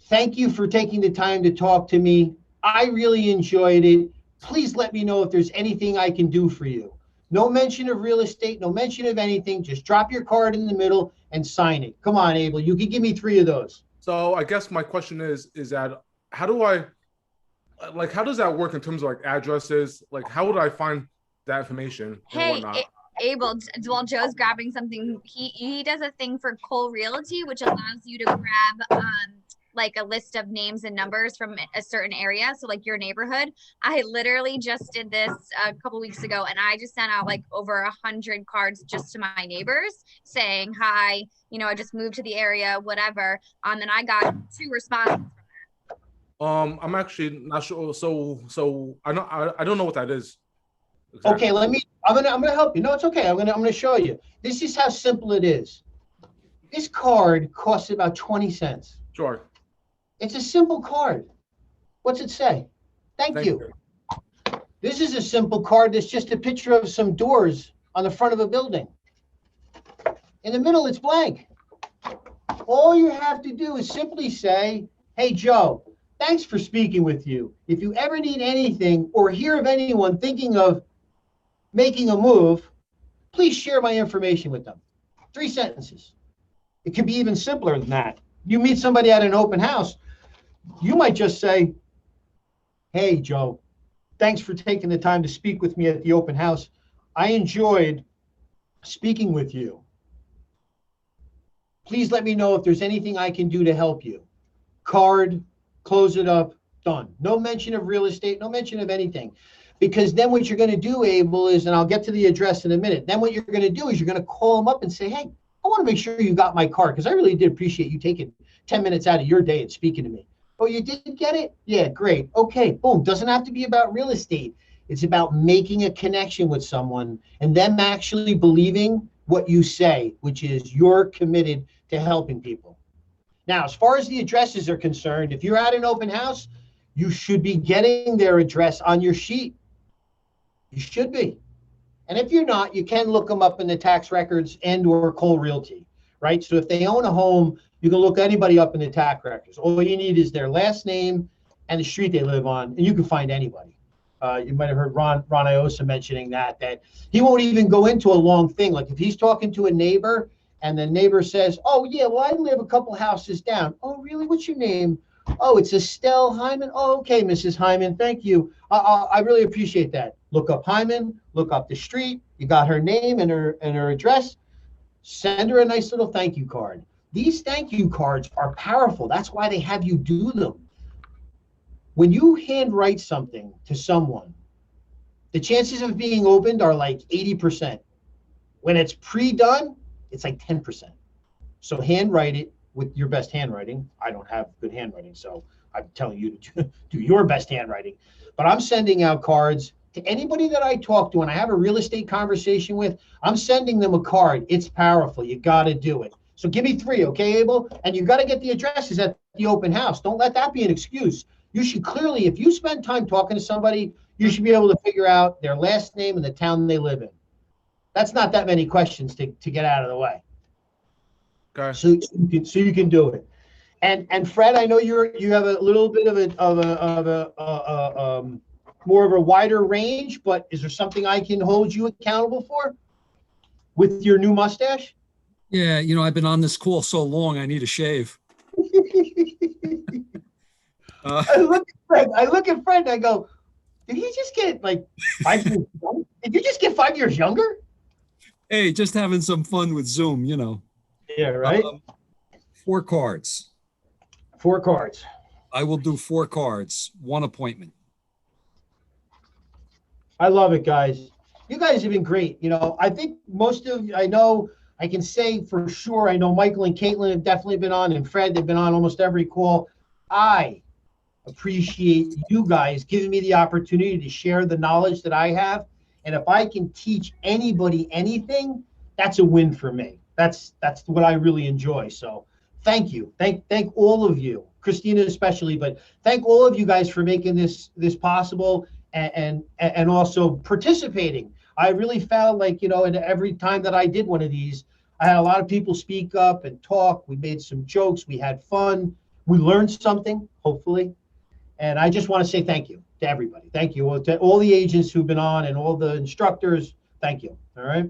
Thank you for taking the time to talk to me. I really enjoyed it. Please let me know if there's anything I can do for you. No mention of real estate, no mention of anything. Just drop your card in the middle and sign it. Come on, Abel. You can give me 3 of those. So I guess my question is that how does that work in terms of like addresses? Like, how would I find that information and whatnot? Abel, while Joe's grabbing something, he does a thing for Cole Realty, which allows you to grab like a list of names and numbers from a certain area. So like your neighborhood. I literally just did this a couple weeks ago, and I just sent out like over 100 cards just to my neighbors saying, hi, I just moved to the area, whatever. And I got 2 responses from that. I'm actually not sure. So I don't know what that is. Exactly. Okay, I'm gonna help you. No, it's okay. I'm gonna show you. This is how simple it is. This card costs about 20 cents. Sure. It's a simple card. What's it say? Thank you. This is a simple card that's just a picture of some doors on the front of a building. In the middle, it's blank. All you have to do is simply say, hey, Joe, thanks for speaking with you. If you ever need anything or hear of anyone thinking of making a move, please share my information with them. 3 sentences. It could be even simpler than that. You meet somebody at an open house, you might just say, hey, Joe, thanks for taking the time to speak with me at the open house. I enjoyed speaking with you. Please let me know if there's anything I can do to help you. Card, close it up, done. No mention of real estate, no mention of anything. Because then what you're going to do, Abel, is, and I'll get to the address in a minute, then what you're going to do is you're going to call them up and say, hey, I want to make sure you got my card, because I really did appreciate you taking 10 minutes out of your day and speaking to me. Oh, you did get it? Yeah, great. Okay, boom. Doesn't have to be about real estate. It's about making a connection with someone and them actually believing what you say, which is you're committed to helping people. Now, as far as the addresses are concerned, if you're at an open house, you should be getting their address on your sheet. You should be. And if you're not, you can look them up in the tax records and or Cole Realty, right? So if they own a home, you can look anybody up in the tax records. All you need is their last name and the street they live on, and you can find anybody. You might have heard Ron Iosa mentioning that he won't even go into a long thing. Like if he's talking to a neighbor and the neighbor says, oh, yeah, well, I live a couple houses down. Oh, really? What's your name? Oh, it's Estelle Hyman. Oh, okay, Mrs. Hyman. Thank you. I really appreciate that. Look up Hyman, look up the street. You got her name and her address. Send her a nice little thank you card. These thank you cards are powerful. That's why they have you do them. When you handwrite something to someone, the chances of being opened are like 80%. When it's pre-done, it's like 10%. So handwrite it with your best handwriting. I don't have good handwriting, so I'm telling you to do your best handwriting. But I'm sending out cards to anybody that I talk to and I have a real estate conversation with. I'm sending them a card. It's powerful. You got to do it. So give me 3, okay, Abel? And you got to get the addresses at the open house. Don't let that be an excuse. You should clearly, if you spend time talking to somebody, you should be able to figure out their last name and the town they live in. That's not that many questions to get out of the way. Okay. So you can do it. And Fred, I know you have a little bit of a more of a wider range, but is there something I can hold you accountable for with your new mustache? Yeah, I've been on this call so long, I need a shave. I look at Fred and I go, did he just get like 5 years younger? Did you just get 5 years younger? Hey, just having some fun with Zoom, Yeah, right. 4 cards. 4 cards. I will do 4 cards, 1 appointment. I love it, guys. You guys have been great. I think I can say for sure, I know Michael and Caitlin have definitely been on, and Fred, they've been on almost every call. I appreciate you guys giving me the opportunity to share the knowledge that I have. And if I can teach anybody anything, that's a win for me. That's what I really enjoy. So thank you. Thank all of you, Christina especially, but thank all of you guys for making this possible and also participating. I really felt like, and every time that I did one of these, I had a lot of people speak up and talk. We made some jokes. We had fun. We learned something, hopefully. And I just want to say thank you to everybody. Thank you to all the agents who've been on and all the instructors. Thank you. All right.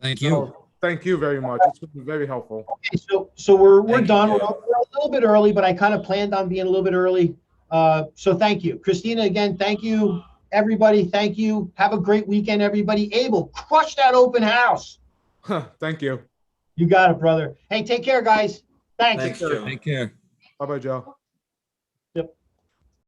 Thank you. Oh, thank you very much. It's been very helpful. Okay, so we're Thank you, done. Joe. We're a little bit early, but I kind of planned on being a little bit early. So thank you. Christina, again, thank you. Everybody, thank you. Have a great weekend, everybody. Abel, crush that open house. Thank you. You got it, brother. Hey, take care, guys. Thanks. Thanks, Joe. Take care. Bye-bye, Joe.